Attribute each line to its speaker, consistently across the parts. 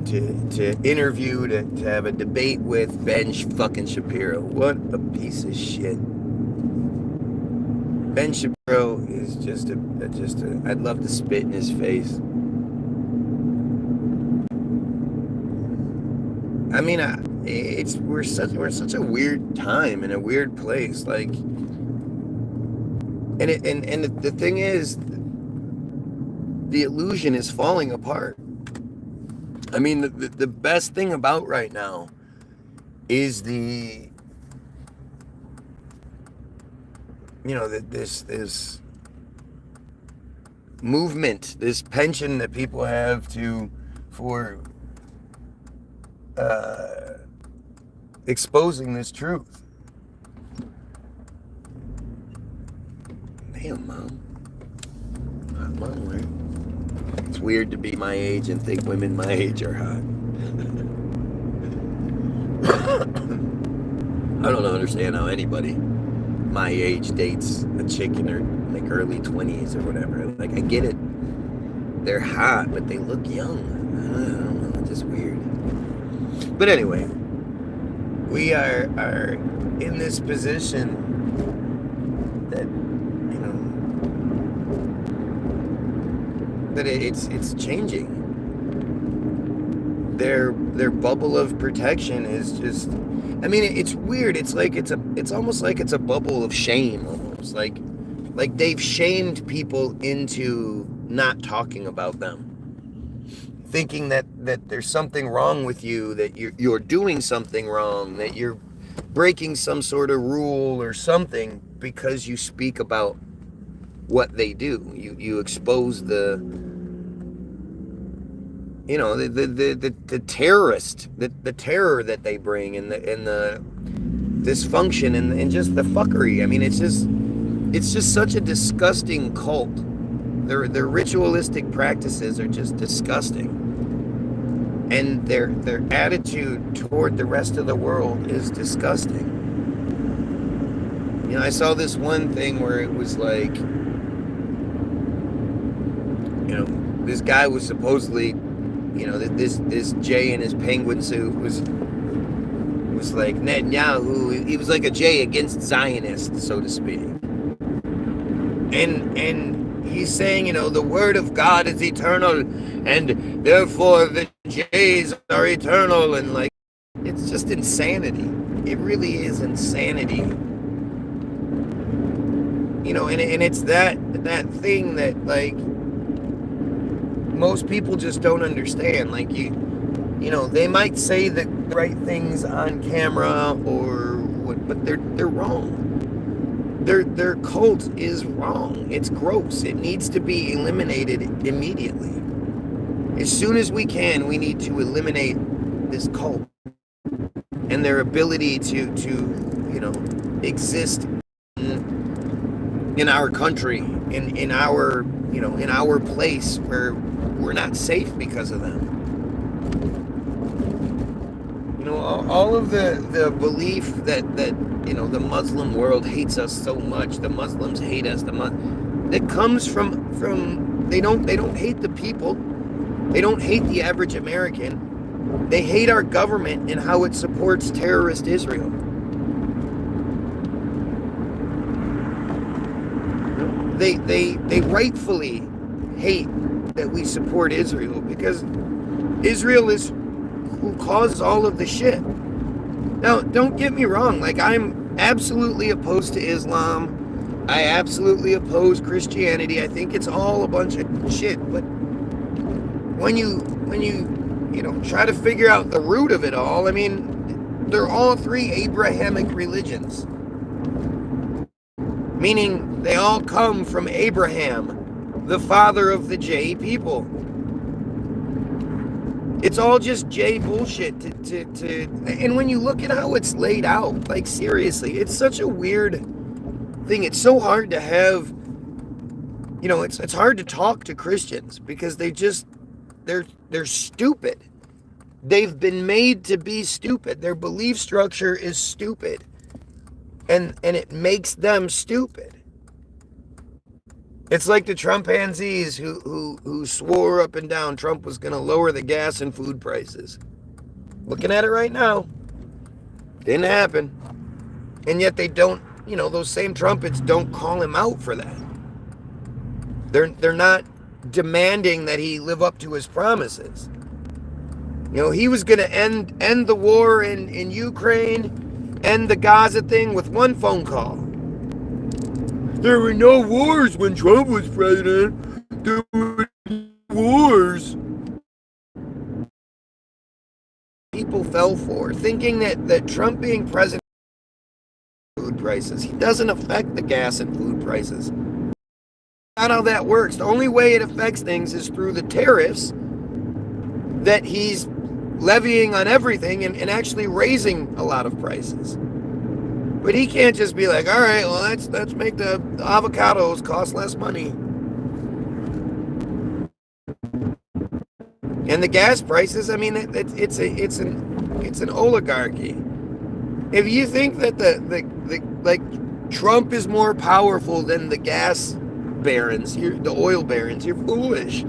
Speaker 1: to interview, to have a debate with Ben fucking Shapiro. What a piece of shit. Ben Shapiro is just a I'd love to spit in his face. I mean, we're such a weird time and a weird place, like, and the thing is, the illusion is falling apart. I mean, the best thing about right now is this movement, this penchant that people have for exposing this truth. Damn, Mom. Hot Mom, right? It's weird to be my age and think women my age are hot. I don't understand how anybody my age dates a chick in her like early 20s or whatever. Like, I get it. They're hot, but they look young. I don't know. It's just weird. But anyway, we are in this position that, that it's changing. Their bubble of protection is just, I mean, it's weird. It's like it's almost like it's a bubble of shame, almost like they've shamed people into not talking about them, thinking that there's something wrong with you, that you're doing something wrong, that you're breaking some sort of rule or something because you speak about what they do. You expose the terrorist, the terror that they bring, and the dysfunction and just the fuckery. I mean, it's just such a disgusting cult. Their ritualistic practices are just disgusting, and their attitude toward the rest of the world is disgusting. I saw this one thing where it was like, this guy was supposedly, this Jay in his penguin suit was like Netanyahu. He was like a Jay against Zionists, so to speak. And he's saying, the word of God is eternal, and therefore the Jays are eternal, and like, it's just insanity. It really is insanity. And it's that thing that, like, most people just don't understand. Like, they might say the right things on camera or what, but they're wrong. Their cult is wrong. It's gross. It needs to be eliminated immediately. As soon as we can, we need to eliminate this cult and their ability to exist in our country, in our place where we're not safe because of them. All of the belief that the Muslim world hates us so much, the Muslims hate us, that comes from they don't hate the people, they don't hate the average American, they hate our government and how it supports terrorist Israel. They rightfully hate that we support Israel, because Israel is who caused all of the shit. Now, don't get me wrong, like, I'm absolutely opposed to Islam. I absolutely oppose Christianity. I think it's all a bunch of shit. But when you try to figure out the root of it all, I mean, they're all three Abrahamic religions. Meaning they all come from Abraham, the father of the J people. It's all just J bullshit and when you look at how it's laid out, like, seriously, it's such a weird thing. It's so hard to have, it's hard to talk to Christians because they're stupid. They've been made to be stupid. Their belief structure is stupid. And it makes them stupid. It's like the Trumpanzees who swore up and down Trump was going to lower the gas and food prices. Looking at it right now, didn't happen. And yet they don't, those same trumpets don't call him out for that. They're not demanding that he live up to his promises. He was going to end the war in Ukraine, end the Gaza thing with one phone call. There were no wars when Trump was president. There were wars. People fell for thinking that Trump being president, food prices, he doesn't affect the gas and food prices. Not how that works. The only way it affects things is through the tariffs that he's levying on everything and actually raising a lot of prices. But he can't just be like, all right, well, let's make the avocados cost less money. And the gas prices, I mean, it's an oligarchy. If you think that the Trump is more powerful than the gas barons, the oil barons, you're foolish.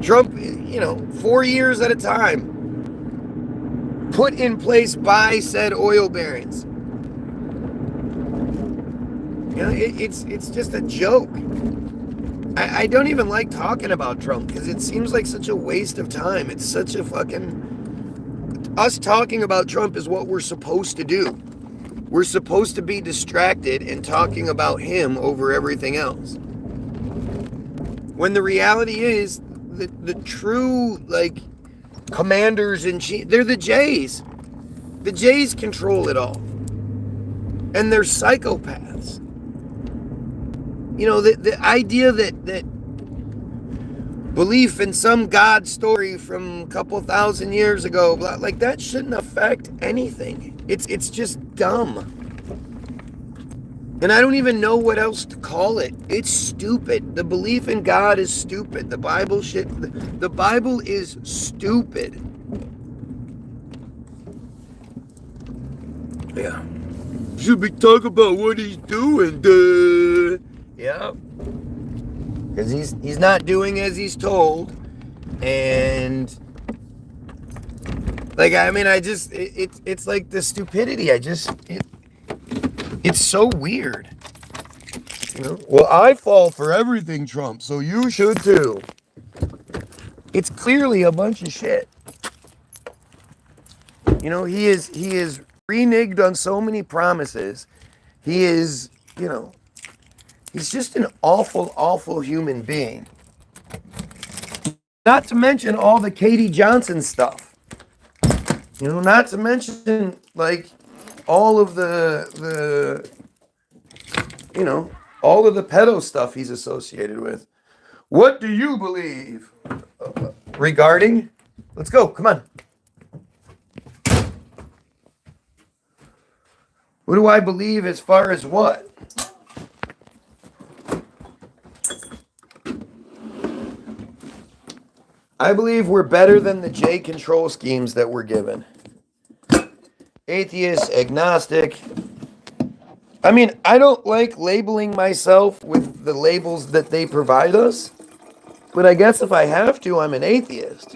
Speaker 1: Trump, 4 years at a time, put in place by said oil barons. It's just a joke. I don't even like talking about Trump because it seems like such a waste of time. It's such a fucking... Us talking about Trump is what we're supposed to do. We're supposed to be distracted and talking about him over everything else. When the reality is, the true, commanders in chief, they're the Jays. The Jays control it all. And they're psychopaths. The idea that belief in some God story from a couple thousand years ago, that shouldn't affect anything. It's just dumb. And I don't even know what else to call it. It's stupid. The belief in God is stupid. The Bible is stupid. Yeah. Should we talk about what he's doing? Duh. Yeah. Because he's not doing as he's told. And it's like the stupidity. It's so weird. Well, I fall for everything, Trump, so you should too. It's clearly a bunch of shit. He is reneged on so many promises. He is, he's just an awful, awful human being. Not to mention all the Katie Johnson stuff. Not to mention, all of the all of the pedo stuff he's associated with. What do you believe regarding? Let's go. Come on. What do I believe as far as what? I believe we're better than the J control schemes that we're given. Atheist, agnostic. I mean, I don't like labeling myself with the labels that they provide us, but I guess if I have to, I'm an atheist.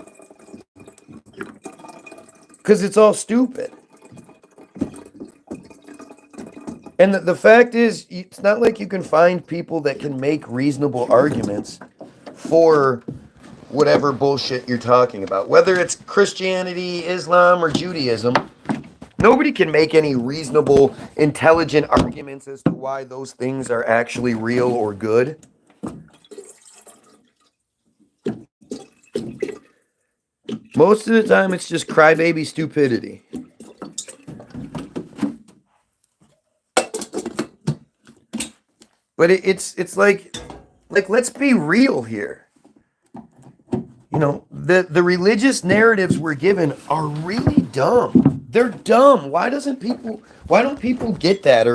Speaker 1: Because it's all stupid. And the fact is, it's not like you can find people that can make reasonable arguments for whatever bullshit you're talking about. Whether it's Christianity, Islam, or Judaism, nobody can make any reasonable, intelligent arguments as to why those things are actually real or good. Most of the time, it's just crybaby stupidity. But it's like let's be real here. The religious narratives we're given are really dumb. They're dumb. Why don't people get that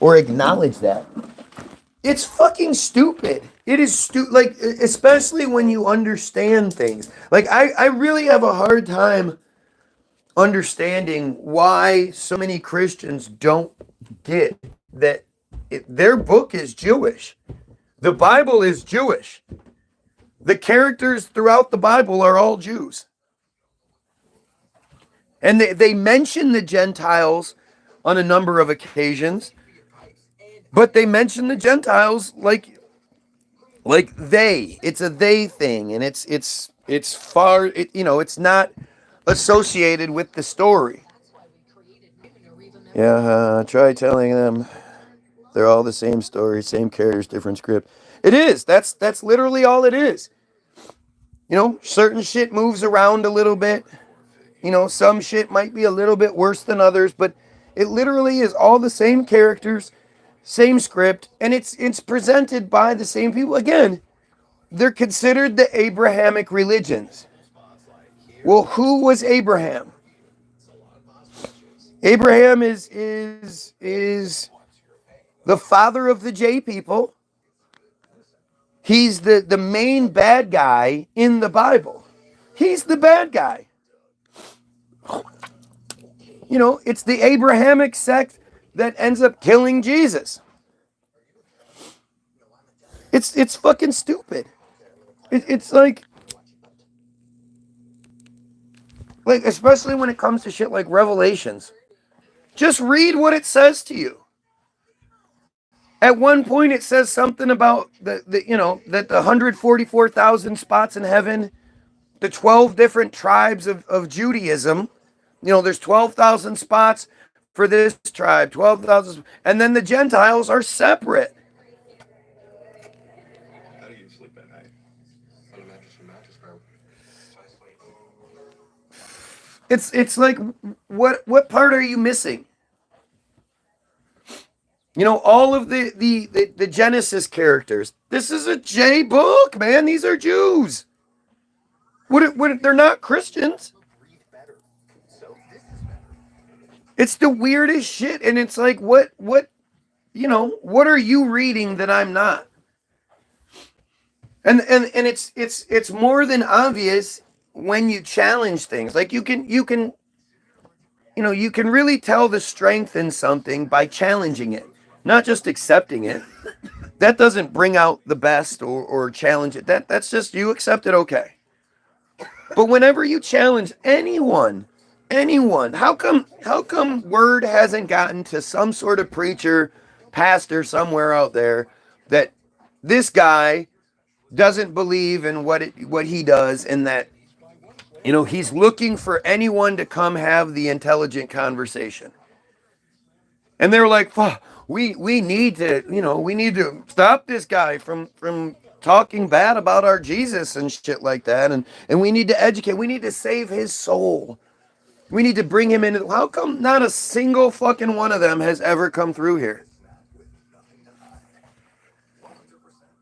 Speaker 1: or acknowledge that? It's fucking stupid. It is stupid. Especially when you understand things. I really have a hard time understanding why so many Christians don't get that their book is Jewish. The Bible is Jewish. The characters throughout the Bible are all Jews. And they mention the Gentiles on a number of occasions, but they mention the Gentiles like they. It's a they thing, and it's far. It's not associated with the story. Yeah, try telling them they're all the same story, same characters, different script. It is. That's literally all it is. Certain shit moves around a little bit. Some shit might be a little bit worse than others, but it literally is all the same characters, same script, and it's presented by the same people. Again, they're considered the Abrahamic religions. Well, who was Abraham? Abraham is the father of the J people. He's the main bad guy in the Bible. He's the bad guy. It's the Abrahamic sect that ends up killing Jesus. It's fucking stupid. It's like especially when it comes to shit like Revelations. Just read what it says to you. At one point, it says something about that the 144,000 spots in heaven, the 12 different tribes of Judaism. There's 12,000 spots for this tribe, 12,000, and then the Gentiles are separate. How do you sleep at night? On a mattress bro. It's like, what part are you missing? All of the Genesis characters. This is a J book, man. These are Jews. They're not Christians. It's the weirdest shit, and it's like, what are you reading that I'm not? And it's more than obvious when you challenge things. Like you can really tell the strength in something by challenging it, not just accepting it. That doesn't bring out the best or challenge it. That's just you accept it, okay. But whenever you challenge anyone, how come word hasn't gotten to some sort of preacher, pastor somewhere out there that this guy doesn't believe in what he does, and that he's looking for anyone to come have the intelligent conversation. And they're like, we need to stop this guy from talking bad about our Jesus and shit like that, and we need to educate, we need to save his soul. We need to bring him into. How come not a single fucking one of them has ever come through here?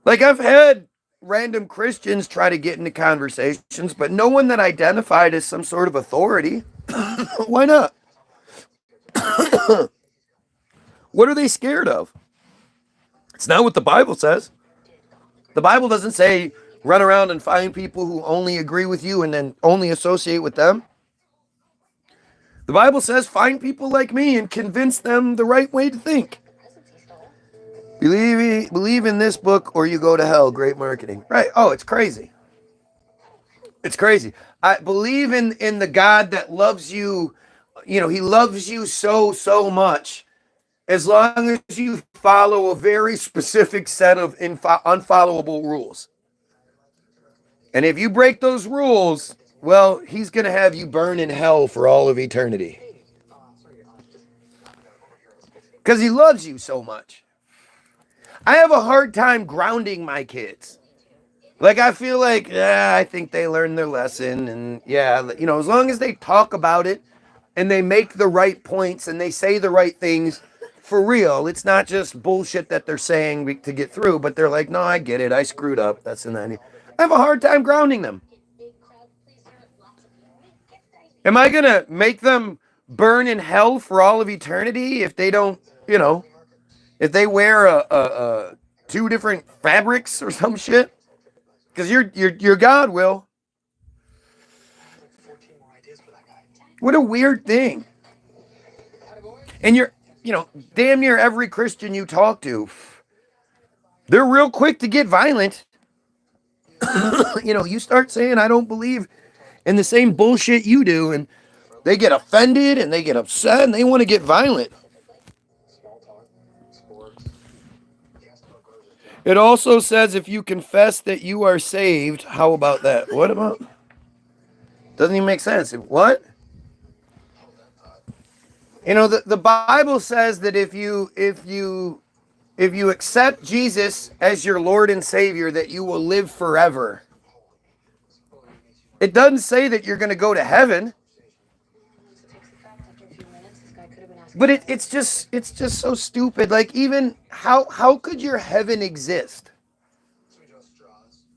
Speaker 1: Like, I've had random Christians try to get into conversations, but no one that identified as some sort of authority. Why not? What are they scared of? It's not what the Bible says. The Bible doesn't say run around and find people who only agree with you and then only associate with them. The Bible says find people like me and convince them the right way to think. Believe in this book or you go to hell. Great marketing. Right. Oh, it's crazy. It's crazy. I believe in the God that loves you. He loves you so much. As long as you follow a very specific set of unfollowable rules. And if you break those rules, well, he's going to have you burn in hell for all of eternity. Because he loves you so much. I have a hard time grounding my kids. Like, I feel like, I think they learned their lesson. And as long as they talk about it and they make the right points and they say the right things for real, it's not just bullshit that they're saying to get through, but they're like, no, I get it. I screwed up. That's in that. I have a hard time grounding them. Am I going to make them burn in hell for all of eternity if they don't, if they wear two different fabrics or some shit? Because your God will. What a weird thing. And damn near every Christian you talk to, They're real quick to get violent. You start saying, I don't believe in the same bullshit you do, and they get offended and they get upset and they want to get violent. It also says if you confess that you are saved, how about that? What about? Doesn't even make sense. What? The Bible says that if you accept Jesus as your Lord and Savior, that you will live forever. It doesn't say that you're going to go to heaven. But it's just so stupid. Like, even how could your heaven exist?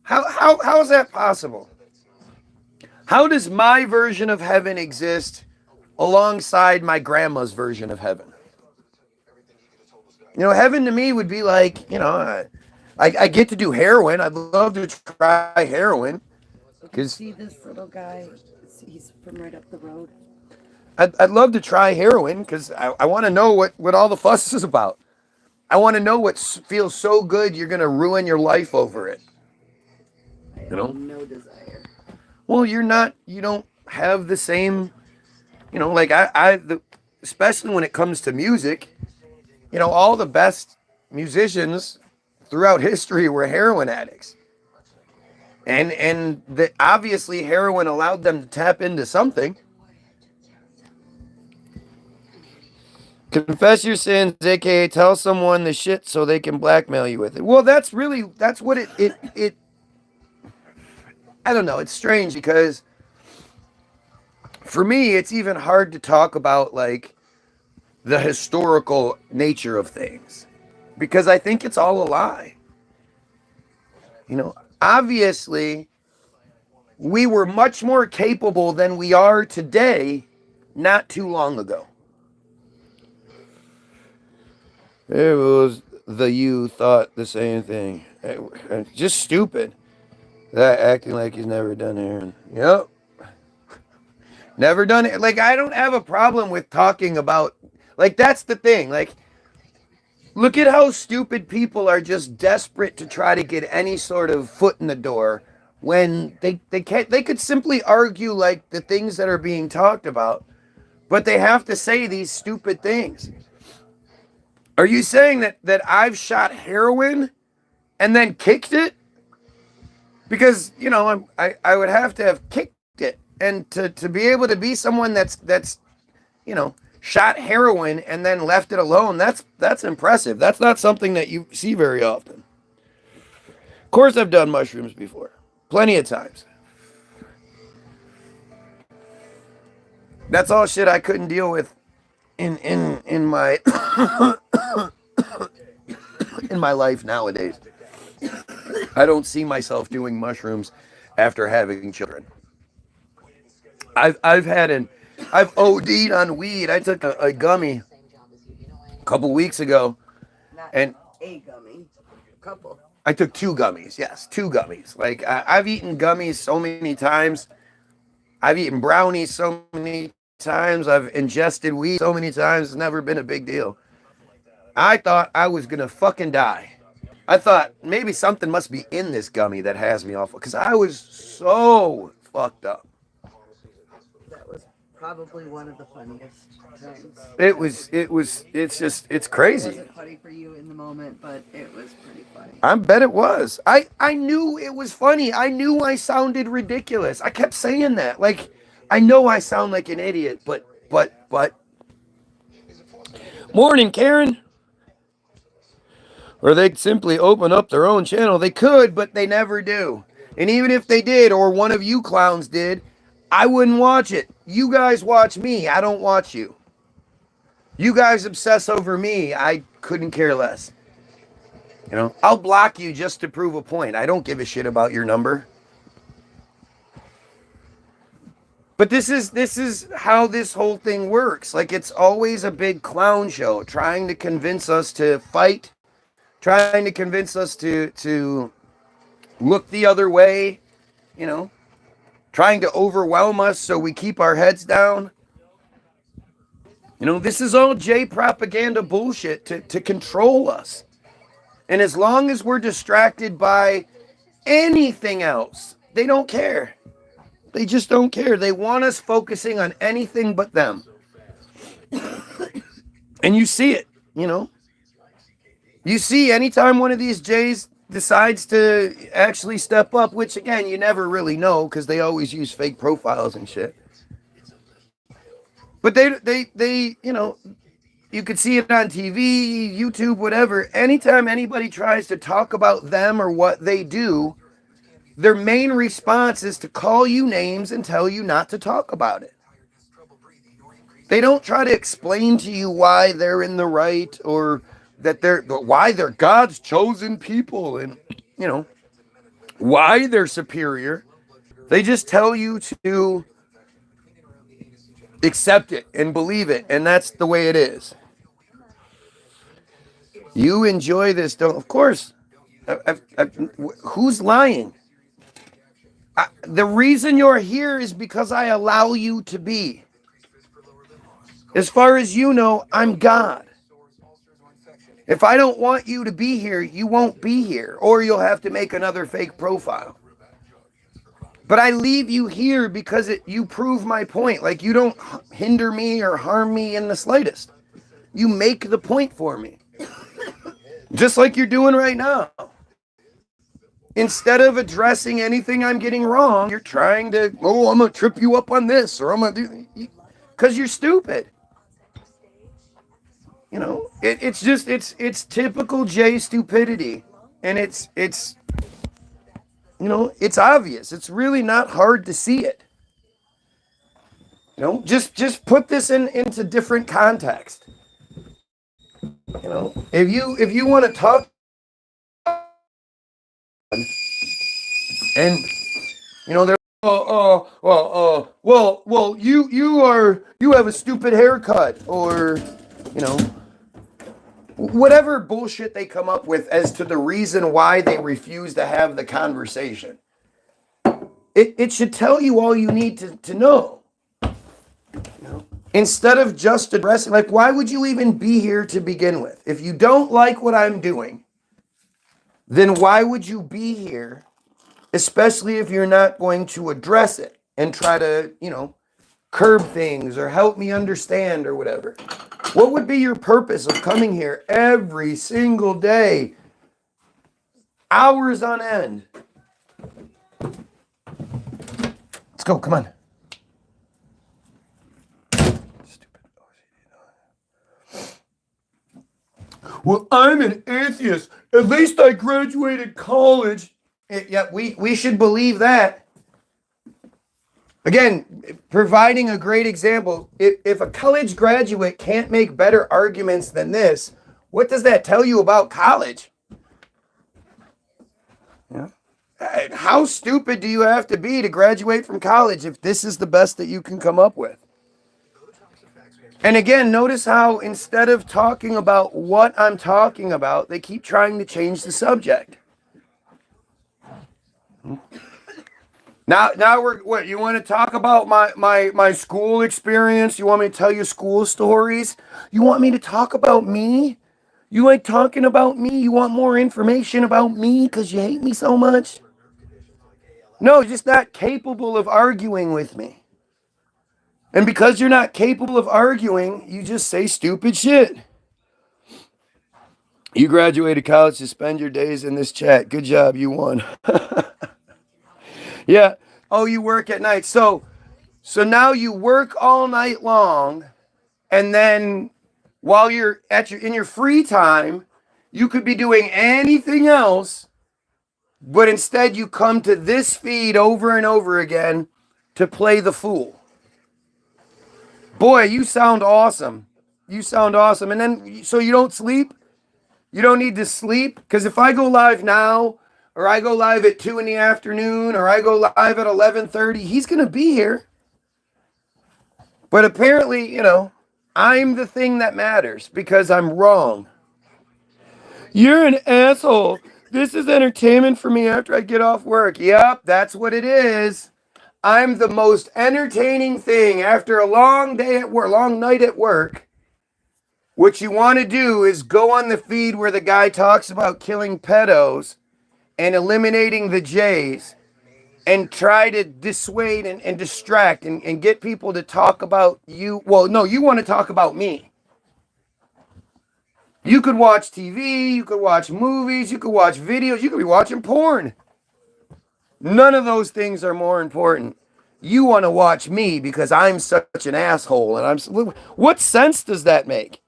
Speaker 1: How is that possible? How does my version of heaven exist alongside my grandma's version of heaven? Heaven to me would be like, I get to do heroin. I'd love to try heroin.
Speaker 2: Because see this little guy, he's from right up the road.
Speaker 1: I'd love to try heroin because I want to know what all the fuss is about. I want to know what feels so good you're going to ruin your life over it.
Speaker 2: I have no desire.
Speaker 1: Well, you don't have the same, especially when it comes to music, all the best musicians throughout history were heroin addicts. And obviously heroin allowed them to tap into something. Confess your sins, aka tell someone the shit so they can blackmail you with it. Well, that's what it I don't know, it's strange because for me it's even hard to talk about like the historical nature of things because I think it's all a lie. Obviously we were much more capable than we are today not too long ago. It was you thought the same thing. Just stupid. That acting like he's never done heroin. Yep. Never done it. Like, I don't have a problem with talking about, like, that's the thing. Like, look at how stupid people are just desperate to try to get any sort of foot in the door when they can't. They could simply argue like the things that are being talked about, but they have to say these stupid things. Are you saying that I've shot heroin and then kicked it? Because, I would have to have kicked it. And to be able to be someone that's shot heroin and then left it alone, that's impressive. That's not something that you see very often. Of course I've done mushrooms before. Plenty of times. That's all shit I couldn't deal with in my in my life nowadays. I don't see myself doing mushrooms after having children. I've OD'd on weed. I took a gummy a couple weeks ago, and
Speaker 2: a gummy, a couple.
Speaker 1: I took 2 gummies. Yes, 2 gummies. Like I've eaten gummies so many times. I've eaten brownies so many times. I've ingested weed so many times. It's never been a big deal. I thought I was gonna fucking die. I thought maybe something must be in this gummy that has me awful because I was so fucked up.
Speaker 2: That was probably one of the funniest times.
Speaker 1: It's crazy.
Speaker 2: It wasn't funny for you in the moment, but it was pretty funny.
Speaker 1: I bet it was. I knew it was funny. I knew I sounded ridiculous. I kept saying that. Like, I know I sound like an idiot, but. Morning, Karen. Or they'd simply open up their own channel. They could, but they never do. And even if they did, or one of you clowns did, I wouldn't watch it. You guys watch me. I don't watch you. You guys obsess over me. I couldn't care less. I'll block you just to prove a point. I don't give a shit about your number. But this is how this whole thing works. Like, it's always a big clown show trying to convince us to fight, trying to convince us to look the other way, trying to overwhelm us so we keep our heads down. This is all J propaganda bullshit to control us. And as long as we're distracted by anything else, they don't care. They just don't care. They want us focusing on anything but them. And you see it, you know. You see anytime one of these Jays decides to actually step up, which again, you never really know because they always use fake profiles and shit. But they, you know, you could see it on TV, YouTube, whatever. Anytime anybody tries to talk about them or what they do, their main response is to call you names and tell you not to talk about it. They don't try to explain to you why they're in the right or that why they're God's chosen people and, you know, why they're superior. They just tell you to accept it and believe it, and that's the way it is. You enjoy this, don't? Of course. Who's lying? The reason you're here is because I allow you to be. As far as you know, I'm God. If I don't want you to be here, you won't be here, or you'll have to make another fake profile. But I leave you here because you prove my point. Like, you don't hinder me or harm me in the slightest. You make the point for me. Just like you're doing right now. Instead of addressing anything I'm getting wrong, you're trying to, I'm going to trip you up on this, or I'm going to do, because you're stupid. You know, it's just, it's typical Jay stupidity. And it's, you know, it's obvious. It's really not hard to see it. You know, just put this into different context. You know, if you want to talk, and you know, they're you have a stupid haircut, or you know, whatever bullshit they come up with as to the reason why they refuse to have the conversation. It should tell you all you need to know. You know? Instead of just addressing, like, why would you even be here to begin with? If you don't like what I'm doing, then why would you be here? Especially if you're not going to address it and try to, you know, curb things or help me understand or whatever. What would be your purpose of coming here every single day, hours on end? Let's go, come on. Well, I'm an atheist. At least I graduated college. Yeah, we should believe that. Again, providing a great example. If a college graduate can't make better arguments than this, what does that tell you about college? Yeah. How stupid do you have to be to graduate from college if this is the best that you can come up with? And again, notice how instead of talking about what I'm talking about, they keep trying to change the subject. Now we're what? You want to talk about my school experience? You want me to tell you school stories? You want me to talk about me? You like talking about me? You want more information about me because you hate me so much? No, you're just not capable of arguing with me. And because you're not capable of arguing, you just say stupid shit. You graduated college to spend your days in this chat. Good job, you won. Yeah. Oh, you work at night. So now you work all night long, and then while you're in your free time, you could be doing anything else, but instead you come to this feed over and over again to play the fool. Boy, you sound awesome. You sound awesome. And then, so you don't sleep? You don't need to sleep? Because if I go live now, or I go live at 2 in the afternoon, or I go live at 11:30, he's going to be here. But apparently, you know, I'm the thing that matters because I'm wrong. You're an asshole. This is entertainment for me after I get off work. Yep, that's what it is. I'm the most entertaining thing after a long day at work, long night at work. What you want to do is go on the feed where the guy talks about killing pedos and eliminating the J's and try to dissuade and distract and get people to talk about you. Well, no, you want to talk about me. You could watch TV, you could watch movies, you could watch videos, you could be watching porn. None of those things are more important. You want to watch me because I'm such an asshole. And what sense does that make?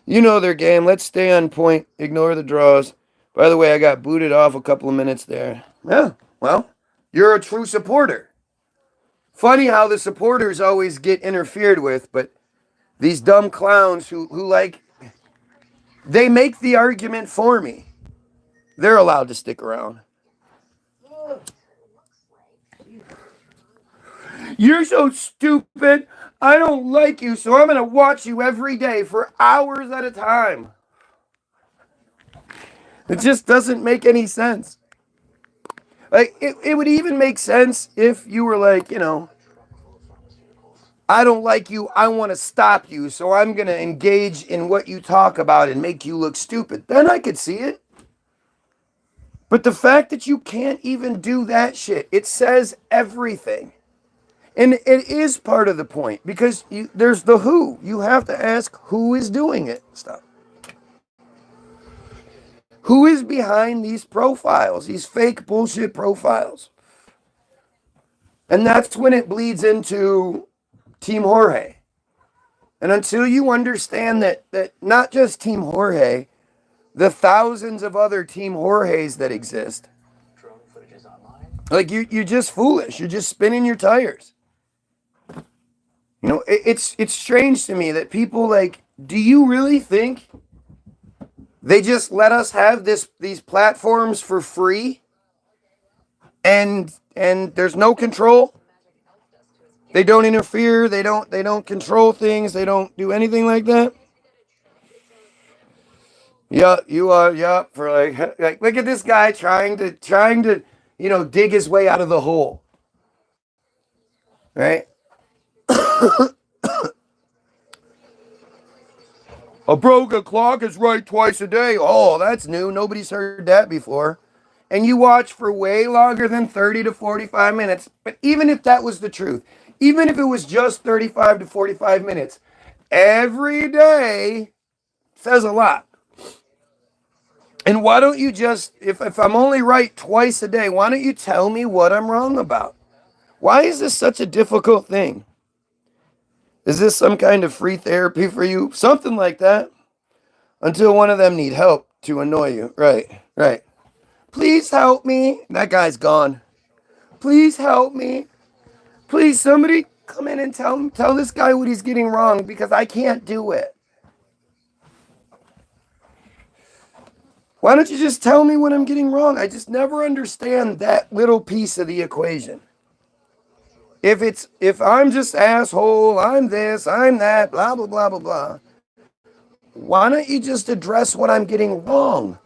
Speaker 1: You know their game. Let's stay on point. Ignore the draws. By the way, I got booted off a couple of minutes there. Yeah, well, you're a true supporter. Funny how the supporters always get interfered with, but these dumb clowns who like, they make the argument for me. They're allowed to stick around. You're so stupid. I don't like you, so I'm going to watch you every day for hours at a time. It just doesn't make any sense. Like, it would even make sense if you were like, you know, I don't like you, I want to stop you, so I'm going to engage in what you talk about and make you look stupid. Then I could see it. But the fact that you can't even do that shit, it says everything. And it is part of the point, because there's the who. You have to ask who is doing it. Stuff. Who is behind these profiles, these fake bullshit profiles? And that's when it bleeds into Team Jorge. And until you understand that not just Team Jorge, the thousands of other Team Jorges that exist, like you're just foolish. You're just spinning your tires. You know, it's strange to me that people like, do you really think they just let us have these platforms for free and there's no control? They don't interfere, they don't control things, they don't do anything like that? Yeah, you are, yeah, for like look at this guy trying to, you know, dig his way out of the hole. Right? A broken clock is right twice a day. Oh, that's new. Nobody's heard that before. And you watch for way longer than 30 to 45 minutes. But even if that was the truth, even if it was just 35 to 45 minutes, every day says a lot. And why don't you just, if I'm only right twice a day, why don't you tell me what I'm wrong about? Why is this such a difficult thing? Is this some kind of free therapy for you? Something like that. Until one of them need help to annoy you. Right, right. Please help me. That guy's gone. Please help me. Please, somebody come in and tell this guy what he's getting wrong because I can't do it. Why don't you just tell me what I'm getting wrong? I just never understand that little piece of the equation. If I'm just asshole, I'm this, I'm that, blah, blah, blah, blah, blah. Why don't you just address what I'm getting wrong?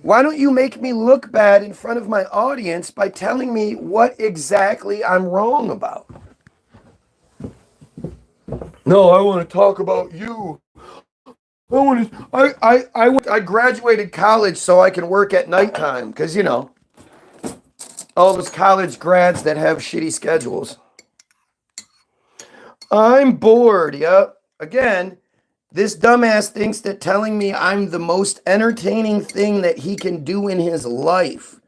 Speaker 1: Why don't you make me look bad in front of my audience by telling me what exactly I'm wrong about? No, I want to talk about you. I graduated college so I can work at nighttime because, you know, all those college grads that have shitty schedules. I'm bored, yep. Again, this dumbass thinks that telling me I'm the most entertaining thing that he can do in his life.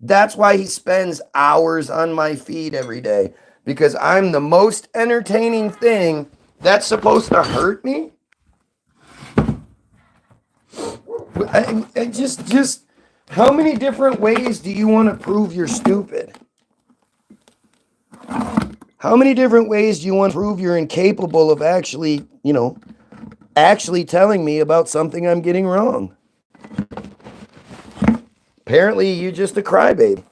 Speaker 1: That's why he spends hours on my feed every day. Because I'm the most entertaining thing that's supposed to hurt me? Just how many different ways do you want to prove you're stupid? How many different ways do you want to prove you're incapable of actually, you know, actually telling me about something I'm getting wrong? Apparently, you're just a crybaby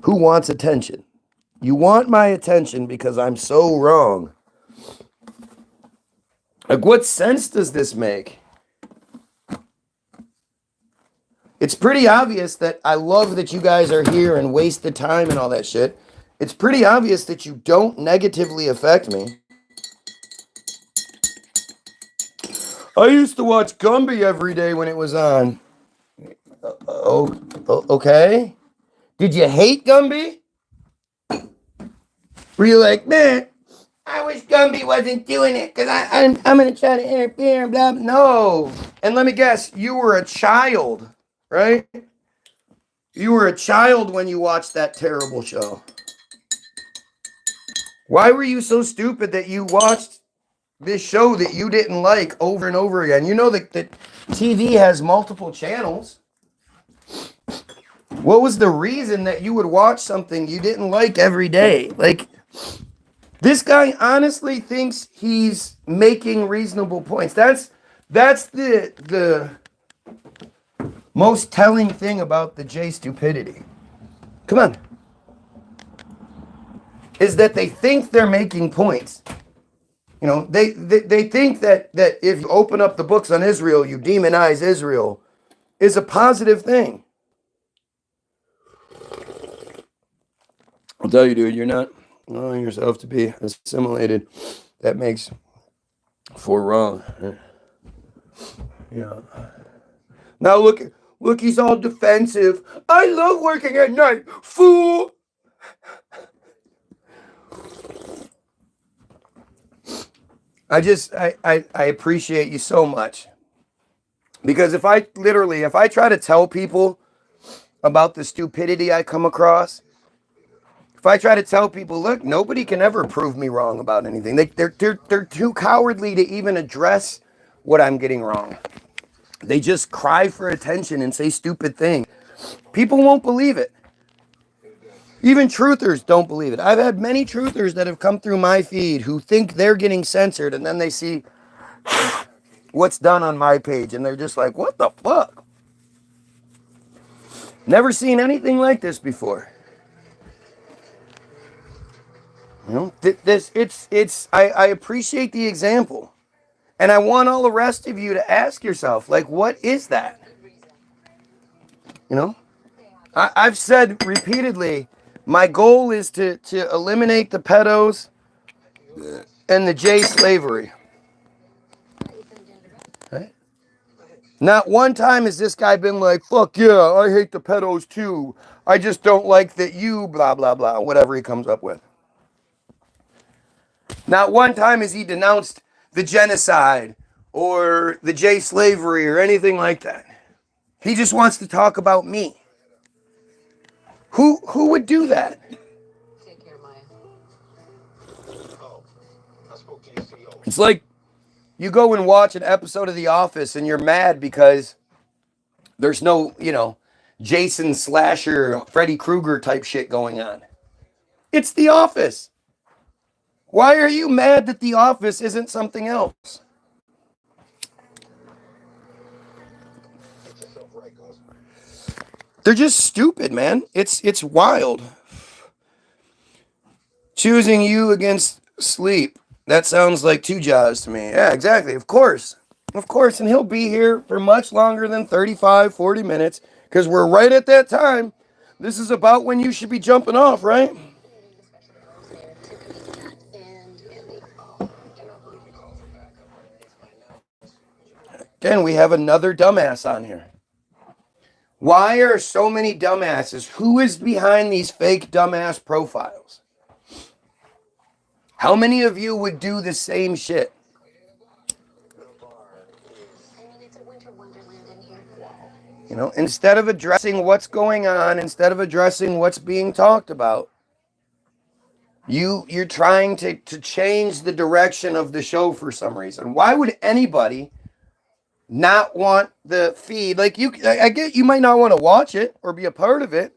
Speaker 1: who wants attention. You want my attention because I'm so wrong. Like, what sense does this make? It's pretty obvious that I love that you guys are here and waste the time and all that shit. It's pretty obvious that you don't negatively affect me. I used to watch Gumby every day when it was on. Okay. Did you hate Gumby? Were you like, man, I wish Gumby wasn't doing it because I'm going to try to interfere and blah, blah. No. And let me guess, you were a child, right? You were a child when you watched that terrible show. Why were you so stupid that you watched this show that you didn't like over and over again? You know that TV has multiple channels. What was the reason that you would watch something you didn't like every day? Like, this guy honestly thinks he's making reasonable points. That's the most telling thing about the J stupidity. Come on. Is that they think they're making points. You know, they think that if you open up the books on Israel, you demonize Israel, is a positive thing. I'll tell you, dude, you're not allowing yourself to be assimilated. That makes for wrong. Yeah. Now look, he's all defensive. I love working at night, fool. I appreciate you so much. Because if I try to tell people about the stupidity I come across, if I try to tell people, look, nobody can ever prove me wrong about anything. They're too cowardly to even address what I'm getting wrong. They just cry for attention and say stupid things. People won't believe it. Even truthers don't believe it. I've had many truthers that have come through my feed who think they're getting censored, and then they see what's done on my page, and they're just like, what the fuck? Never seen anything like this before. You know, I appreciate the example. And I want all the rest of you to ask yourself, like, what is that? You know, I've said repeatedly, my goal is to eliminate the pedos and the J slavery. Right? Not one time has this guy been like, fuck yeah, I hate the pedos too. I just don't like that you blah, blah, blah, whatever he comes up with. Not one time has he denounced the genocide or the J slavery or anything like that. He just wants to talk about me. Who would do that? It's like you go and watch an episode of The Office and you're mad because there's no, Jason Slasher, Freddy Krueger type shit going on. It's The Office. Why are you mad that The Office isn't something else? They're just stupid, man. It's wild. Choosing you against sleep. That sounds like two jobs to me. Yeah, exactly. Of course. And he'll be here for much longer than 35, 40 minutes because we're right at that time. This is about when you should be jumping off, right? Again, we have another dumbass on here. Why are so many dumbasses? Who is behind these fake dumbass profiles? How many of you would do the same shit? Instead of addressing what's going on, instead of addressing what's being talked about, you're trying to change the direction of the show for some reason. Why would anybody not want the feed? Like, I get you might not want to watch it or be a part of it,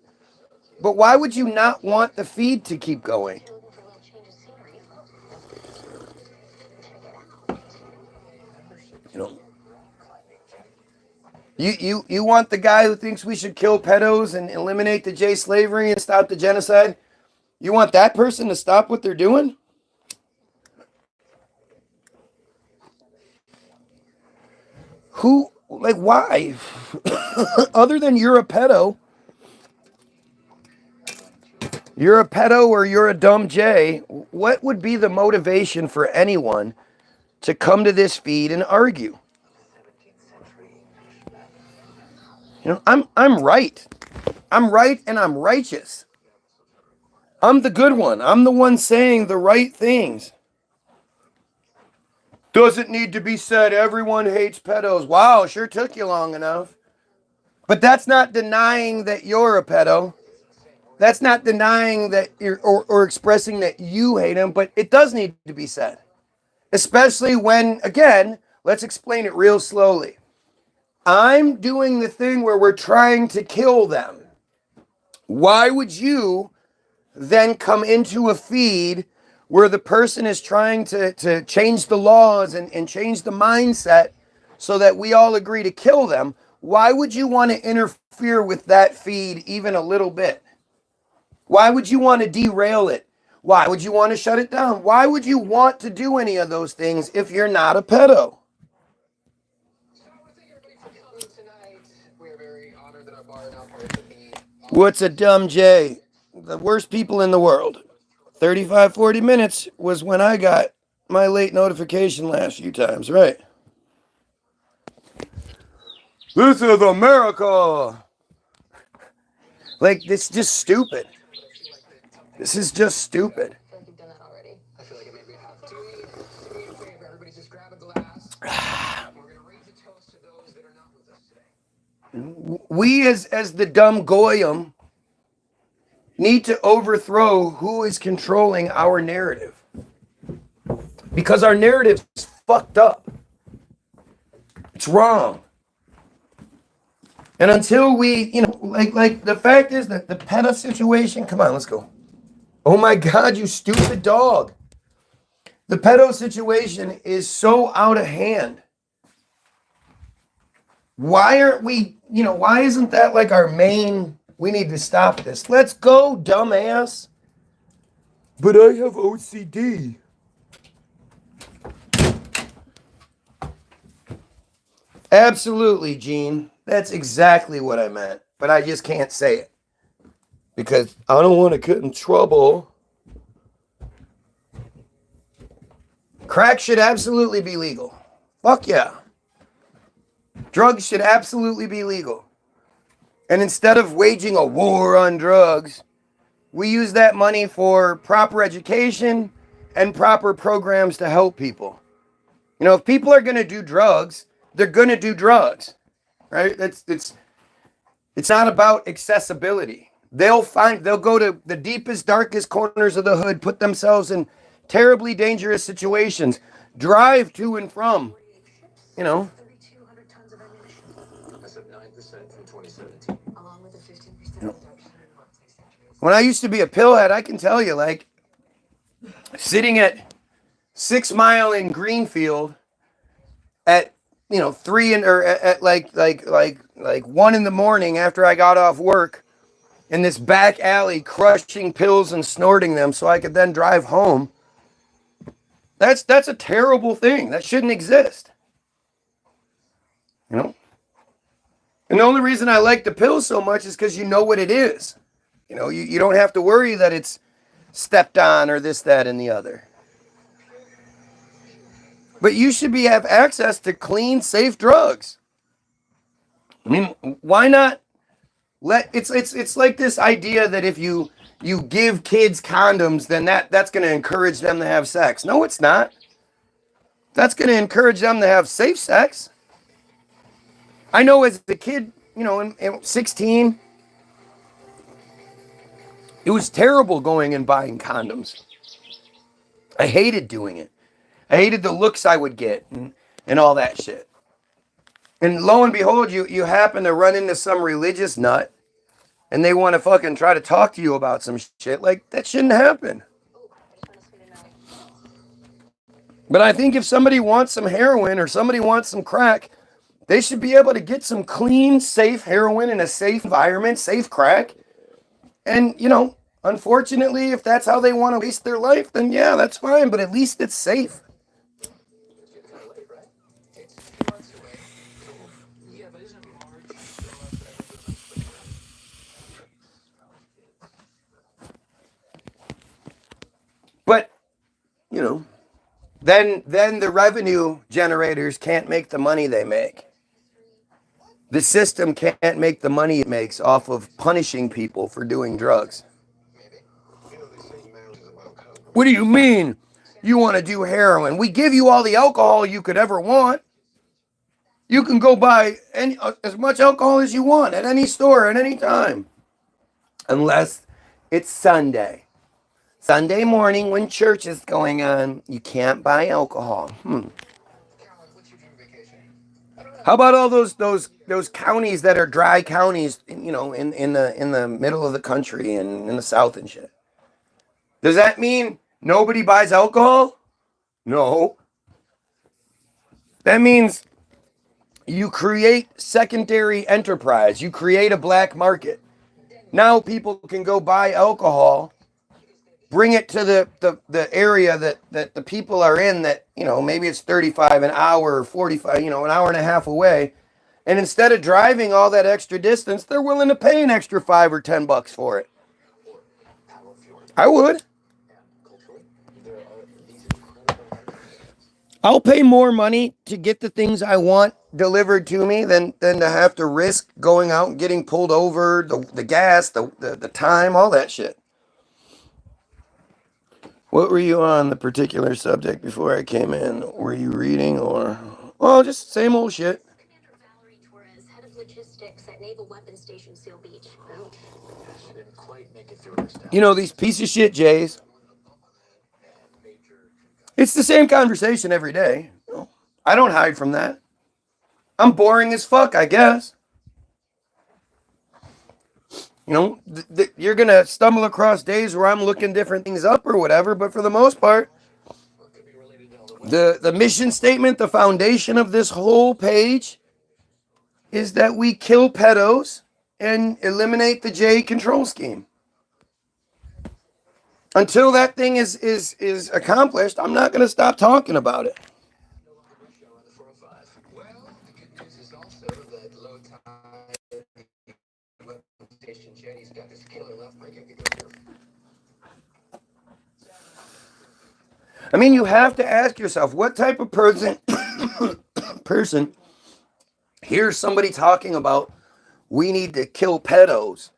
Speaker 1: but why would you not want the feed to keep going? You want the guy who thinks we should kill pedos and eliminate the J slavery and stop the genocide? You want that person to stop what they're doing? Who, like, why? Other than you're a pedo or you're a dumb J, what would be the motivation for anyone to come to this feed and argue? I'm right. I'm right and I'm righteous. I'm the good one. I'm the one saying the right things. Doesn't need to be said. Everyone hates pedos. Wow, sure took you long enough. But that's not denying that you're a pedo. That's not denying that you're or expressing that you hate him, but it does need to be said. Especially when, again, let's explain it real slowly. I'm doing the thing where we're trying to kill them. Why would you then come into a feed where the person is trying to change the laws and change the mindset so that we all agree to kill them? Why would you want to interfere with that feed even a little bit? Why would you want to derail it? Why would you want to shut it down? Why would you want to do any of those things if you're not a pedo? What's a dumb J? The worst people in the world. 35, 40 minutes was when I got my late notification last few times, right? This is America. Like, this is just stupid. This is just stupid. We as the dumb goyim need to overthrow who is controlling our narrative. Because our narrative's fucked up. It's wrong. And until we, like the fact is that the pedo situation, come on, let's go. Oh my God, you stupid dog. The pedo situation is so out of hand. Why aren't we, why isn't that like our main, we need to stop this. Let's go, dumbass. But I have OCD. Absolutely, Gene. That's exactly what I meant. But I just can't say it. Because I don't want to get in trouble. Crack should absolutely be legal. Fuck yeah. Drugs should absolutely be legal. And instead of waging a war on drugs, we use that money for proper education and proper programs to help people. If people are going to do drugs, they're going to do drugs, right? It's not about accessibility. They'll go to the deepest, darkest corners of the hood, put themselves in terribly dangerous situations, drive to and from, When I used to be a pillhead, I can tell you, like, sitting at 6 Mile in Greenfield at 3 or at like 1 in the morning after I got off work in this back alley, crushing pills and snorting them so I could then drive home. That's a terrible thing. That shouldn't exist. And the only reason I like the pills so much is because you know what it is. You don't have to worry that it's stepped on or this, that, and the other. But you should have access to clean, safe drugs. I mean, why not it's like this idea that if you give kids condoms, then that's going to encourage them to have sex. No, it's not. That's going to encourage them to have safe sex. I know as a kid, in 16, it was terrible going and buying condoms. I hated doing it. I hated the looks I would get and all that shit. And lo and behold, you happen to run into some religious nut and they want to fucking try to talk to you about some shit. Like, that shouldn't happen. But I think if somebody wants some heroin or somebody wants some crack, they should be able to get some clean, safe heroin in a safe environment, safe crack. And, unfortunately, if that's how they want to waste their life, then yeah, that's fine. But at least it's safe. But, then the revenue generators can't make the money they make. The system can't make the money it makes off of punishing people for doing drugs. What do you mean you want to do heroin? We give you all the alcohol you could ever want. You can go buy as much alcohol as you want at any store at any time. Unless it's Sunday. Sunday morning when church is going on, you can't buy alcohol. How about all those counties that are dry counties, in the middle of the country and in the south and shit? Does that mean nobody buys alcohol? No. That means you create secondary enterprise. You create a black market. Now people can go buy alcohol, bring it to the area that the people are in that, maybe it's 35 an hour or 45, an hour and a half away. And instead of driving all that extra distance, they're willing to pay an extra $5 or $10 for it. I would. I'll pay more money to get the things I want delivered to me than to have to risk going out and getting pulled over, the gas, the time, all that shit. What were you on the particular subject before I came in? Were you reading or... Well, just same old shit.
Speaker 3: Head of logistics at Naval Weapons Station Seal Beach. Didn't quite make it through
Speaker 1: these piece of shit Jays. It's the same conversation every day. I don't hide from that. I'm boring as fuck, I guess. You're going to stumble across days where I'm looking different things up or whatever, but for the most part, the mission statement, the foundation of this whole page is that we kill pedos and eliminate the J control scheme. Until that thing is accomplished, I'm not going to stop talking about it. I mean, you have to ask yourself, what type of person hears somebody talking about we need to kill pedos,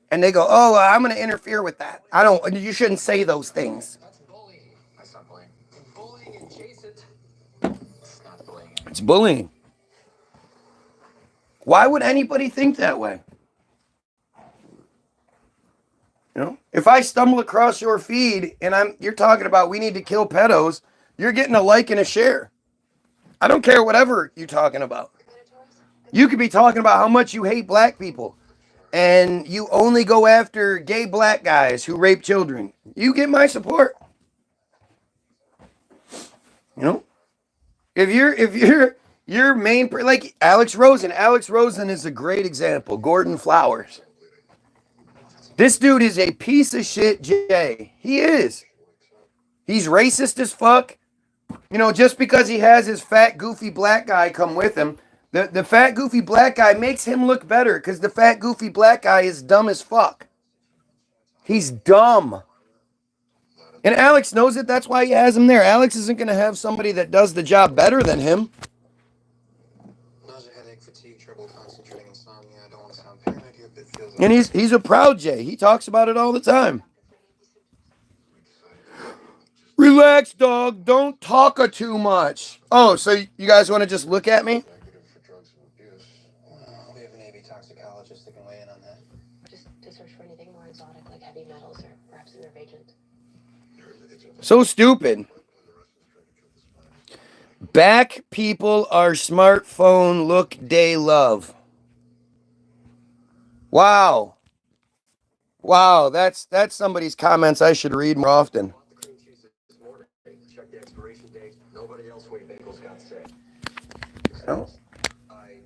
Speaker 1: and they go, "Oh, I'm going to interfere with that. You shouldn't say those things."
Speaker 3: That's bullying. That's not bullying. Bullying adjacent. It's not bullying.
Speaker 1: It's bullying. Why would anybody think that way? If I stumble across your feed and you're talking about we need to kill pedos, you're getting a like and a share. I don't care whatever you're talking about. You could be talking about how much you hate black people and you only go after gay black guys who rape children. You get my support. If your main, like Alex Rosen is a great example. Gordon Flowers. This dude is a piece of shit, Jay. He is. He's racist as fuck. Just because he has his fat, goofy black guy come with him, the fat, goofy black guy makes him look better because the fat, goofy black guy is dumb as fuck. He's dumb. And Alex knows it. That's why he has him there. Alex isn't going to have somebody that does the job better than him.
Speaker 3: Nausea, headache, fatigue, trouble concentrating, insomnia. I don't want to sound paranoid here, but it feels like...
Speaker 1: And he's a proud Jay. He talks about it all the time. Relax, dog. Don't talk too much. Oh, so you guys want to just look at me?
Speaker 3: For drugs and abuse. We have a Navy toxicologist that can weigh in on that.
Speaker 4: Just to search for anything more exotic, like heavy metals or perhaps a nerve agent.
Speaker 1: So stupid. Back people are smartphone look day love. Wow. Wow, that's somebody's comments I should read more often.
Speaker 3: Check the expiration date. Nobody else weighed bagels got sick.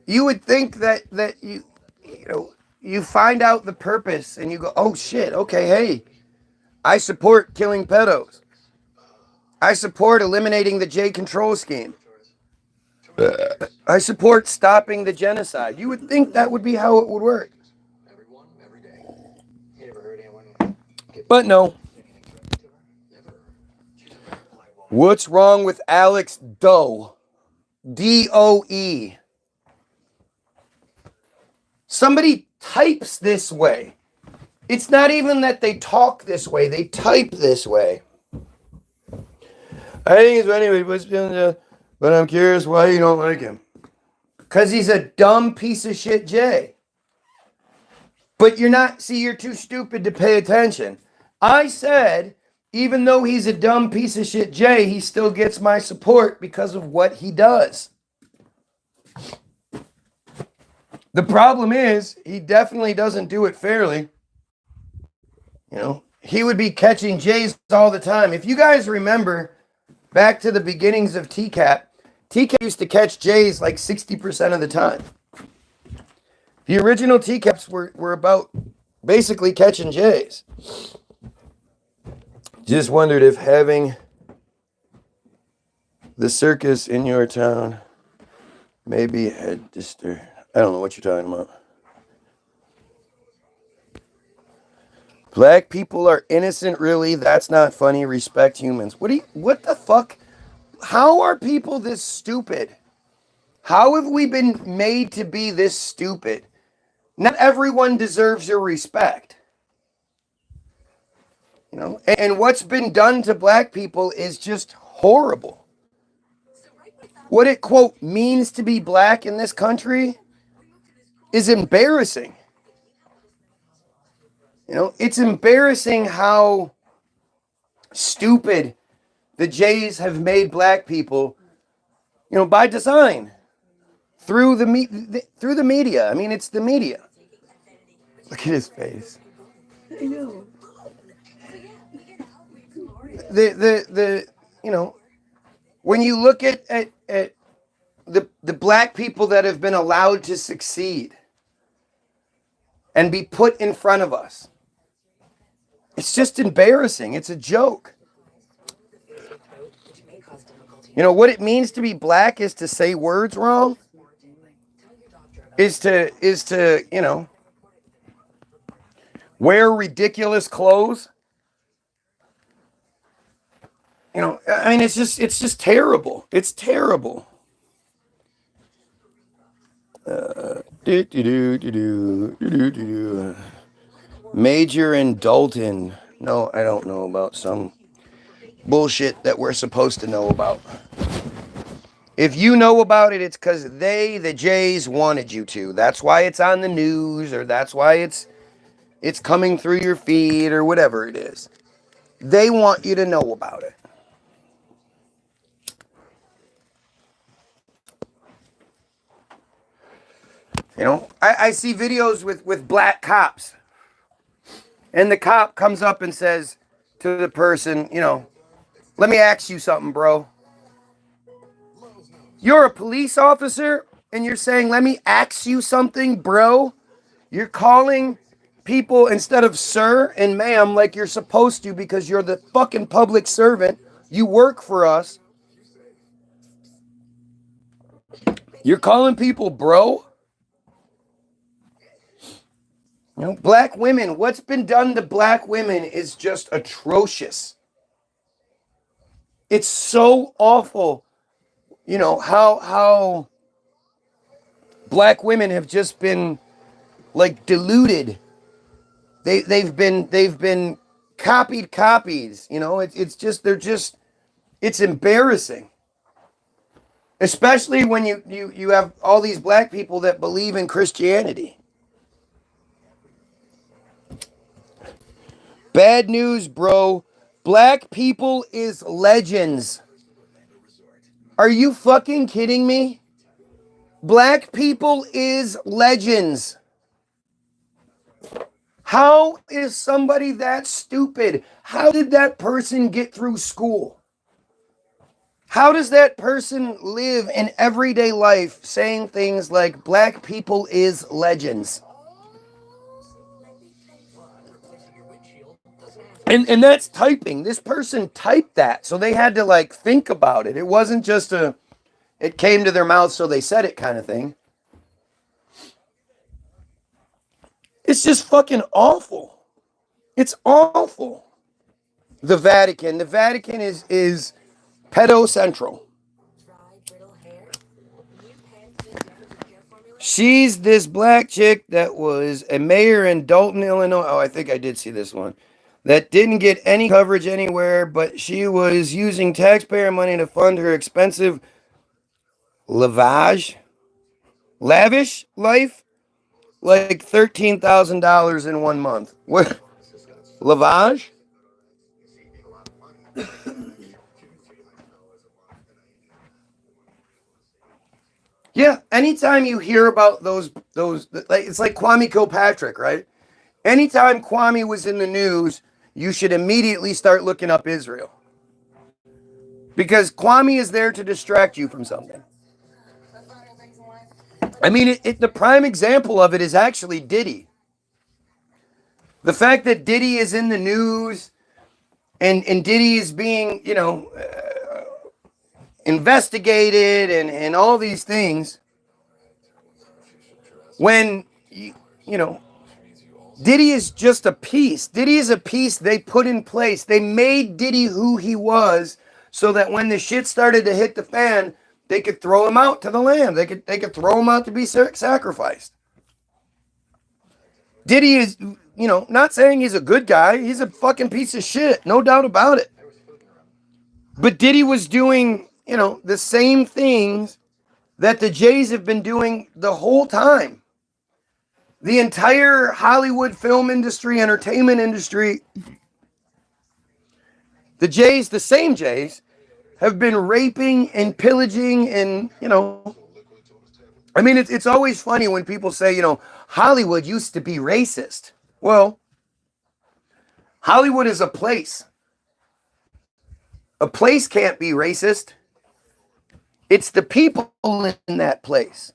Speaker 1: You would think that you find out the purpose and you go, "Oh shit, okay, hey, I support killing pedos. I support eliminating the J control scheme. I support stopping the genocide." You would think that would be how it would work.
Speaker 3: Everyone, every day. You ever heard anyone
Speaker 1: But no. What's wrong with Alex Doe? DOE. Somebody types this way. It's not even that they talk this way. They type this way. I think it's funny, but I'm curious why you don't like him. Because he's a dumb piece of shit Jay. But you're too stupid to pay attention. I said, even though he's a dumb piece of shit Jay, he still gets my support because of what he does. The problem is, he definitely doesn't do it fairly. You know, he would be catching Jays all the time. If you guys remember, back to the beginnings of TCAP used to catch Jays like 60% of the time. The original TCAPs were about basically catching Jays. Just wondered if having the circus in your town maybe had disturbed. I don't know what you're talking about. Black people are innocent, really? That's not funny. Respect humans. What the fuck? How are people this stupid? How have we been made to be this stupid? Not everyone deserves your respect. You know, and what's been done to black people is just horrible. What it, quote, means to be black in this country is embarrassing. You know, it's embarrassing how stupid the Jays have made black people, you know, by design, through the media. I mean, it's the media. Look at his face.
Speaker 2: I know.
Speaker 1: You know, when you look at the black people that have been allowed to succeed and be put in front of us, it's just embarrassing. It's a joke. You know, what it means to be black is to say words wrong, is to, you know, wear ridiculous clothes. You know, I mean, it's just terrible. It's terrible. Major in Dalton. No, I don't know about some bullshit that we're supposed to know about. If you know about it, it's because the Jays, wanted you to. That's why it's on the news, or that's why it's coming through your feed, or whatever it is. They want you to know about it. You know, I see videos with black cops. And the cop comes up and says to the person, you know, let me ask you something, bro. You're a police officer and you're saying, let me ask you something, bro. You're calling people instead of sir and ma'am like you're supposed to because you're the fucking public servant. You work for us. You're calling people bro. You know, black women, what's been done to black women is just atrocious. It's so awful, you know, how black women have just been like deluded. They've been copies, you know, it's embarrassing. Especially when you have all these black people that believe in Christianity. Bad news, bro. Black people is legends. Are you fucking kidding me? Black people is legends. How is somebody that stupid? How did that person get through school? How does that person live in everyday life saying things like black people is legends? And that's typing. This person typed that, so they had to like think about it. It wasn't just it came to their mouth so they said it kind of thing. It's just fucking awful. It's awful. The Vatican is pedocentral. She's this black chick that was a mayor in Dalton, Illinois. Oh, I think I did see this one. That didn't get any coverage anywhere, but she was using taxpayer money to fund her expensive lavish life, like $13,000 in 1 month. What? Lavage? Yeah. Anytime you hear about those, like it's like Kwame Kilpatrick, right? Anytime Kwame was in the news, you should immediately start looking up Israel because Kwame is there to distract you from something. I mean, the prime example of it is actually Diddy. The fact that Diddy is in the news and Diddy is being, investigated and all these things when, you know, Diddy is just a piece. Diddy is a piece they put in place. They made Diddy who he was so that when the shit started to hit the fan, they could throw him out to the lamb. They could throw him out to be sacrificed. Diddy is, not saying he's a good guy. He's a fucking piece of shit. No doubt about it. But Diddy was doing, the same things that the Jays have been doing the whole time. The entire Hollywood film industry, entertainment industry, the Jays, the same Jays, have been raping and pillaging and, I mean, it's always funny when people say, Hollywood used to be racist. Well, Hollywood is a place. A place can't be racist. It's the people in that place.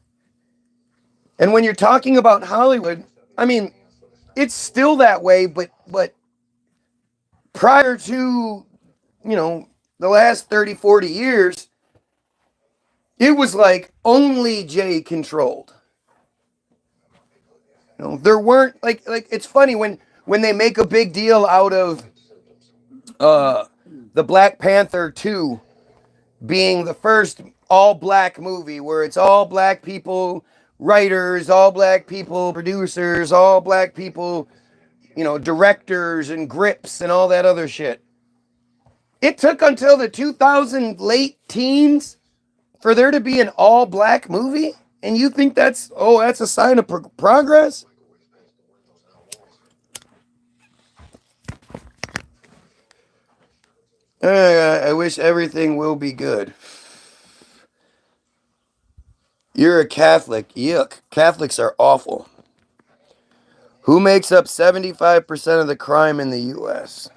Speaker 1: And when you're talking about Hollywood, I mean, it's still that way, but prior to, the last 30, 40 years, it was like only Jay controlled. There weren't like it's funny when they make a big deal out of the Black Panther 2 being the first all black movie where it's all black people writers, all black people producers, all black people, directors and grips and all that other shit. It took until the 2000 late teens for there to be an all black movie, and you think that's a sign of progress? I wish everything will be good. You're a Catholic. Yuck. Catholics are awful. Who makes up 75% of the crime in the U.S.?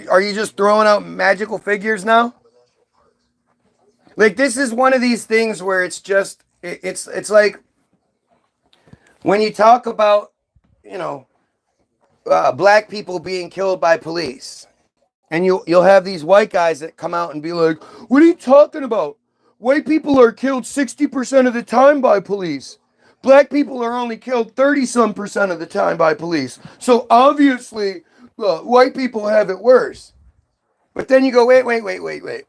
Speaker 1: Are you just throwing out magical figures now? Like, this is one of these things where it's just, it's like when you talk about, black people being killed by police. And you'll have these white guys that come out and be like, what are you talking about? White people are killed 60% of the time by police. Black people are only killed 30-some% of the time by police. So obviously, white people have it worse. But then you go, wait.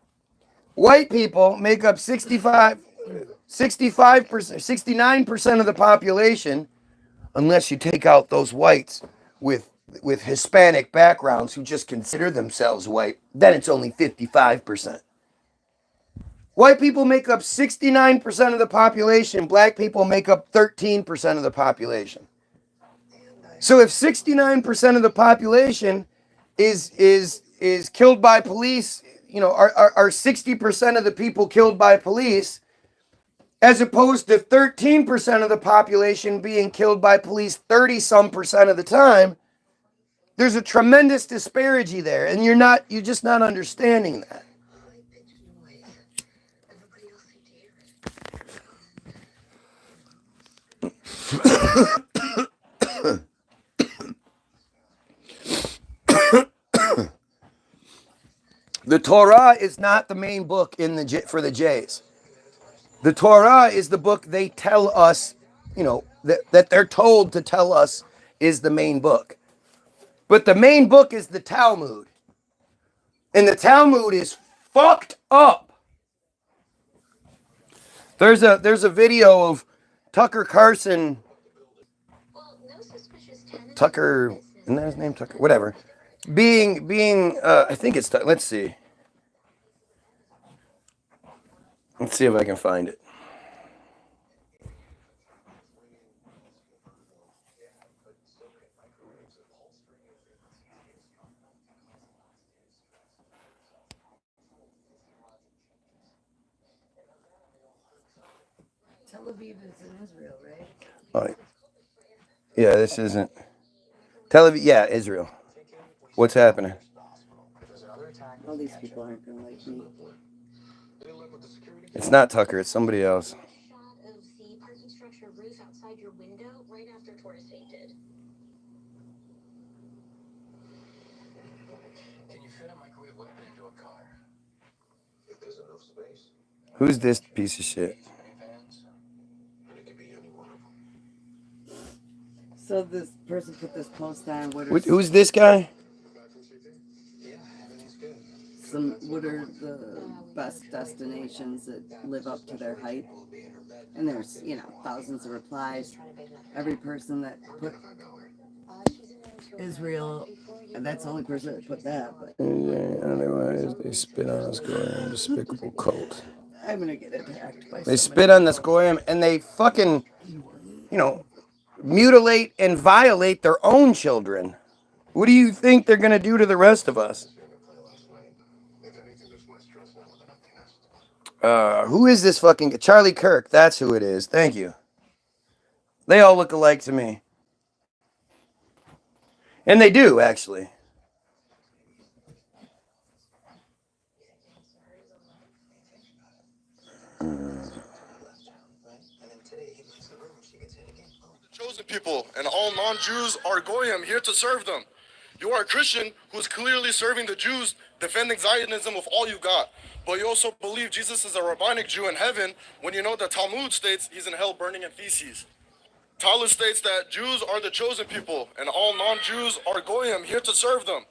Speaker 1: White people make up 65%, 69% of the population, unless you take out those whites with Hispanic backgrounds who just consider themselves white, then it's only 55%. White people make up 69% of the population. Black people make up 13% of the population. So if 69% of the population is killed by police, are 60% of the people killed by police, as opposed to 13% of the population being killed by police 30-some% of the time, there's a tremendous disparity there, and you're just not understanding that. The Torah is not the main book for the Jays. The Torah is the book they tell us, that they're told to tell us is the main book. But the main book is the Talmud. And the Talmud is fucked up. There's a video of Tucker Carlson,
Speaker 3: Well, no suspicious tenants.
Speaker 1: Tucker, isn't that his name? Tucker, whatever. Being, I think it's, let's see. Let's see if I can find it.
Speaker 2: Tel Aviv is in Israel, right?
Speaker 1: Oh, yeah, this isn't. Tel Aviv, yeah, Israel. What's happening?
Speaker 2: All these people aren't gonna like me.
Speaker 1: It's not Tucker, it's somebody else.
Speaker 3: Shot of the parking structure roof outside your window right after tourists fainted.
Speaker 5: Can you fit a microwave weapon into a car? If there's enough space.
Speaker 1: Who's this piece of shit?
Speaker 5: And it could be any one of them.
Speaker 2: So this person put this post on.
Speaker 1: Who's this guy?
Speaker 5: Yeah, everything's good.
Speaker 2: What are the best destinations that live up to their hype? And there's, thousands of replies. Every person that put Israel, and that's the only person that put that. But
Speaker 1: Otherwise, they spit on us, Goyim, despicable cult.
Speaker 2: I'm gonna get attacked by.
Speaker 1: They spit on this Goyim, and they fucking, mutilate and violate their own children. What do you think they're gonna do to the rest of us? Who is this fucking Charlie Kirk? That's who it is. Thank you. They all look alike to me. And they do, actually.
Speaker 6: Chosen people and all non-Jews are goyim, here to serve them. You are a Christian who's clearly serving the Jews, defending Zionism with all you've got. But you also believe Jesus is a rabbinic Jew in heaven when you know the Talmud states he's in hell burning in feces. Talmud states that Jews are the chosen people and all non-Jews are goyim, here to serve them.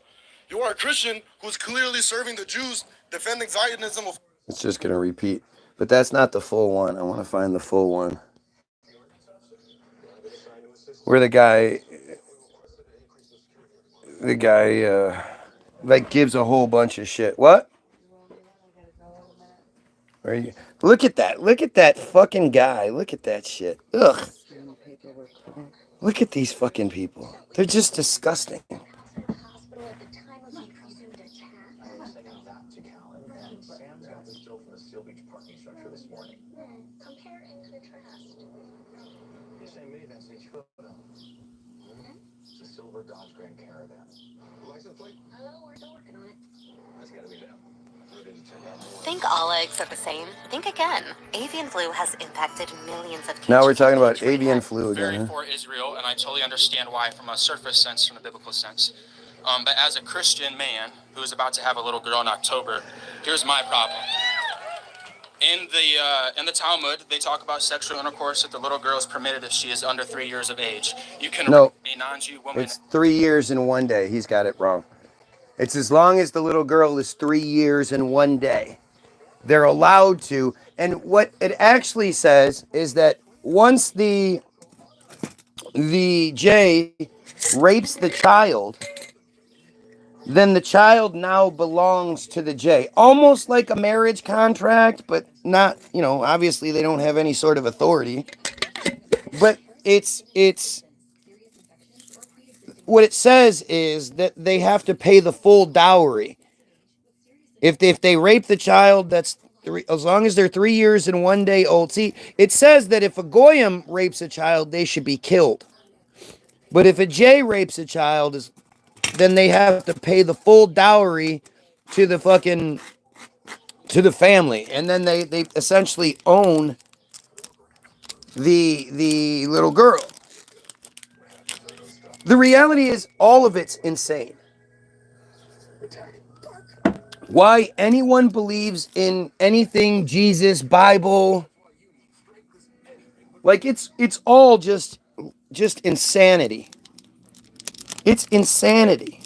Speaker 6: You are a Christian who's clearly serving the Jews, defending Zionism with...
Speaker 1: It's just going to repeat. But that's not the full one. I want to find the full one. Where the guy gives a whole bunch of shit. What? Where you? Look at that fucking guy. Look at that shit. Ugh. Look at these fucking people. They're just disgusting.
Speaker 3: Compare and contrast.
Speaker 5: It's a silver Dodge Grand Caravan. License plate?
Speaker 3: Oh, we're still working on it.
Speaker 5: That's gotta be them.
Speaker 7: Think all eggs are the same? Think again. Avian flu has impacted millions of kids.
Speaker 1: Now we're talking about avian flu again.
Speaker 8: Very for Israel, and I totally understand why from a surface sense, from the biblical sense. But as a Christian man who's about to have a little girl in October, here's my problem. In the Talmud, they talk about sexual intercourse that the little girl is permitted if she is under 3 years of age. You can rape a non-Jew woman.
Speaker 1: It's 3 years and 1 day. He's got it wrong. It's as long as the little girl is 3 years and 1 day. They're allowed to. And what it actually says is that once the J rapes the child, then the child now belongs to the J. Almost like a marriage contract, but not, obviously they don't have any sort of authority. But it's what it says is that they have to pay the full dowry. If they rape the child, that's as long as they're 3 years and 1 day old. See, it says that if a goyim rapes a child, they should be killed. But if a J rapes a child, then they have to pay the full dowry to the family, and then they essentially own the little girl. The reality is, all of it's insane. Why anyone believes in anything, Jesus, Bible, like it's all just insanity. It's insanity.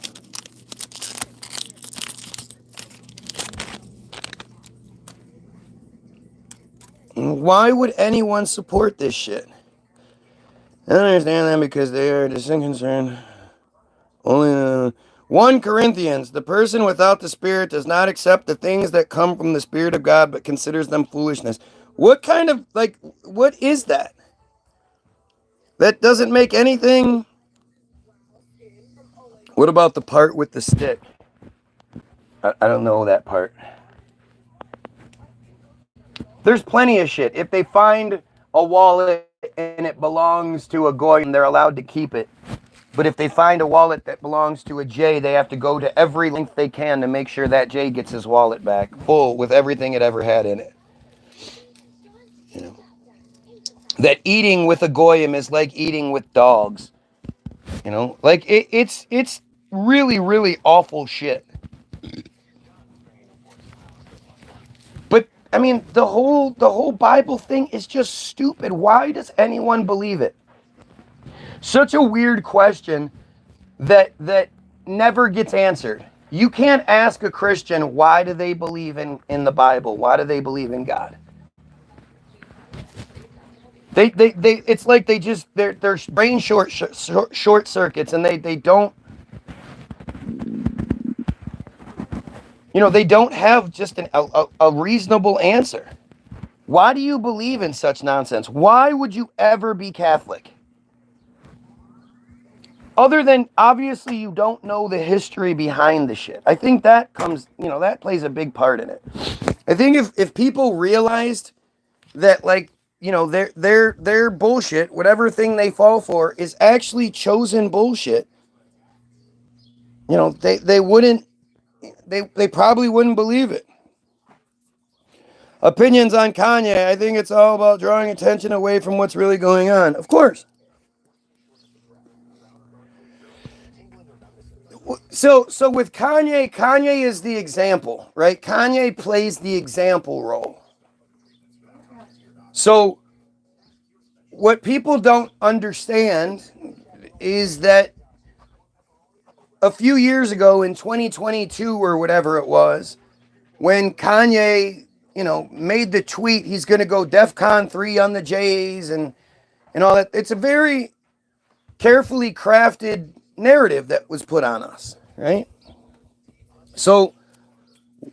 Speaker 1: Why would anyone support this shit? I don't understand that because they are distinct concern. Only 1 Corinthians, the person without the Spirit does not accept the things that come from the Spirit of God, but considers them foolishness. What kind of, like, what is that? That doesn't make anything. What about the part with the stick? I don't know that part. There's plenty of shit. If they find a wallet and it belongs to a goy, they're allowed to keep it. But if they find a wallet that belongs to a J, they have to go to every length they can to make sure that J gets his wallet back, full with everything it ever had in it. You know, that eating with a goyim is like eating with dogs. You know, like it's really, really awful shit. But I mean, the whole Bible thing is just stupid. Why does anyone believe it? Such a weird question that never gets answered. You can't ask a Christian why do they believe in the Bible? Why do they believe in God? They it's like they just their brain short circuits, and they don't, you know, they don't have just a reasonable answer. Why do you believe in such nonsense? Why would you ever be Catholic? Other than, obviously, you don't know the history behind the shit. I think that comes, you know, that plays a big part in it. I think if people realized that, like, you know, their bullshit, whatever thing they fall for, is actually chosen bullshit, you know, they wouldn't, they probably wouldn't believe it. Opinions on Kanye, I think it's all about drawing attention away from what's really going on. Of course. So with Kanye is the example, right? Kanye plays the example role. So what people don't understand is that a few years ago in 2022 or whatever it was, when Kanye, you know, made the tweet, he's going to go DEFCON 3 on the Jays and all that. It's a very carefully crafted narrative that was put on us, right? So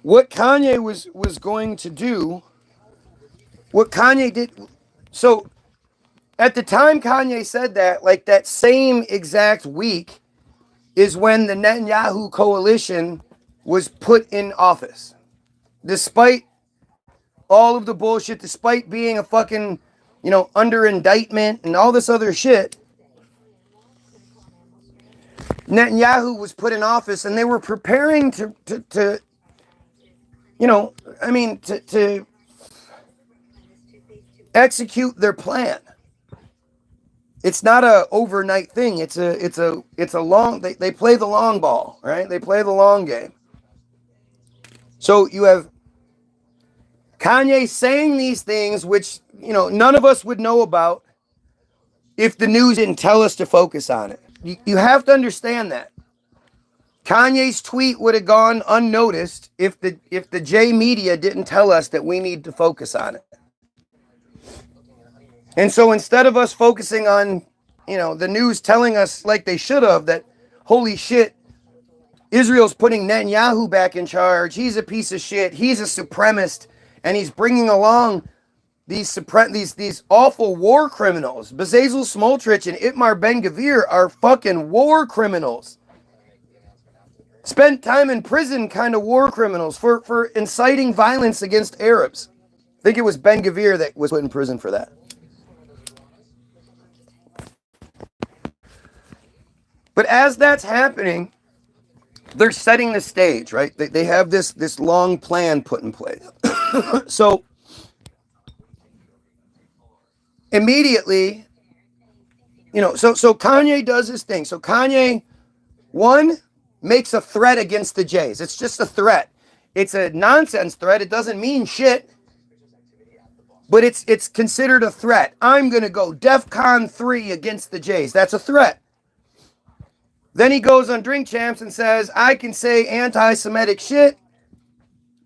Speaker 1: what Kanye was going to do, what Kanye did, so at the time Kanye said that, like that same exact week is when the Netanyahu coalition was put in office. Despite all of the bullshit, despite being a fucking, you know, under indictment and all this other shit, Netanyahu was put in office, and they were preparing to you know, I mean, to execute their plan. It's not a overnight thing. It's a long, they play the long ball, right? They play the long game. So you have Kanye saying these things, which, you know, none of us would know about if the news didn't tell us to focus on it. You have to understand that. Kanye's tweet would have gone unnoticed if the J media didn't tell us that we need to focus on it. And so instead of us focusing on, you know, the news telling us like they should have that, holy shit, Israel's putting Netanyahu back in charge. He's a piece of shit. He's a supremacist, and he's bringing along these awful war criminals. Bezalel Smotrich and Itmar Ben-Gvir are fucking war criminals. Spent time in prison kind of war criminals for inciting violence against Arabs. I think it was Ben-Gvir that was put in prison for that. But as that's happening, they're setting the stage, right? They have this long plan put in place. So immediately, you know, so Kanye does his thing. So Kanye, one, makes a threat against the Jays. It's just a threat. It's a nonsense threat. It doesn't mean shit. But it's considered a threat. I'm going to go DEFCON 3 against the Jays. That's a threat. Then he goes on Drink Champs and says, I can say anti-Semitic shit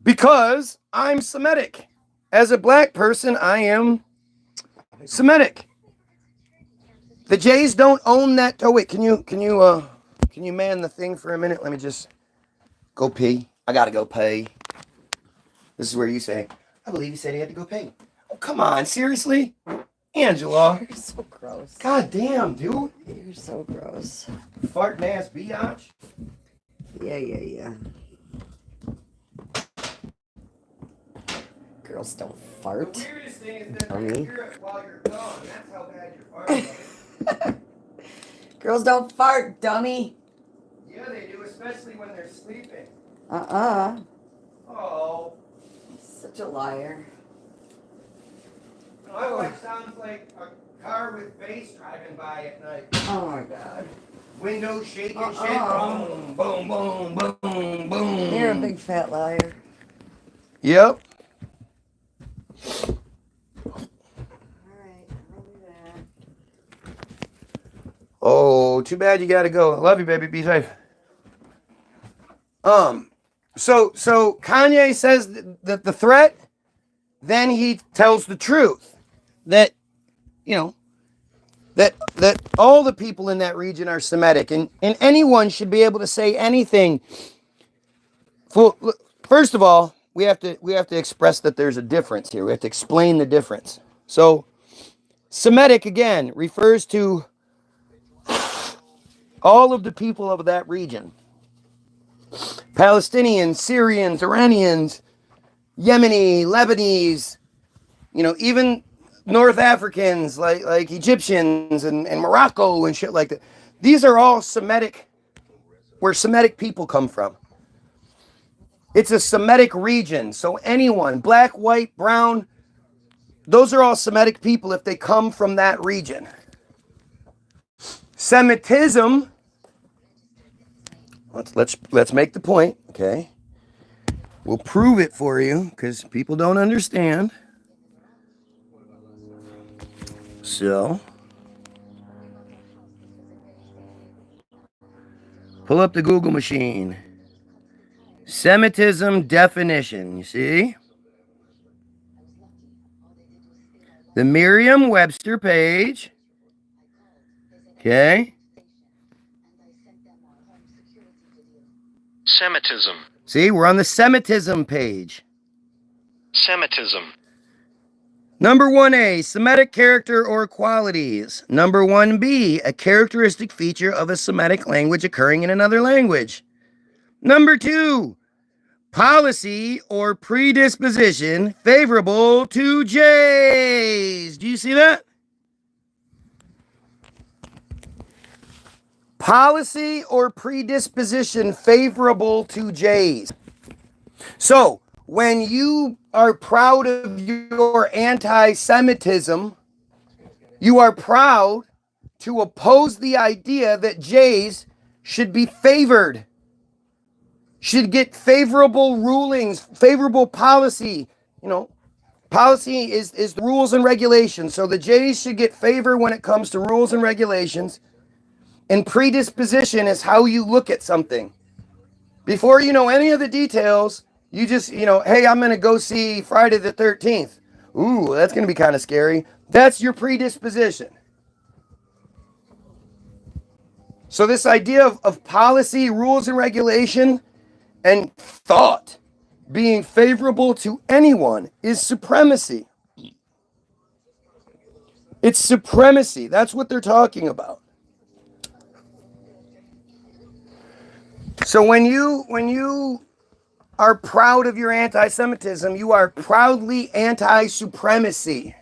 Speaker 1: because I'm Semitic. As a black person, I am Semitic. The Jays don't own that. Oh wait, can you man the thing for a minute? Let me just go pee. I gotta go pee. This is where you say, I believe he said he had to go pee. Oh, come on, seriously? Angela.
Speaker 2: You're so gross.
Speaker 1: God damn, dude.
Speaker 2: You're so gross.
Speaker 1: Farting ass biatch.
Speaker 2: Yeah. Girls don't fart.
Speaker 1: The weirdest thing is that
Speaker 2: Dummy.
Speaker 1: you hear it while you're gone. That's how bad you're farting.
Speaker 2: Girls don't fart, dummy.
Speaker 1: Yeah, they do, especially when they're sleeping. Oh.
Speaker 2: Such a liar.
Speaker 1: My wife sounds like a car with bass driving by at night.
Speaker 2: Oh my god.
Speaker 1: Windows shaking shit. Boom, boom, boom, boom, boom.
Speaker 2: You're a big fat liar.
Speaker 1: Yep.
Speaker 2: Alright, I'll be back.
Speaker 1: Oh, too bad you gotta go. I love you, baby. Be safe. So Kanye says that the threat, then he tells the truth. That, that all the people in that region are Semitic, and anyone should be able to say anything. First of all, we have to express that there's a difference here. We have to explain the difference. So, Semitic again refers to all of the people of that region. Palestinians, Syrians, Iranians, Yemeni, Lebanese, even North Africans like Egyptians and Morocco and shit like that. These are all Semitic, where Semitic people come from. It's a Semitic region. So anyone, black, white, brown, those are all Semitic people if they come from that region. Semitism, let's make the point, okay? We'll prove it for you because people don't understand. So, pull up the Google machine. Semitism definition, you see? The Merriam-Webster page. Okay?
Speaker 9: Semitism.
Speaker 1: See, we're on the Semitism page.
Speaker 9: Semitism.
Speaker 1: Number 1A, Semitic character or qualities. Number 1B, a characteristic feature of a Semitic language occurring in another language. Number 2, policy or predisposition favorable to Jays. Do you see that? Policy or predisposition favorable to Jays. So, when you are proud of your anti-Semitism, you are proud to oppose the idea that Jays should be favored, should get favorable rulings, favorable policy. Policy is the rules and regulations. So the Jays should get favor when it comes to rules and regulations. And predisposition is how you look at something. Before you know any of the details, you just, hey, I'm going to go see Friday the 13th. Ooh, that's going to be kind of scary. That's your predisposition. So this idea of policy, rules and regulation, and thought being favorable to anyone is supremacy. It's supremacy. That's what they're talking about. So when you are proud of your anti-Semitism, you are proudly anti-supremacy.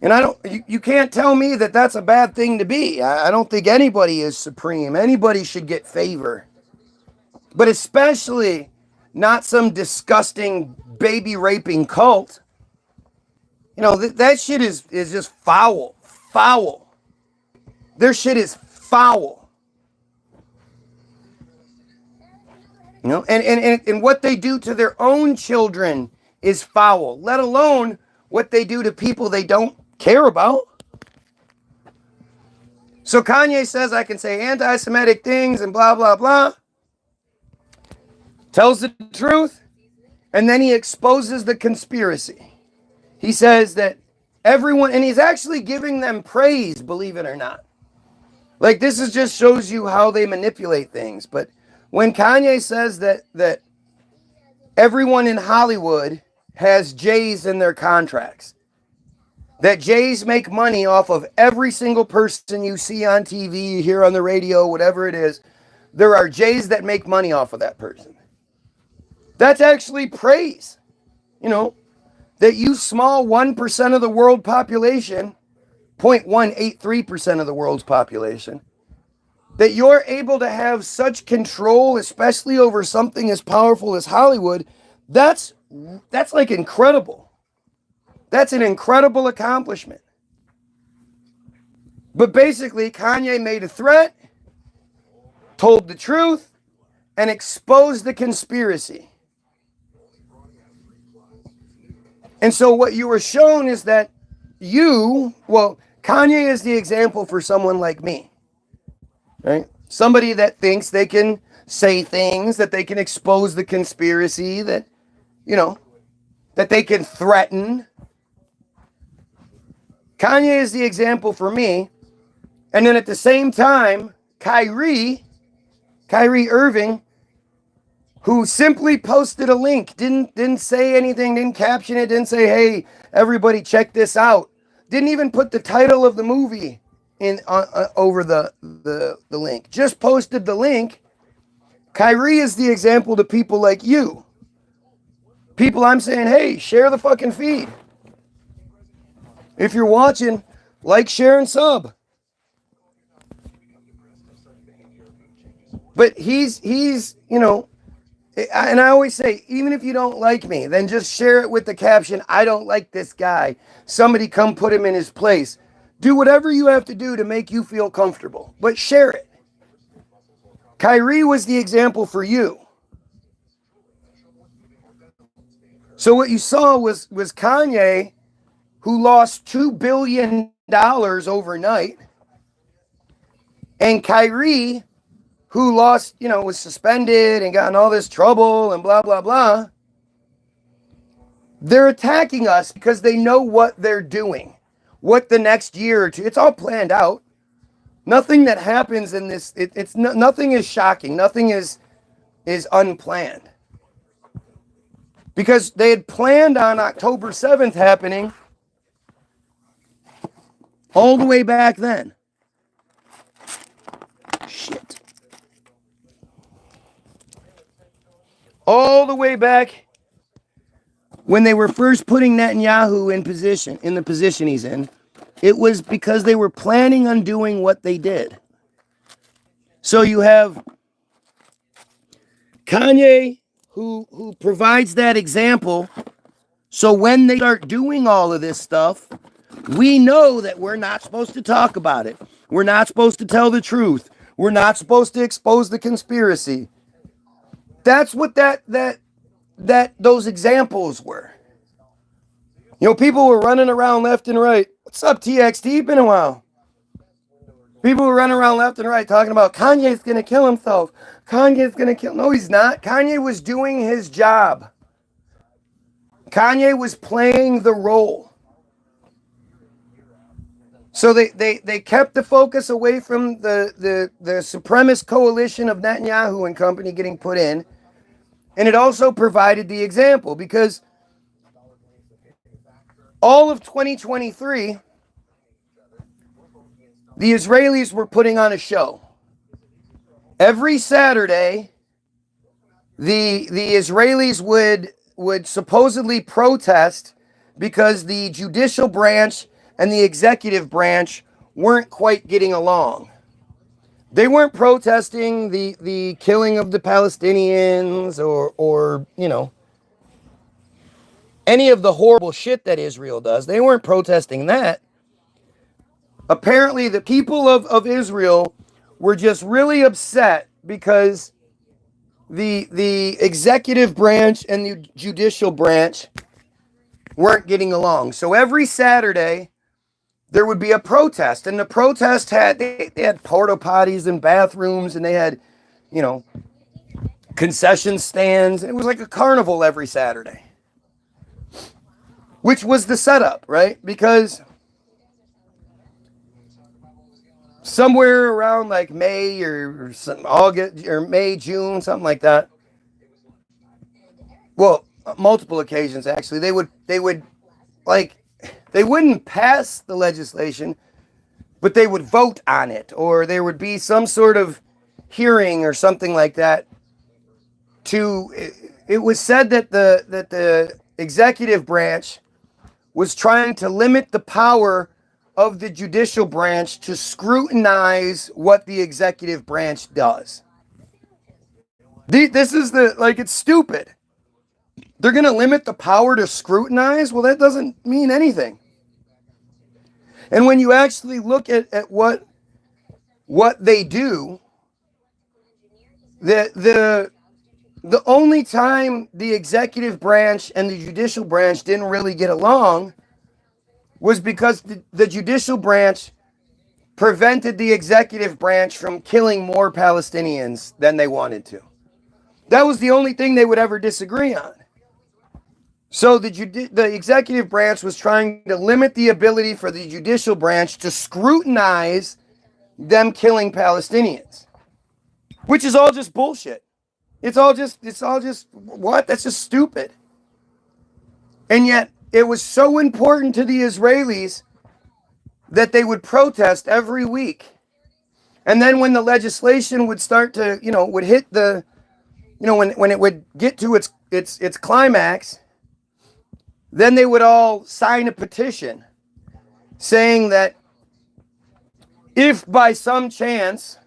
Speaker 1: And you can't tell me that that's a bad thing to be. I don't think anybody is supreme. Anybody should get favor. But especially not some disgusting baby raping cult. That shit is just foul. Foul. Their shit is foul. And what they do to their own children is foul, let alone what they do to people they don't care about. So Kanye says I can say anti-Semitic things and blah, blah, blah. Tells the truth, and then he exposes the conspiracy. He says that everyone, and he's actually giving them praise, believe it or not. Like, this is just shows you how they manipulate things. But when Kanye says that everyone in Hollywood has J's in their contracts, that J's make money off of every single person you see on TV, you hear on the radio, whatever it is, there are J's that make money off of that person. That's actually praise. You know, that you small 1% of the world population, 0.183% of the world's population, that you're able to have such control, especially over something as powerful as Hollywood, that's like incredible. That's an incredible accomplishment. But basically, Kanye made a threat, told the truth, and exposed the conspiracy. And so what you were shown is that Kanye is the example for someone like me, right? Somebody that thinks they can say things, that they can expose the conspiracy, that, you know, that they can threaten. Kanye is the example for me. And then at the same time, Kyrie Irving, who simply posted a link, didn't say anything, didn't caption it, didn't say, hey, everybody check this out. Didn't even put the title of the movie in over the link. Just posted the link. Kyrie is the example to people like you. People I'm saying, hey, share the fucking feed. If you're watching, like, share, and sub. But he's you know, and I always say, even if you don't like me, then just share it with the caption, I don't like this guy. Somebody come put him in his place. Do whatever you have to do to make you feel comfortable, but share it. Kyrie was the example for you. So what you saw was Kanye, who lost $2 billion overnight, and Kyrie, who lost, you know, was suspended and got in all this trouble and blah, blah, blah. They're attacking us because they know what they're doing, what the next year or two, it's all planned out. Nothing that happens in this, nothing is shocking. Nothing is unplanned. Because they had planned on October 7th happening all the way back then. Shit. All the way back when they were first putting Netanyahu in the position he's in, it was because they were planning on doing what they did. So you have Kanye, who provides that example. So when they start doing all of this stuff, we know that we're not supposed to talk about it. We're not supposed to tell the truth. We're not supposed to expose the conspiracy. That's what those examples were. You know, people were running around left and right. What's up, TXT? Been a while. People were running around left and right talking about Kanye's going to kill himself. Kanye's going to kill... No, he's not. Kanye was doing his job. Kanye was playing the role. So they kept the focus away from the supremacist coalition of Netanyahu and company getting put in. And it also provided the example because all of 2023, the Israelis were putting on a show. Every Saturday, the Israelis would supposedly protest because the judicial branch and the executive branch weren't quite getting along. They weren't protesting the killing of the Palestinians or you know, any of the horrible shit that Israel does. They weren't protesting that. Apparently, the people of Israel were just really upset because the executive branch and the judicial branch weren't getting along. So every Saturday, there would be a protest. And the protest they had porta potties and bathrooms, and they had, you know, concession stands. It was like a carnival every Saturday. which was the setup, right? Because somewhere around like May or some August or May, June, something like that. Well, multiple occasions actually. They would like they wouldn't pass the legislation, but they would vote on it, or there would be some sort of hearing or something like that. It was said that the executive branch was trying to limit the power of the judicial branch to scrutinize what the executive branch does. This is it's stupid. They're going to limit the power to scrutinize? Well, that doesn't mean anything. And when you actually look at what they do, the only time the executive branch and the judicial branch didn't really get along was because the judicial branch prevented the executive branch from killing more Palestinians than they wanted to. That was the only thing they would ever disagree on. So the executive branch was trying to limit the ability for the judicial branch to scrutinize them killing Palestinians, which is all just bullshit. It's all just what? That's just stupid. And yet it was so important to the Israelis that they would protest every week. And then when the legislation would start to, would hit the, when it would get to its climax, then they would all sign a petition saying that if by some chance,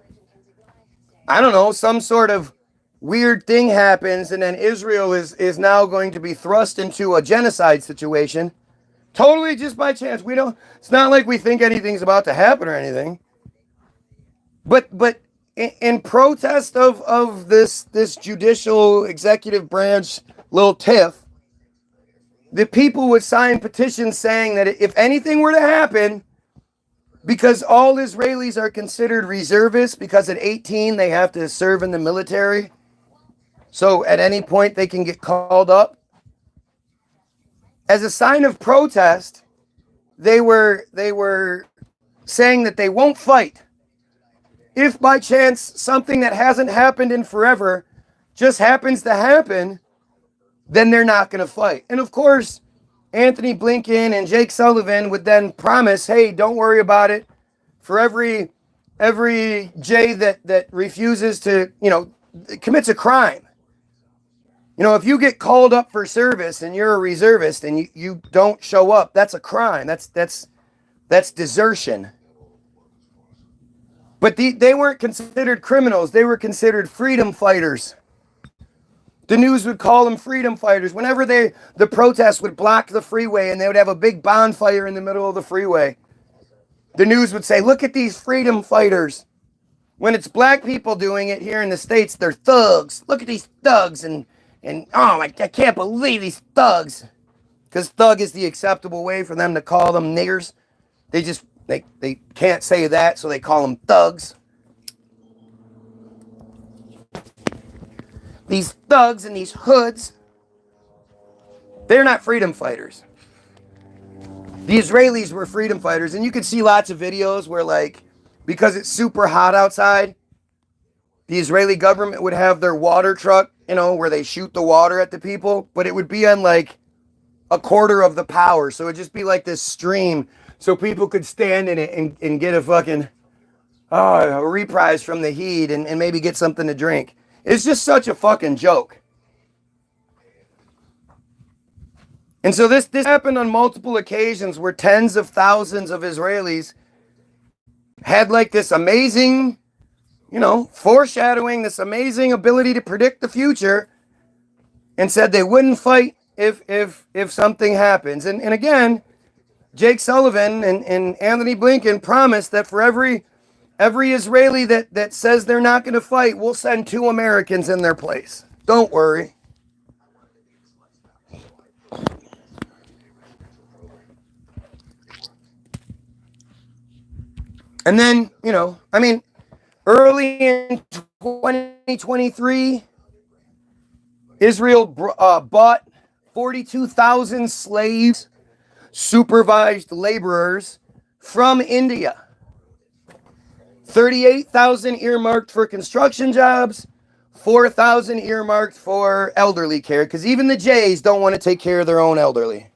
Speaker 1: I don't know, some sort of weird thing happens and then Israel is now going to be thrust into a genocide situation, totally just by chance. It's not like we think anything's about to happen or anything. But in protest of this judicial executive branch little tiff, the people would sign petitions saying that if anything were to happen, because all Israelis are considered reservists, because at 18 they have to serve in the military, so at any point they can get called up. As a sign of protest, they were saying that they won't fight. If by chance something that hasn't happened in forever just happens to happen, then they're not going to fight. And of course, Anthony Blinken and Jake Sullivan would then promise, hey, don't worry about it. For every Jay that refuses to, commits a crime. If you get called up for service and you're a reservist and you don't show up, that's a crime. That's desertion. But they weren't considered criminals. They were considered freedom fighters. The news would call them freedom fighters. Whenever the protests would block the freeway and they would have a big bonfire in the middle of the freeway, the news would say, look at these freedom fighters. When it's black people doing it here in the States, they're thugs. Look at these thugs. And I can't believe these thugs. Because thug is the acceptable way for them to call them niggers. They can't say that, so they call them thugs. These thugs and these hoods, they're not freedom fighters. The Israelis were freedom fighters, and you can see lots of videos where, because it's super hot outside, the Israeli government would have their water truck, where they shoot the water at the people, but it would be on a quarter of the power, so it'd just be like this stream, so people could stand in it and get a fucking a reprise from the heat and maybe get something to drink. It's just such a fucking joke. And so this happened on multiple occasions where tens of thousands of Israelis had this amazing, foreshadowing, this amazing ability to predict the future, and said they wouldn't fight if something happens. And again, Jake Sullivan and Anthony Blinken promised that for every Israeli that says they're not going to fight, we'll send 2 Americans in their place. Don't worry. And then, early in 2023, Israel bought 42,000 slaves supervised laborers from India. 38,000 earmarked for construction jobs, 4,000 earmarked for elderly care, because even the Jays don't want to take care of their own elderly.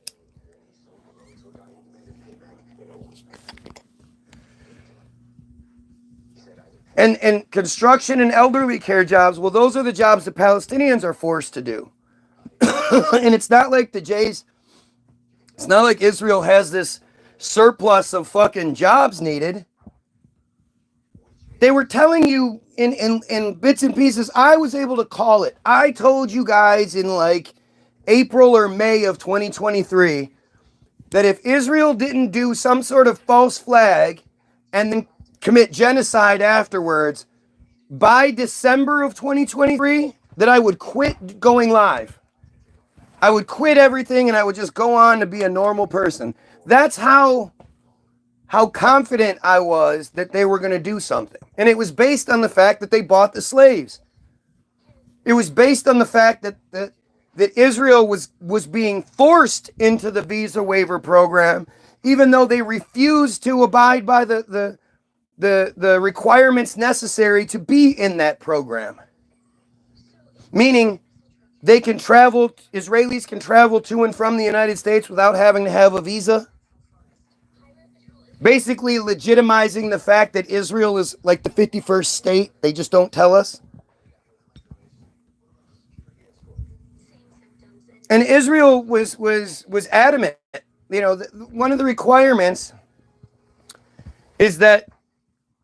Speaker 1: And construction and elderly care jobs, well, those are the jobs the Palestinians are forced to do. And it's not like the Jays, it's not like Israel has this surplus of fucking jobs needed. They were telling you in bits and pieces. I was able to call it. I told you guys in like April or May of 2023 that if Israel didn't do some sort of false flag and then commit genocide afterwards, by December of 2023, that I would quit going live. I would quit everything and I would just go on to be a normal person. That's how confident I was that they were going to do something. And it was based on the fact that they bought the slaves. It was based on the fact that Israel was being forced into the visa waiver program, even though they refused to abide by the requirements necessary to be in that program. Meaning they can travel, Israelis can travel to and from the United States without having to have a visa. Basically legitimizing the fact that Israel is like the 51st state. They just don't tell us. And Israel was adamant. You know, one of the requirements is that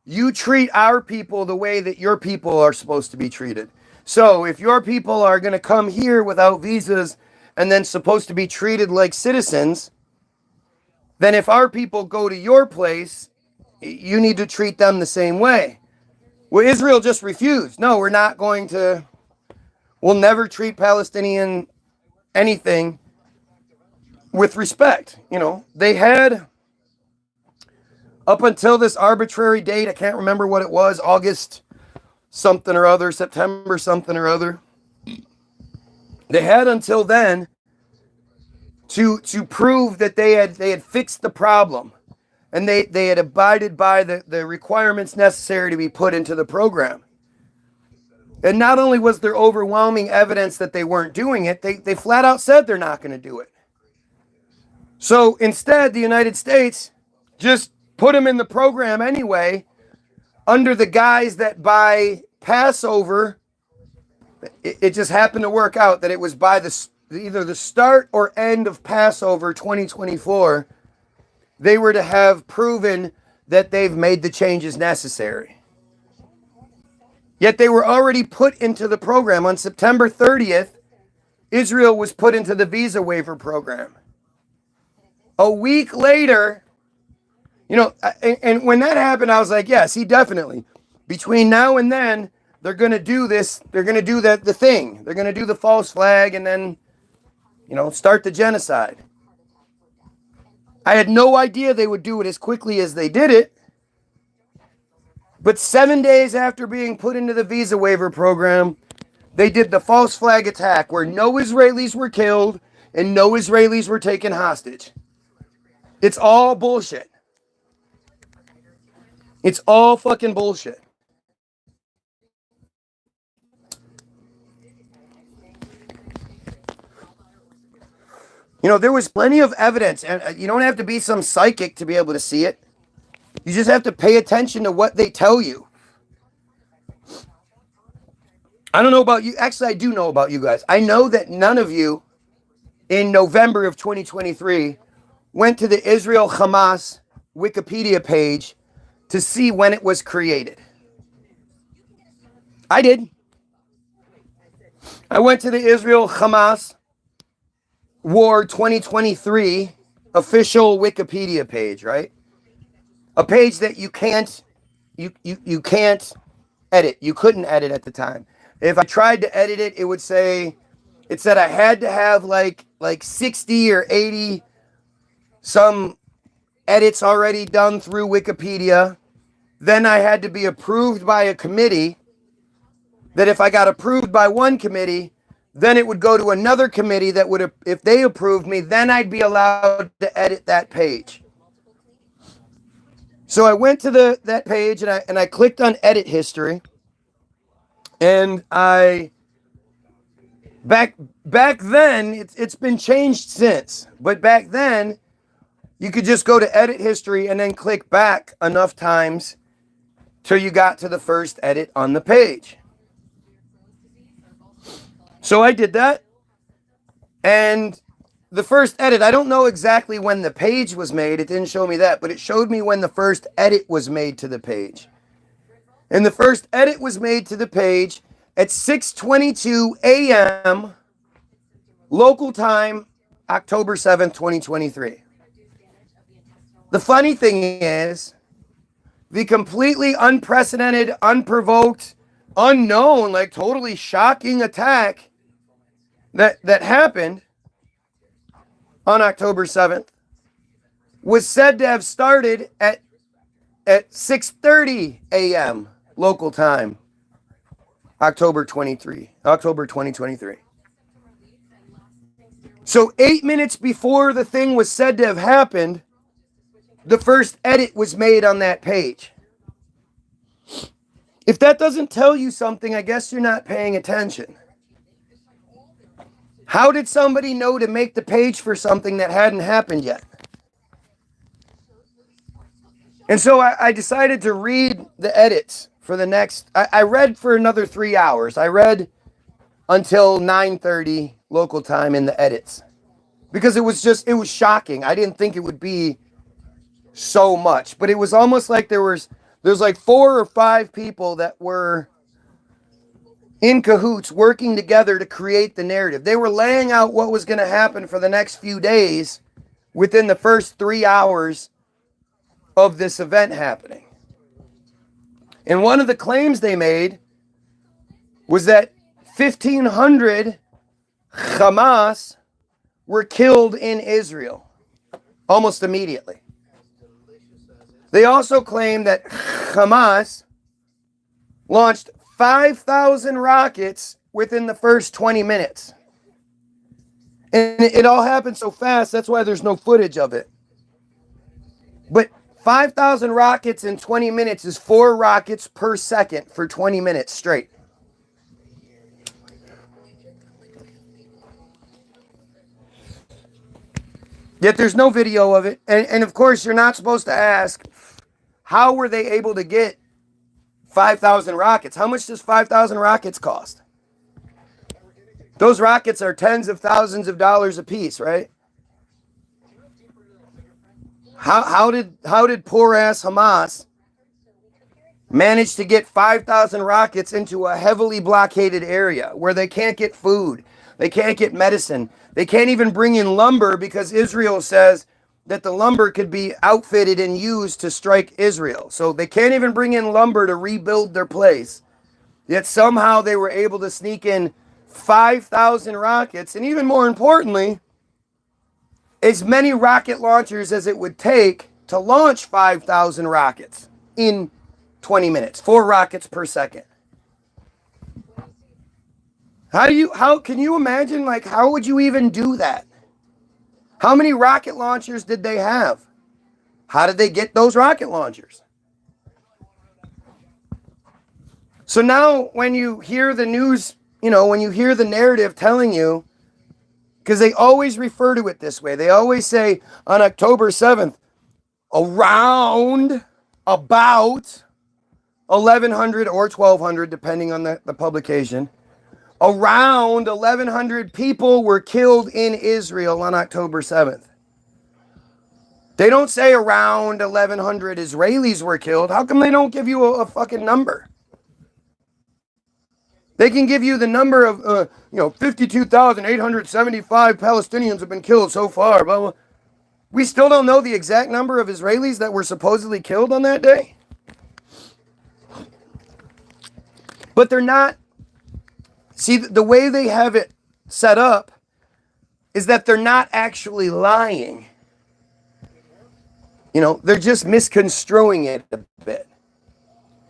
Speaker 1: you treat our people the way that your people are supposed to be treated. So if your people are going to come here without visas and then supposed to be treated like citizens, then if our people go to your place, you need to treat them the same way. Well, Israel just refused. No, we're not going to. We'll never treat Palestinian anything with respect. You know, they had, up until this arbitrary date, I can't remember what it was, August something or other, September something or other. They had until then to prove that they had fixed the problem and they had abided by the requirements necessary to be put into the program. And not only was there overwhelming evidence that they weren't doing it, they flat out said they're not going to do it. So instead, the United States just put them in the program anyway, under the guise that by Passover, it just happened to work out that it was by either the start or end of Passover 2024, they were to have proven that they've made the changes necessary. Yet they were already put into the program. On September 30th, Israel was put into the visa waiver program. A week later, you know, and when that happened, I was like, yeah, see, definitely. Between now and then, they're going to do this. They're going to do the thing. They're going to do the false flag and then, you know, start the genocide. I had no idea they would do it as quickly as they did it. But 7 days after being put into the visa waiver program, they did the false flag attack where no Israelis were killed and no Israelis were taken hostage. It's all bullshit. It's all fucking bullshit. You know, there was plenty of evidence, and you don't have to be some psychic to be able to see it. You just have to pay attention to what they tell you. I don't know about you. Actually, I do know about you guys. I know that none of you in November of 2023 went to the Israel Hamas Wikipedia page to see when it was created. I did. I went to the Israel Hamas War 2023 official Wikipedia page, right? A page that you can't edit. You couldn't edit at the time. If I tried to edit it, it said I had to have like 60 or 80 some edits already done through Wikipedia. Then I had to be approved by a committee. That if I got approved by one committee, then it would go to another committee that would, if they approved me, then I'd be allowed to edit that page. So I went to that page and I clicked on edit history, and back then, it's been changed since, but back then you could just go to edit history and then click back enough times till you got to the first edit on the page. So I did that, and the first edit, I don't know exactly when the page was made. It didn't show me that, but it showed me when the first edit was made to the page. And the first edit was made to the page at 6:22 a.m. local time, October 7th, 2023. The funny thing is, the completely unprecedented, unprovoked, unknown, like totally shocking attack that happened on October 7th was said to have started at 6:30 a.m. local time, October 2023. So 8 minutes before the thing was said to have happened, the first edit was made on that page. If that doesn't tell you something, I guess you're not paying attention. How did somebody know to make the page for something that hadn't happened yet? And so I decided to read the edits for the next, I read for another 3 hours. I read until 9:30 local time in the edits. Because it was shocking. I didn't think it would be so much. But it was almost like there's like 4 or 5 people that were in cahoots working together to create the narrative. They were laying out what was going to happen for the next few days within the first 3 hours of this event happening. And one of the claims they made was that 1,500 Hamas were killed in Israel almost immediately. They also claimed that Hamas launched 5,000 rockets within the first 20 minutes. And it all happened so fast, that's why there's no footage of it. But 5,000 rockets in 20 minutes is 4 rockets per second for 20 minutes straight. Yet there's no video of it. And of course, you're not supposed to ask, how were they able to get 5,000 rockets? How much does 5,000 rockets cost? Those rockets are tens of thousands of dollars a piece, right? How did poor ass Hamas manage to get 5,000 rockets into a heavily blockaded area where they can't get food, they can't get medicine, they can't even bring in lumber because Israel says that the lumber could be outfitted and used to strike Israel. So they can't even bring in lumber to rebuild their place. Yet somehow they were able to sneak in 5,000 rockets, and even more importantly, as many rocket launchers as it would take to launch 5,000 rockets in 20 minutes, 4 rockets per second. How can you imagine, like, how would you even do that? How many rocket launchers did they have? How did they get those rocket launchers? So now when you hear the news, when you hear the narrative telling you, because they always refer to it this way. They always say on October 7th, about 1,100 or 1,200, depending on the publication. Around 1,100 people were killed in Israel on October 7th. They don't say around 1,100 Israelis were killed. How come they don't give you a fucking number? They can give you the number of, 52,875 Palestinians have been killed so far. But we still don't know the exact number of Israelis that were supposedly killed on that day. But they're not. See, the way they have it set up is that they're not actually lying. They're just misconstruing it a bit.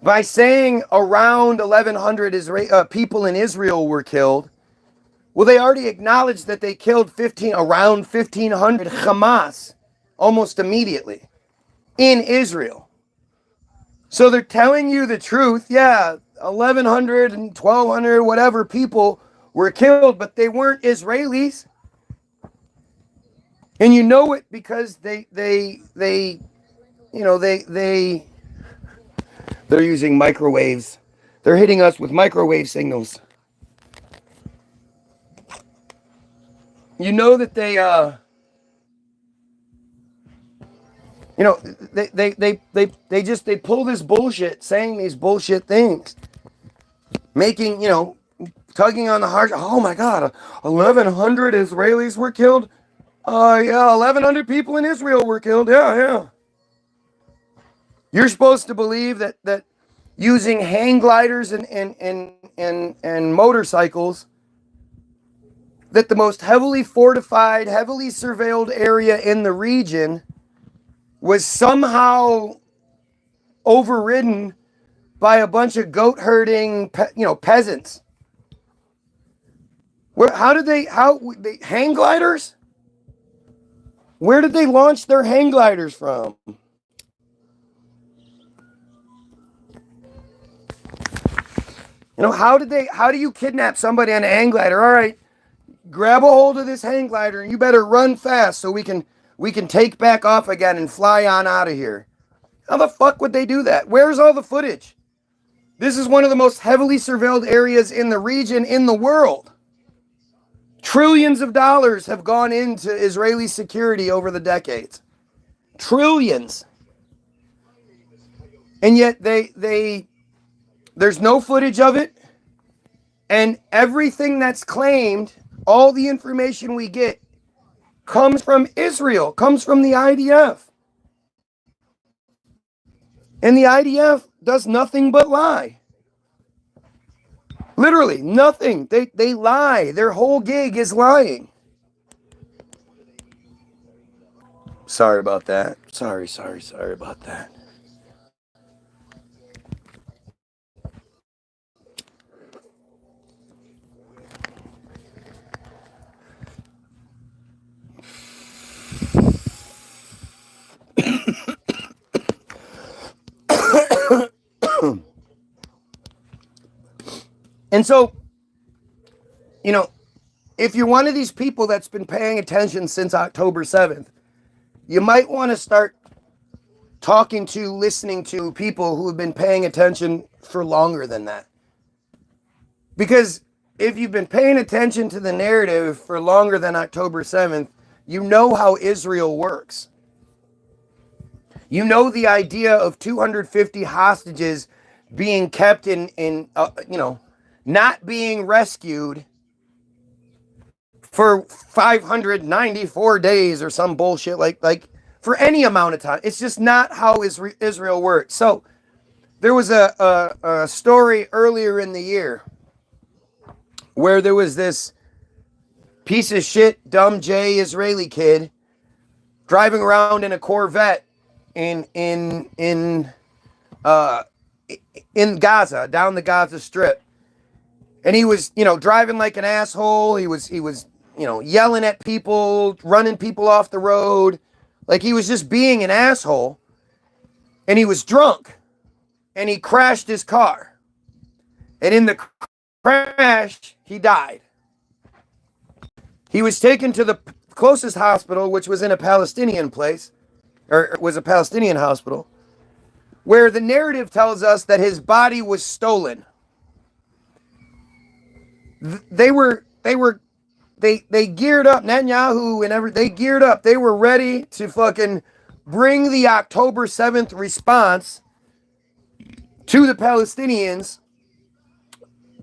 Speaker 1: By saying around 1,100 people in Israel were killed, Well, they already acknowledged that they killed around 1,500 Hamas almost immediately in Israel. So they're telling you the truth. Yeah, 1,100 and 1,200, whatever people were killed, but they weren't Israelis. And you know it because they're using microwaves. They're hitting us with microwave signals. You know that they they pull this bullshit, saying these bullshit things, making, tugging on the heart. Oh my God, 1,100 Israelis were killed. Yeah, 1,100 people in Israel were killed. Yeah. You're supposed to believe that using hang gliders and motorcycles, that the most heavily fortified, heavily surveilled area in the region was somehow overridden by a bunch of goat herding, peasants. How did they hang gliders? Where did they launch their hang gliders from? How do you kidnap somebody on a hang glider? All right, grab a hold of this hang glider and you better run fast so we can take back off again and fly on out of here. How the fuck would they do that? Where's all the footage? This is one of the most heavily surveilled areas in the region, in the world. Trillions of dollars have gone into Israeli security over the decades. Trillions. And yet there's no footage of it. And everything that's claimed, all the information we get, comes from Israel, comes from the IDF. And the IDF does nothing but lie. Literally, nothing. They lie. Their whole gig is lying. Sorry about that. Sorry about that. And so, if you're one of these people that's been paying attention since October 7th, you might want to start listening to people who have been paying attention for longer than that. Because if you've been paying attention to the narrative for longer than October 7th, you know how Israel works. You know the idea of 250 hostages being kept not being rescued for 594 days or some bullshit like for any amount of time. It's just not how Israel works. So there was a story earlier in the year where there was this piece of shit, dumb J Israeli kid driving around in a Corvette in Gaza, down the Gaza Strip. And he was, driving like an asshole. He was, yelling at people, running people off the road. Like he was just being an asshole. And he was drunk. And he crashed his car. And in the crash, he died. He was taken to the closest hospital, which was in a Palestinian place, or was a Palestinian hospital, where the narrative tells us that his body was stolen. They geared up, Netanyahu and they geared up. They were ready to fucking bring the October 7th response to the Palestinians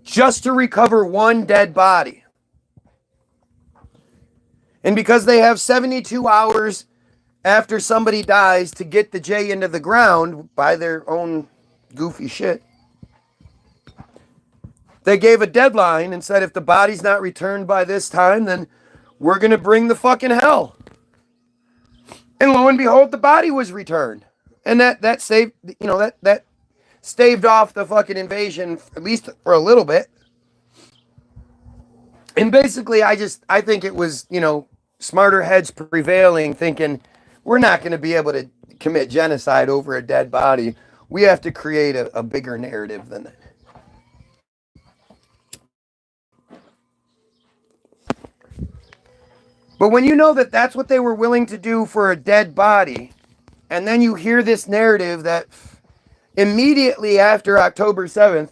Speaker 1: just to recover one dead body. And because they have 72 hours after somebody dies to get the J into the ground by their own goofy shit, they gave a deadline and said if the body's not returned by this time, then we're going to bring the fucking hell. And lo and behold, the body was returned. And that saved, that staved off the fucking invasion, at least for a little bit. And basically, I think it was, smarter heads prevailing, thinking we're not going to be able to commit genocide over a dead body. We have to create a bigger narrative than that. But when you know that that's what they were willing to do for a dead body, and then you hear this narrative that immediately after October 7th,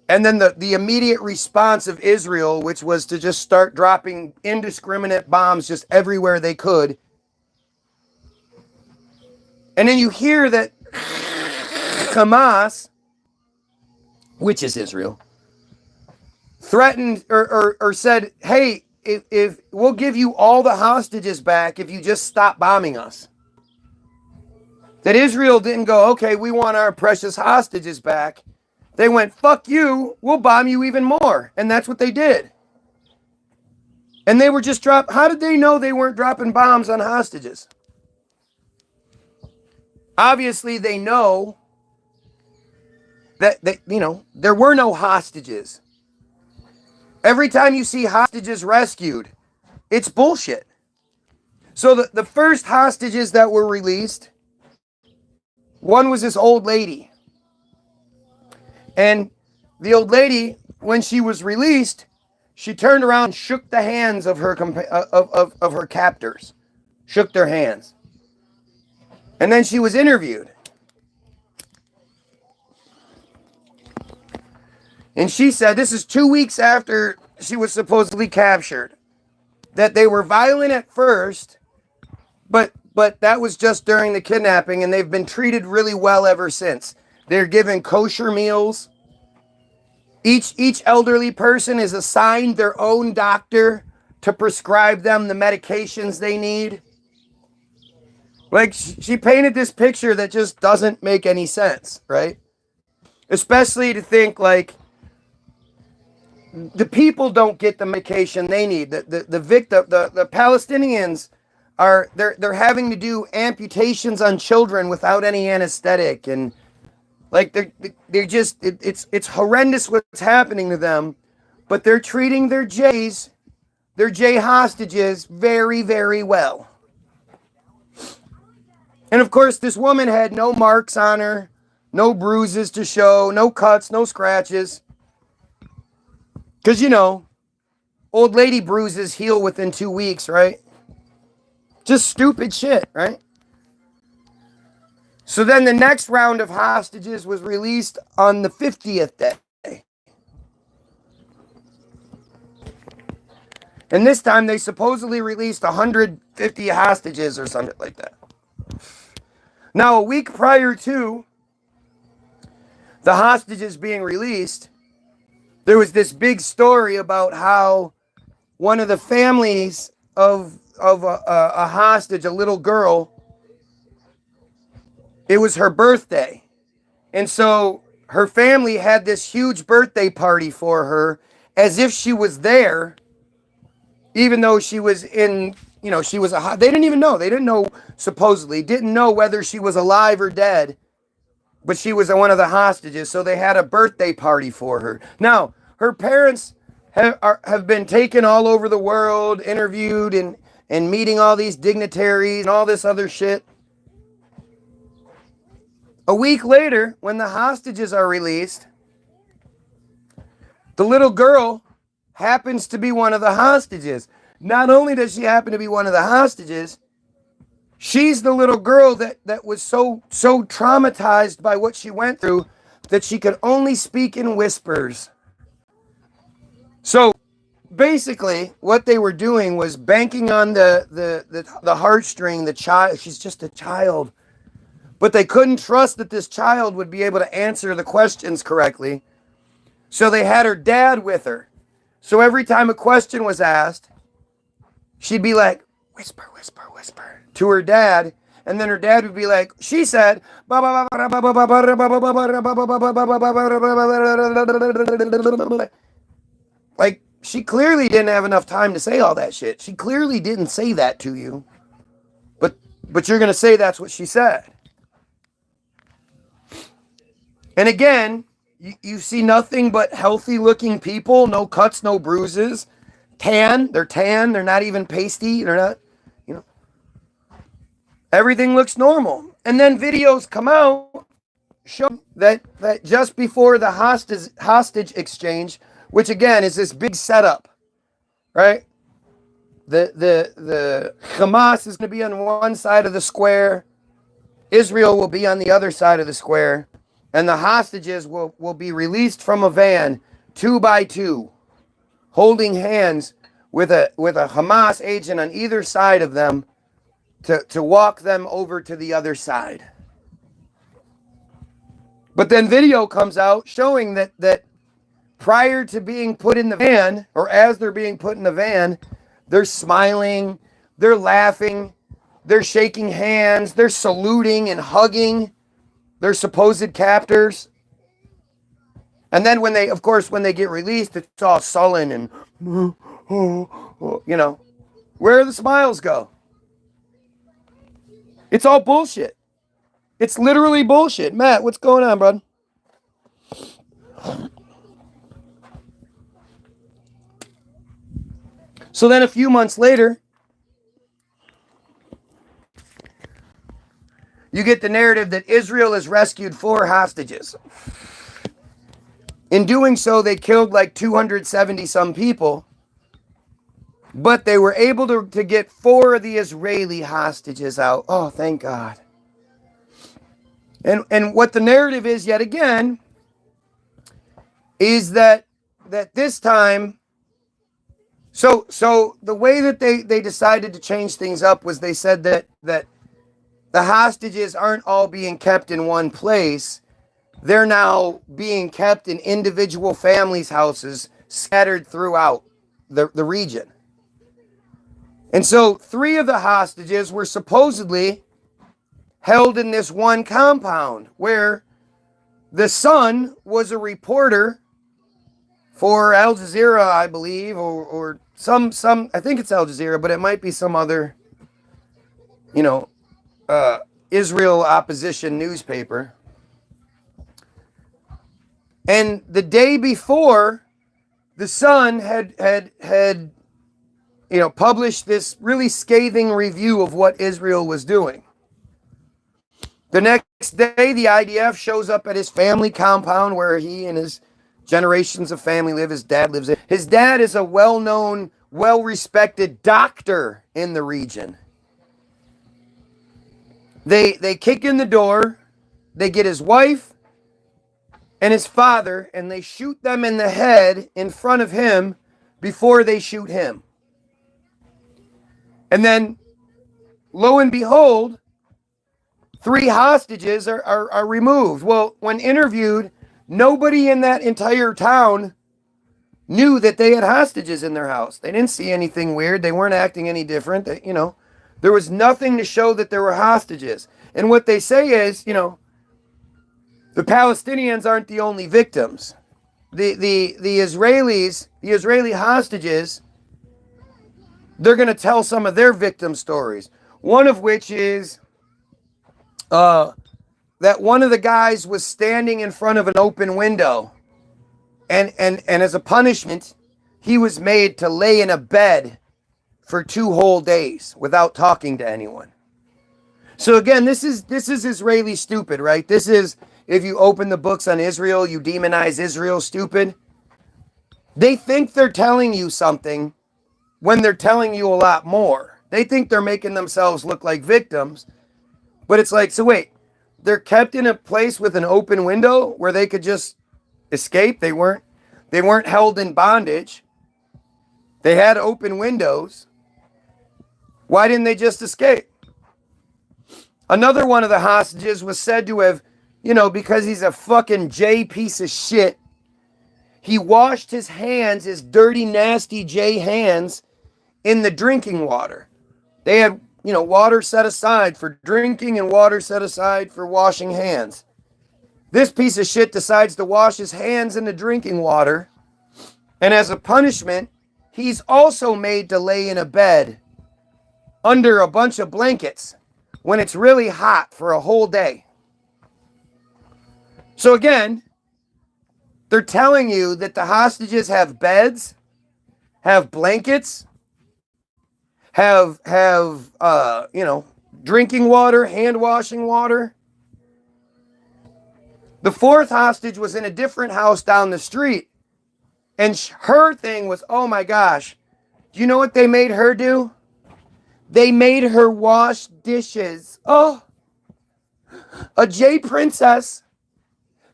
Speaker 1: and then the immediate response of Israel, which was to just start dropping indiscriminate bombs just everywhere they could. And then you hear that Hamas, which is Israel, threatened or said, hey, if we'll give you all the hostages back if you just stop bombing us. That Israel didn't go, okay, we want our precious hostages back. They went, fuck you, we'll bomb you even more. And that's what they did. And they were just how did they know they weren't dropping bombs on hostages? Obviously they know that there were no hostages. Every time you see hostages rescued, it's bullshit. So the first hostages that were released, one was this old lady. And the old lady, when she was released, she turned around and shook the hands of her of her captors. Shook their hands. And then she was interviewed. And she said, this is 2 weeks after she was supposedly captured, that they were violent at first, but that was just during the kidnapping, and they've been treated really well ever since. They're given kosher meals. Each elderly person is assigned their own doctor to prescribe them the medications they need. Like, she painted this picture that just doesn't make any sense, right? Especially to think, like, the people don't get the medication they need. The Palestinians they're having to do amputations on children without any anesthetic, and like they're just it's horrendous what's happening to them, but they're treating their J hostages very, very well. And of course, this woman had no marks on her, no bruises to show, no cuts, no scratches. Because, old lady bruises heal within 2 weeks, right? Just stupid shit, right? So then the next round of hostages was released on the 50th day. And this time they supposedly released 150 hostages or something like that. Now, a week prior to the hostages being released, there was this big story about how one of the families of a hostage, a little girl, it was her birthday. And so her family had this huge birthday party for her as if she was there, even though she was in, she was they didn't even know. They didn't know, supposedly, didn't know whether she was alive or dead. But she was one of the hostages, so they had a birthday party for her. Now, her parents have been taken all over the world, interviewed, and meeting all these dignitaries and all this other shit. A week later, when the hostages are released, the little girl happens to be one of the hostages. Not only does she happen to be one of the hostages, she's the little girl that was so traumatized by what she went through that she could only speak in whispers. So basically what they were doing was banking on the heartstring, the child. She's just a child. But they couldn't trust that this child would be able to answer the questions correctly. So they had her dad with her. So every time a question was asked, she'd be like, whisper, whisper, whisper to her dad. And then her dad would be like, she said, like, she clearly didn't have enough time to say all that shit. She clearly didn't say that to you. But you're going to say that's what she said. And again, you see nothing but healthy looking people, no cuts, no bruises. tan. They're tan. They're not even pasty. They're not, you know. Everything looks normal. And then videos come out showing that just before the hostage exchange, which again is this big setup, right? The Hamas is going to be on one side of the square. Israel will be on the other side of the square. And the hostages will be released from a van, 2 by 2, holding hands with a Hamas agent on either side of them to walk them over to the other side. But then video comes out showing that prior to being put in the van, or as they're being put in the van, they're smiling, they're laughing, they're shaking hands, they're saluting and hugging their supposed captors. And then when they get released, it's all sullen and, you know, where do the smiles go? It's all bullshit. It's literally bullshit. Matt, what's going on, bud? So then a few months later, you get the narrative that Israel has rescued 4 hostages. In doing so, they killed like 270 some people, but they were able to get 4 of the Israeli hostages out. Oh, thank God. And what the narrative is, yet again, is that this time, so the way that they decided to change things up was they said that the hostages aren't all being kept in one place. They're now being kept in individual families' houses scattered throughout the region. And so 3 of the hostages were supposedly held in this one compound where the son was a reporter for Al Jazeera, I believe, or some I think it's Al Jazeera, but it might be some other, you know, Israel opposition newspaper. And the day before, the son had you know, published this really scathing review of what Israel was doing. The next day, the IDF shows up at his family compound where he and his generations of family live. His dad lives there. His dad is a well-known, well-respected doctor in the region. They kick in the door. They get his wife and his father, and they shoot them in the head in front of him before they shoot him. And then, lo and behold, 3 hostages are removed. Well, when interviewed, nobody in that entire town knew that they had hostages in their house. They didn't see anything weird. They weren't acting any different. You know, there was nothing to show that there were hostages. And what they say is, you know, the Palestinians aren't the only victims. The Israelis, the Israeli hostages, they're going to tell some of their victim stories. One of which is that one of the guys was standing in front of an open window, and as a punishment, he was made to lay in a bed for 2 whole days without talking to anyone. So again, this is Israeli stupid, right? This is, if you open the books on Israel, you demonize Israel stupid. They think they're telling you something when they're telling you a lot more. They think they're making themselves look like victims. But it's like, so wait, they're kept in a place with an open window where they could just escape. They weren't held in bondage. They had open windows. Why didn't they just escape? Another one of the hostages was said to have, you know, because he's a fucking J piece of shit, he washed his hands, his dirty, nasty J hands, in the drinking water. They had, you know, water set aside for drinking and water set aside for washing hands. This piece of shit decides to wash his hands in the drinking water, and as a punishment, he's also made to lay in a bed under a bunch of blankets when it's really hot for a whole day. So again, they're telling you that the hostages have beds, have blankets, have drinking water, hand washing water. The fourth hostage was in a different house down the street. And her thing was, oh my gosh, do you know what they made her do? They made her wash dishes. Oh, a J princess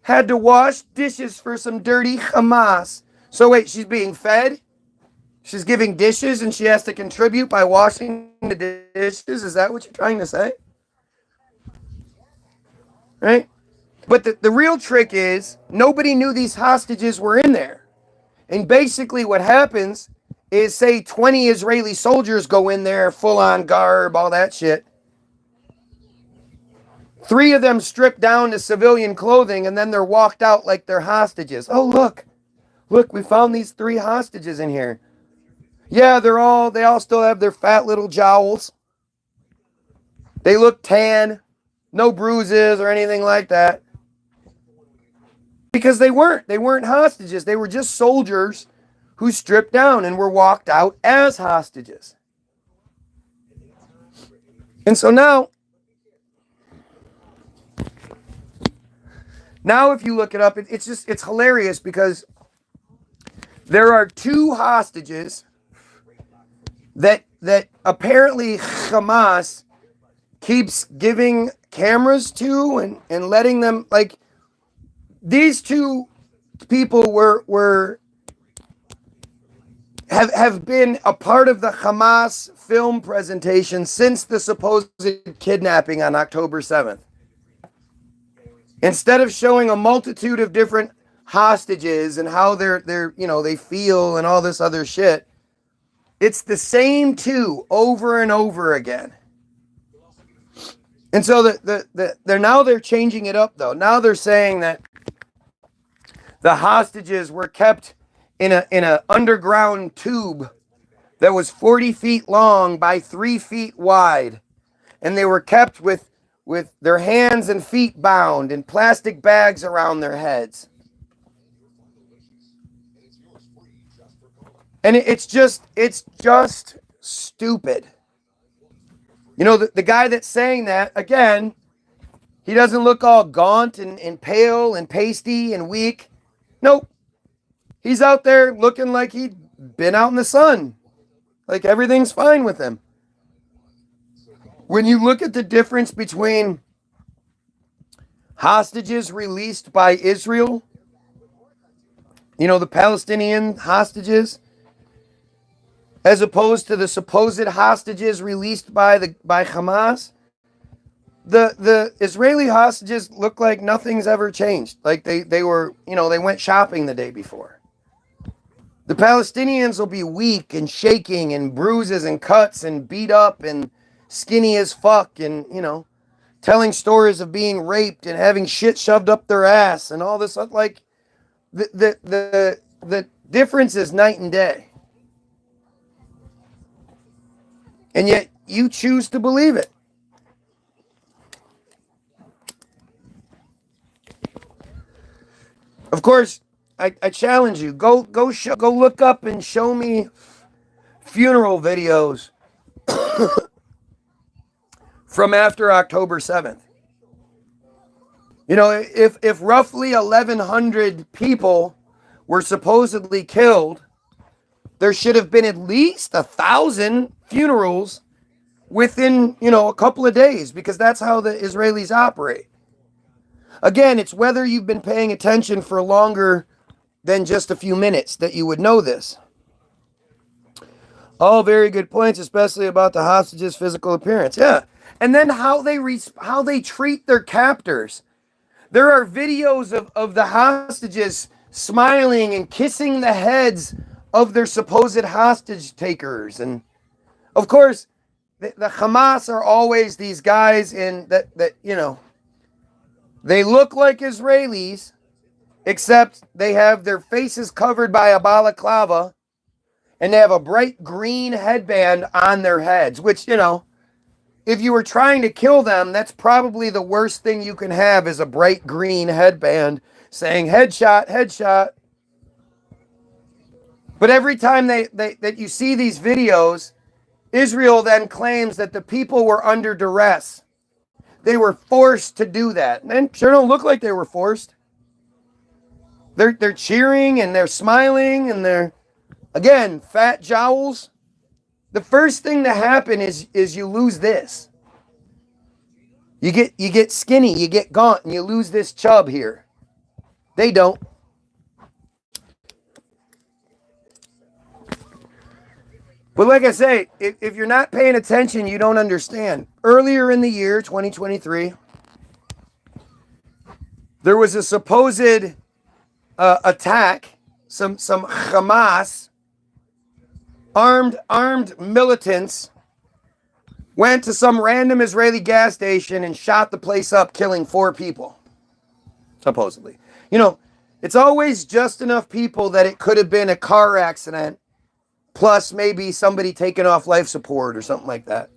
Speaker 1: had to wash dishes for some dirty Hamas. So wait, she's being fed? She's giving dishes and she has to contribute by washing the dishes? Is that what you're trying to say? Right? But the real trick is nobody knew these hostages were in there. And basically what happens is, say 20 Israeli soldiers go in there, full on garb, all that shit. 3 of them strip down to civilian clothing and then they're walked out like they're hostages. Oh, look, we found these 3 hostages in here. Yeah, they all still have their fat little jowls. They look tan, no bruises or anything like that. Because they weren't hostages. They were just soldiers who stripped down and were walked out as hostages. And so now if you look it up, it's hilarious because there are 2 hostages that apparently Hamas keeps giving cameras to and letting them, like, these 2 people have been a part of the Hamas film presentation since the supposed kidnapping on October 7th. Instead of showing a multitude of different hostages and how they feel and all this other shit, it's the same 2 over and over again. And so they're changing it up though. Now they're saying that the hostages were kept in a underground tube that was 40 feet long by 3 feet wide. And they were kept with their hands and feet bound in plastic bags around their heads. And it's just stupid. You know, the guy that's saying that, again, he doesn't look all gaunt and pale and pasty and weak. Nope. He's out there looking like he'd been out in the sun. Like everything's fine with him. When you look at the difference between hostages released by Israel, you know, the Palestinian hostages, as opposed to the supposed hostages released by Hamas, the Israeli hostages look like nothing's ever changed. Like they were, they went shopping the day before. The Palestinians will be weak and shaking and bruises and cuts and beat up and skinny as fuck and, telling stories of being raped and having shit shoved up their ass and all this. Like the difference is night and day. And yet you choose to believe it. Of course, I challenge you. Go look up and show me funeral videos from after October 7th. If roughly 1,100 people were supposedly killed, there should have been at least 1,000 funerals within, a couple of days, because that's how the Israelis operate. Again, it's whether you've been paying attention for longer than just a few minutes that you would know this. All very good points, especially about the hostages' physical appearance. Yeah. And then how they treat their captors. There are videos of the hostages smiling and kissing the heads of their supposed hostage takers. And of course, the Hamas are always these guys they look like Israelis, except they have their faces covered by a balaclava and they have a bright green headband on their heads, which, if you were trying to kill them, that's probably the worst thing you can have, is a bright green headband saying headshot, headshot. But every time that you see these videos, Israel then claims that the people were under duress. They were forced to do that. And sure don't look like they were forced. They're cheering and they're smiling and they're, again, fat jowls. The first thing to happen is you lose this. You get skinny, you get gaunt, and you lose this chub here. They don't. But like I say, if you're not paying attention, you don't understand. Earlier in the year, 2023, there was a supposed attack. Some Hamas armed militants went to some random Israeli gas station and shot the place up, killing 4 people. Supposedly. You know, it's always just enough people that it could have been a car accident, plus maybe somebody taking off life support or something like that.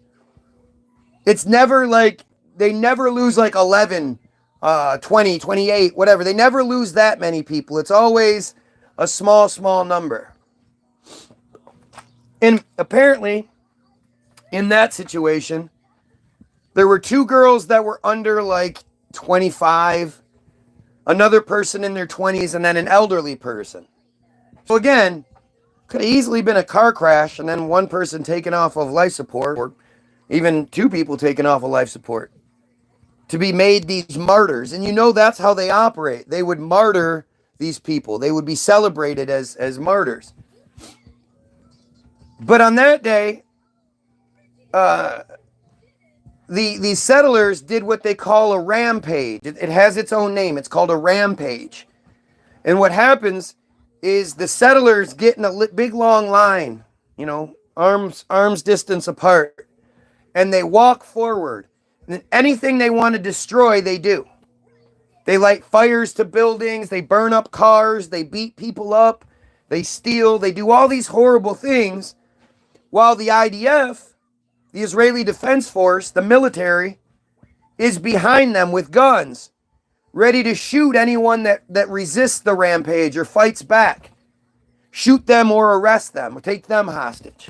Speaker 1: It's never like, they never lose like 11, 20, 28, whatever. They never lose that many people. It's always a small number. And apparently, in that situation, there were 2 girls that were under like 25, another person in their 20s, and then an elderly person. So again, could have easily been a car crash and then one person taken off of life support, or even 2 people taken off of life support, to be made these martyrs. And you know that's how they operate. They would martyr these people. They would be celebrated as martyrs. But on that day, the settlers did what they call a rampage. It has its own name. It's called a rampage. And what happens is the settlers get in a big long line, you know, arms distance apart, and they walk forward. And anything they want to destroy, they do. They light fires to buildings, they burn up cars, they beat people up, they steal, they do all these horrible things, while the IDF, the Israeli Defense Force, the military, is behind them with guns, ready to shoot anyone that resists the rampage or fights back. Shoot them or arrest them or take them hostage.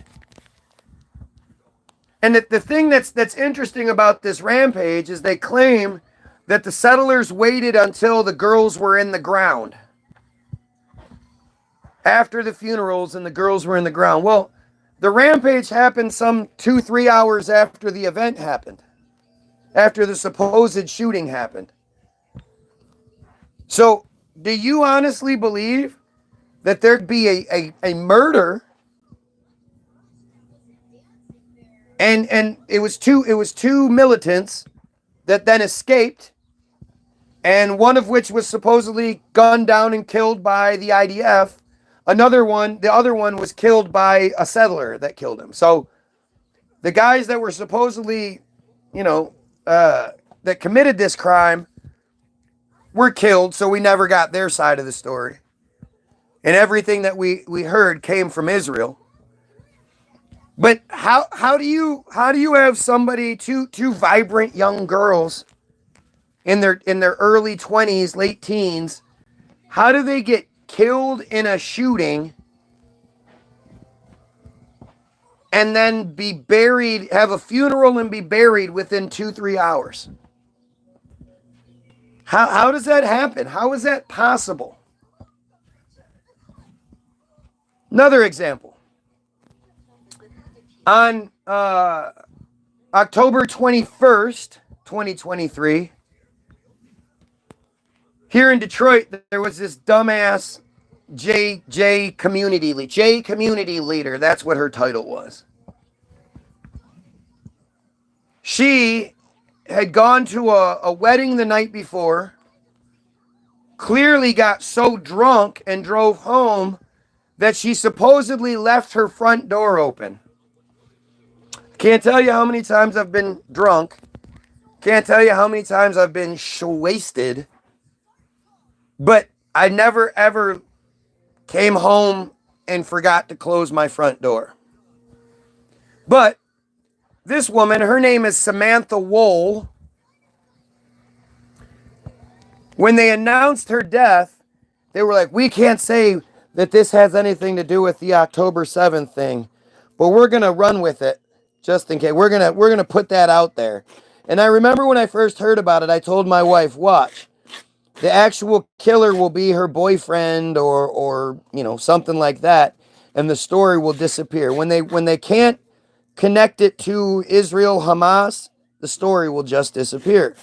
Speaker 1: And the thing that's interesting about this rampage is they claim that the settlers waited until the girls were in the ground. After the funerals and the girls were in the ground. Well, the rampage happened some 2-3 hours after the event happened. After the supposed shooting happened. So, do you honestly believe that there'd be a murder? And it was two militants that then escaped, and one of which was supposedly gunned down and killed by the IDF. The other one was killed by a settler that killed him. So the guys that were supposedly, that committed this crime were killed, so we never got their side of the story. And everything that we heard came from Israel. But how do you have somebody, two vibrant young girls in their early 20s, late teens, how do they get killed in a shooting and then be buried, have a funeral and be buried within 2-3 hours? How does that happen? How is that possible? Another example. On October 21st, 2023, here in Detroit, there was this dumbass J community leader. That's what her title was. She had gone to a wedding the night before, clearly got so drunk and drove home that she supposedly left her front door open. Can't tell you how many times I've been drunk. Can't tell you how many times I've been wasted. But I never ever came home and forgot to close my front door. But this woman, her name is Samantha Wohl. When they announced her death, they were like, we can't say that this has anything to do with the October 7th thing, but we're going to run with it just in case. We're going to put that out there. And I remember when I first heard about it, I told my wife, watch, the actual killer will be her boyfriend or something like that, and the story will disappear. When they can't connect it to Israel Hamas, the story will just disappear.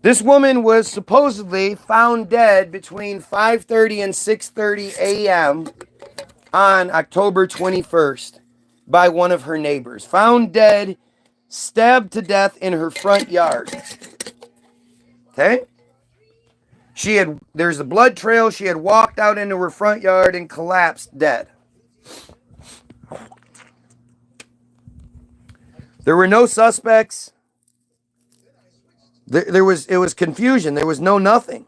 Speaker 1: This woman was supposedly found dead between 5:30 and 6:30 a.m. on October 21st by one of her neighbors. Found dead, stabbed to death in her front yard. Okay? There's a blood trail. She had walked out into her front yard and collapsed dead. There were no suspects. It was confusion. There was nothing.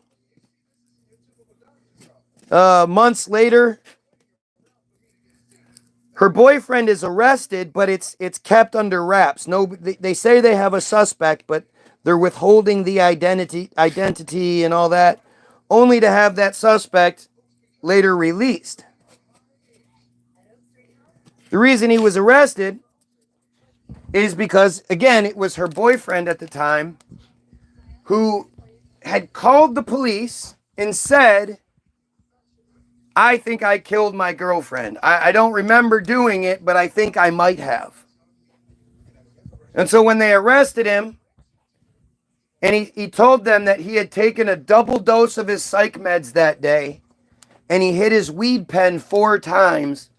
Speaker 1: Months later, her boyfriend is arrested, but it's kept under wraps. They say they have a suspect, but they're withholding the identity and all that, only to have that suspect later released. The reason he was arrested is because, again, it was her boyfriend at the time who had called the police and said, I think I killed my girlfriend. I don't remember doing it, but I think I might have. And so when they arrested him, and he told them that he had taken a double dose of his psych meds that day, and he hit his weed pen 4 times,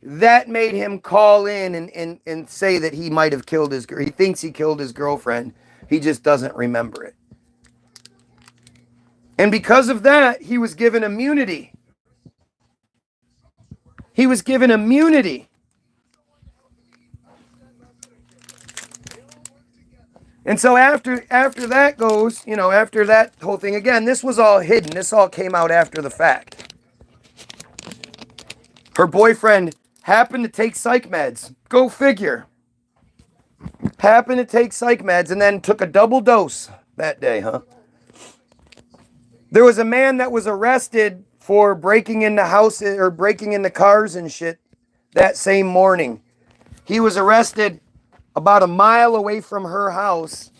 Speaker 1: that made him call in and say that he might have killed he thinks he killed his girlfriend. He just doesn't remember it. And because of that, he was given immunity. He was given immunity. And so after that goes, after that whole thing, again, this was all hidden. This all came out after the fact. Her boyfriend happened to take psych meds. Go figure. Happened to take psych meds and then took a double dose that day, huh? There was a man that was arrested for breaking into houses or breaking into cars and shit that same morning. He was arrested about a mile away from her house,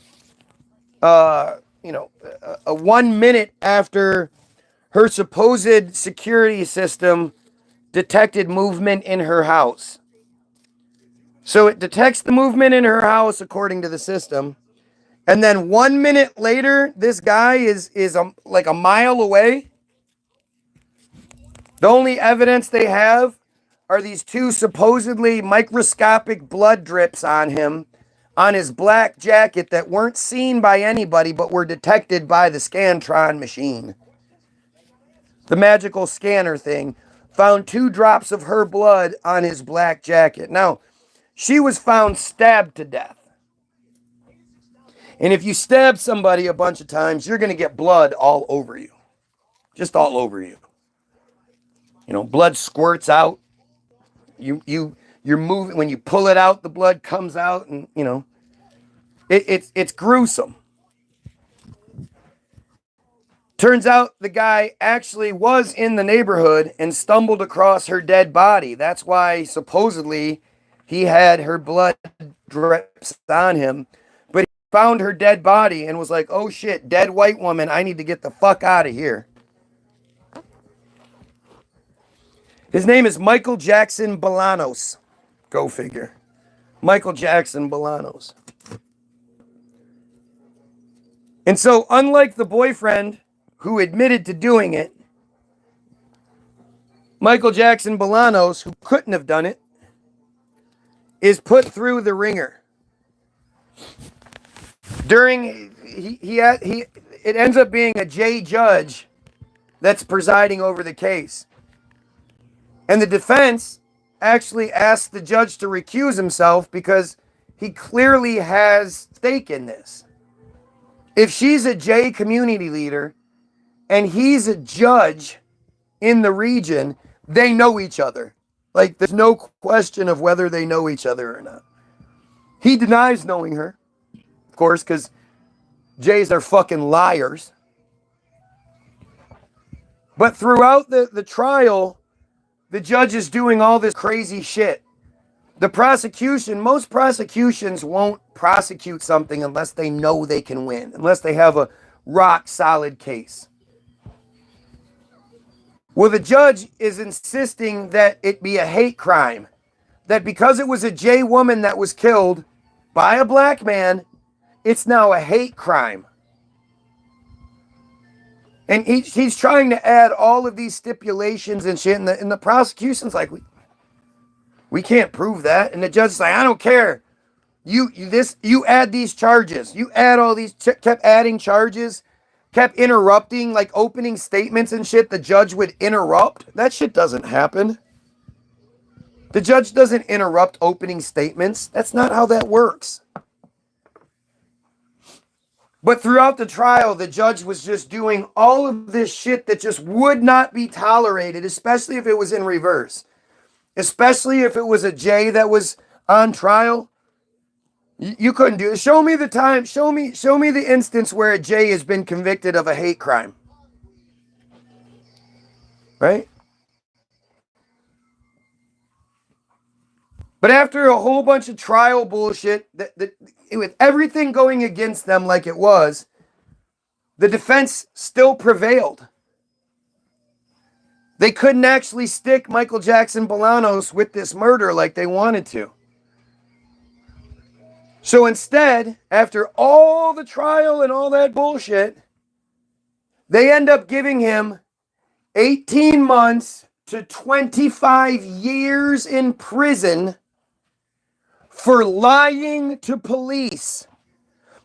Speaker 1: 1 minute after her supposed security system detected movement in her house. So it detects the movement in her house according to the system. And then 1 minute later, this guy is like a mile away. The only evidence they have are these 2 supposedly microscopic blood drips on him, on his black jacket that weren't seen by anybody but were detected by the Scantron machine. The magical scanner thing found 2 drops of her blood on his black jacket. Now, she was found stabbed to death. And if you stab somebody a bunch of times, you're going to get blood all over you. Just all over you. Blood squirts out. You're moving. When you pull it out, the blood comes out, and it's gruesome. Turns out the guy actually was in the neighborhood and stumbled across her dead body. That's why supposedly he had her blood drips on him. But he found her dead body and was like, oh shit, dead white woman, I need to get the fuck out of here. His name is Michael Jackson Bolanos. Go figure. Michael Jackson Bolanos. And so, unlike the boyfriend who admitted to doing it, Michael Jackson Bolanos, who couldn't have done it, is put through the ringer. It ends up being a J judge that's presiding over the case. And the defense actually asked the judge to recuse himself because he clearly has stake in this. If she's a J community leader and he's a judge in the region, they know each other. Like, there's no question of whether they know each other or not. He denies knowing her, of course, because Jays are fucking liars. But throughout the trial, the judge is doing all this crazy shit. The prosecution, most prosecutions won't prosecute something unless they know they can win, unless they have a rock solid case. Well, the judge is insisting that it be a hate crime, that because it was a J woman that was killed by a black man, it's now a hate crime. And he's trying to add all of these stipulations and shit, and the prosecution's like, we can't prove that. And the judge is like, I don't care. You add these charges. You add all these, kept adding charges, kept interrupting, like opening statements and shit. The judge would interrupt. That shit doesn't happen. The judge doesn't interrupt opening statements. That's not how that works. But throughout the trial, the judge was just doing all of this shit that just would not be tolerated, especially if it was in reverse. Especially if it was a J that was on trial. You couldn't do it. Show me the time. Show me the instance where a J has been convicted of a hate crime. Right? But after a whole bunch of trial bullshit, with everything going against them like it was, the defense still prevailed. They couldn't actually stick Michael Jackson Bolanos with this murder like they wanted to. So instead, after all the trial and all that bullshit, they end up giving him 18 months to 25 years in prison for lying to police.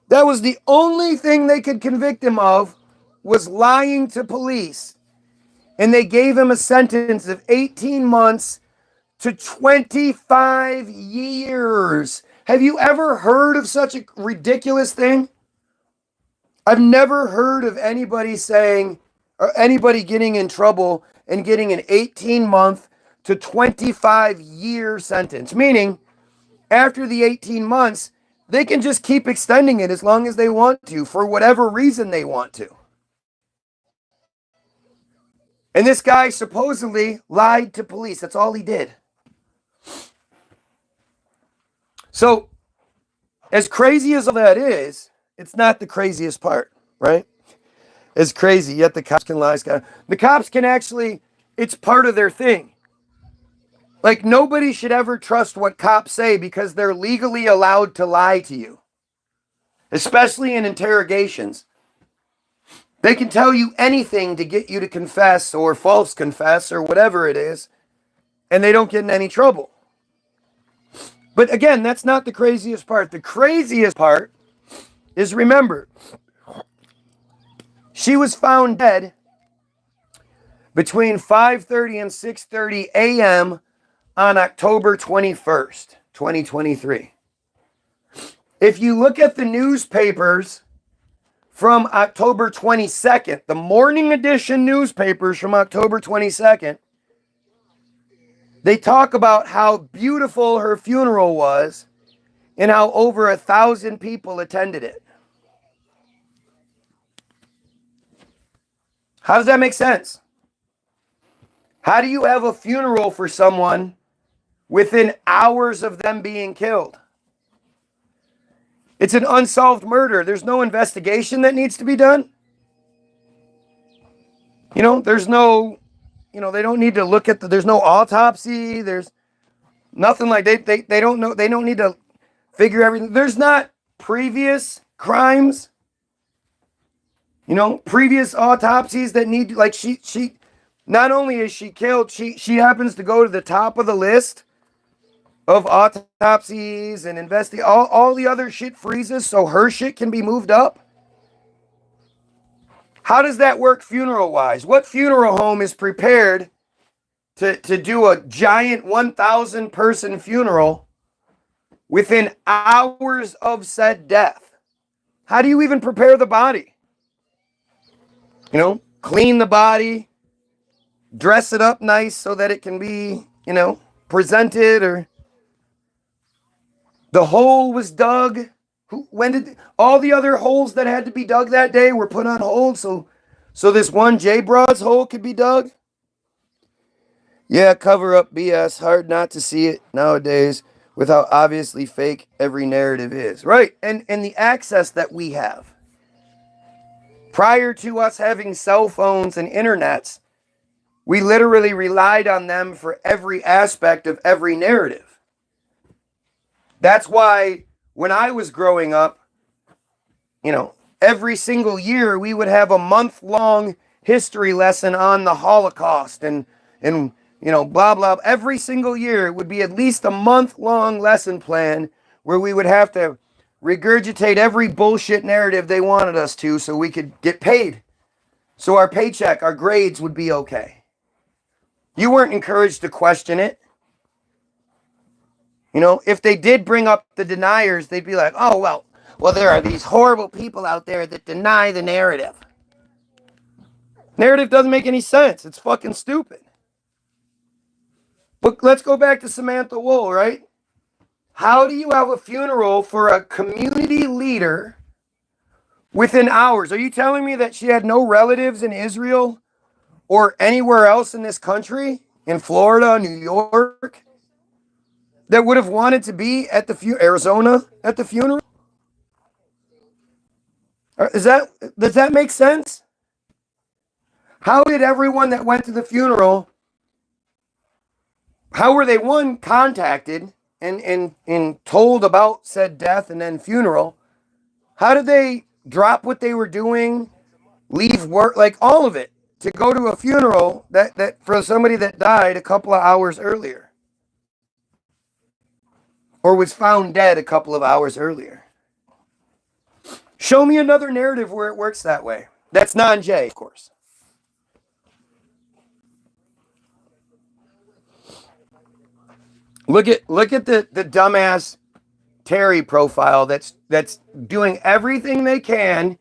Speaker 1: That was the only thing they could convict him of, was lying to police. And they gave him a sentence of 18 months to 25 years. Have you ever heard of such a ridiculous thing? I've never heard of anybody saying, or anybody getting in trouble and getting an 18-month to 25-year sentence. Meaning, after the 18 months, they can just keep extending it as long as they want to, for whatever reason they want to. And this guy supposedly lied to police. That's all he did. So, as crazy as all that is, it's not the craziest part, right? It's crazy, yet the cops can lie. The cops can actually, it's part of their thing. Like, nobody should ever trust what cops say because they're legally allowed to lie to you. Especially in interrogations. They can tell you anything to get you to confess or false confess or whatever it is, and they don't get in any trouble. But again, that's not the craziest part. The craziest part is, remember, she was found dead between 5:30 and 6:30 a.m. on October 21st, 2023. If you look at the newspapers from October 22nd, the morning edition newspapers from October 22nd, they talk about how beautiful her funeral was and how over 1,000 people attended it. How does that make sense? How do you have a funeral for someone within hours of them being killed? It's an unsolved murder. There's no investigation that needs to be done. There's no, they don't need to look at there's no autopsy. There's nothing like they don't know. They don't need to figure everything. There's not previous crimes, previous autopsies that need, like she, not only is she killed, she happens to go to the top of the list of autopsies and all the other shit freezes so her shit can be moved up. How does that work funeral wise? What funeral home is prepared to do a giant 1,000 person funeral within hours of said death? How do you even prepare the body? Clean the body, dress it up nice so that it can be, presented, or the hole was dug. When did all the other holes that had to be dug that day were put on hold so So this one J Bros hole could be dug? Yeah, cover up BS. Hard not to see it nowadays with how obviously fake every narrative is. Right. And the access that we have. Prior to us having cell phones and internets, we literally relied on them for every aspect of every narrative. That's why when I was growing up, every single year we would have a month-long history lesson on the Holocaust and blah, blah. Every single year it would be at least a month-long lesson plan where we would have to regurgitate every bullshit narrative they wanted us to so we could get paid. So our paycheck, our grades would be okay. You weren't encouraged to question it. If they did bring up the deniers, they'd be like, oh, well, there are these horrible people out there that deny the narrative. Narrative doesn't make any sense. It's fucking stupid. But let's go back to Samantha Wool, right? How do you have a funeral for a community leader within hours? Are you telling me that she had no relatives in Israel or anywhere else in this country, in Florida, New York, that would have wanted to be at the Arizona at the funeral? Does that make sense? How did everyone that went to the funeral, how were they, one, contacted and told about said death and then funeral? How did they drop what they were doing, leave work, like all of it, to go to a funeral that for somebody that died a couple of hours earlier? Or was found dead a couple of hours earlier? Show me another narrative where it works that way. That's non-J, of course. Look at the dumbass Terry profile that's doing everything they can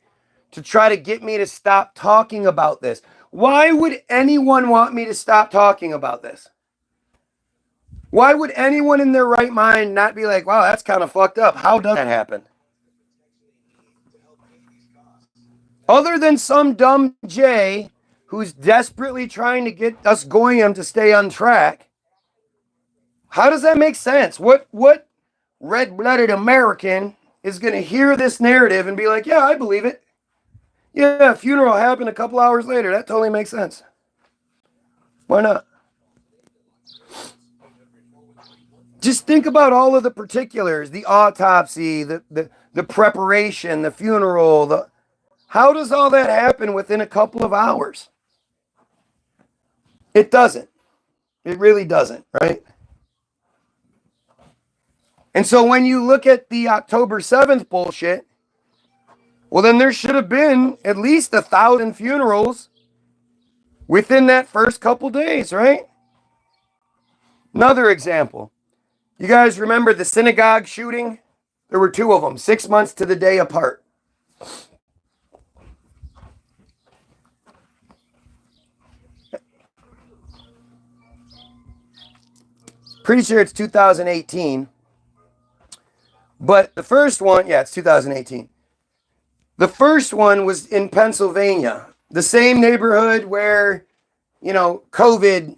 Speaker 1: to try to get me to stop talking about this. Why would anyone want me to stop talking about this? Why would anyone in their right mind not be like, wow, that's kind of fucked up? How does that happen? Other than some dumb J who's desperately trying to get us Goyim to stay on track, how does that make sense? What red-blooded American is going to hear this narrative and be like, yeah, I believe it. Yeah, funeral happened a couple hours later. That totally makes sense. Why not? Just think about all of the particulars, the autopsy, the preparation, the funeral. How does all that happen within a couple of hours? It doesn't. It really doesn't, right? And so when you look at the October 7th bullshit, well, then there should have been at least 1,000 funerals within that first couple days, right? Another example. You guys remember the synagogue shooting? There were 2 of them, 6 months to the day apart. Pretty sure it's 2018. But the first one, yeah, it's 2018. The first one was in Pennsylvania, the same neighborhood where, COVID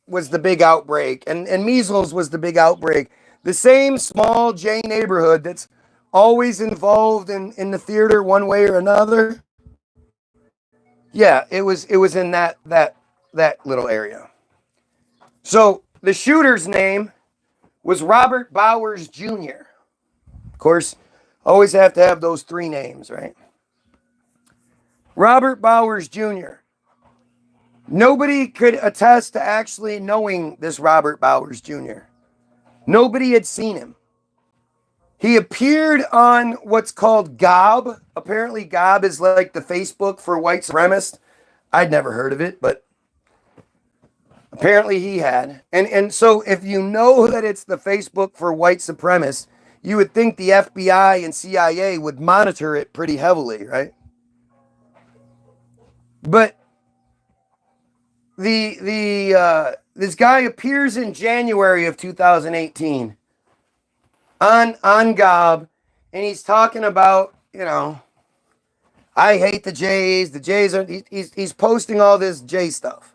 Speaker 1: was the big outbreak and measles was the big outbreak. The same small J neighborhood that's always involved in the theater one way or another. Yeah, it was in that little area. So the shooter's name was Robert Bowers Jr. Of course, always have to have those 3 names, right? Robert Bowers Jr. Nobody could attest to actually knowing this Robert Bowers Jr. Nobody had seen him. He appeared on what's called Gob. Apparently Gob is like the Facebook for white supremacists. I'd never heard of it, but apparently he had. And so if you know that it's the Facebook for white supremacists, you would think the FBI and CIA would monitor it pretty heavily, right? But this guy appears in January of 2018 on Gob, and he's talking about, I hate the Jays. The Jays are, he's posting all this Jay stuff.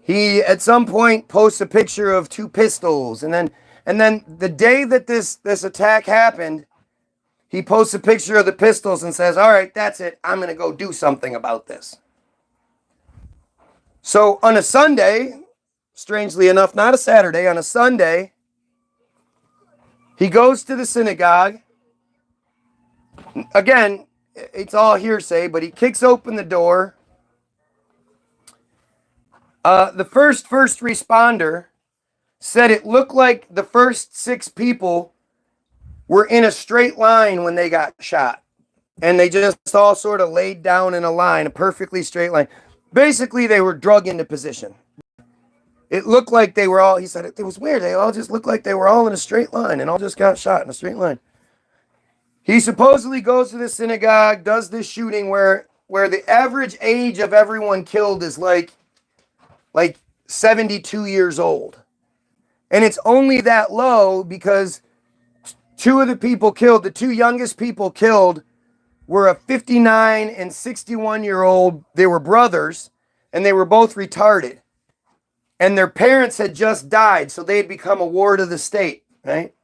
Speaker 1: He, at some point, posts a picture of 2 pistols. And then the day that this attack happened, he posts a picture of the pistols and says, all right, that's it. I'm going to go do something about this. So on a Sunday, strangely enough, not a Saturday, on a Sunday, he goes to the synagogue. Again, it's all hearsay, but he kicks open the door. The first responder said it looked like the first 6 people were in a straight line when they got shot. And they just all sort of laid down in a line, a perfectly straight line. Basically, they were drug into position. It looked like they were all, he said, it was weird. They all just looked like they were all in a straight line and all just got shot in a straight line. He supposedly goes to the synagogue, does this shooting where the average age of everyone killed is like 72 years old. And it's only that low because 2 of the people killed, the 2 youngest people killed, were a 59 and 61-year-old. They were brothers, and they were both retarded. And their parents had just died, so they had become a ward of the state, right?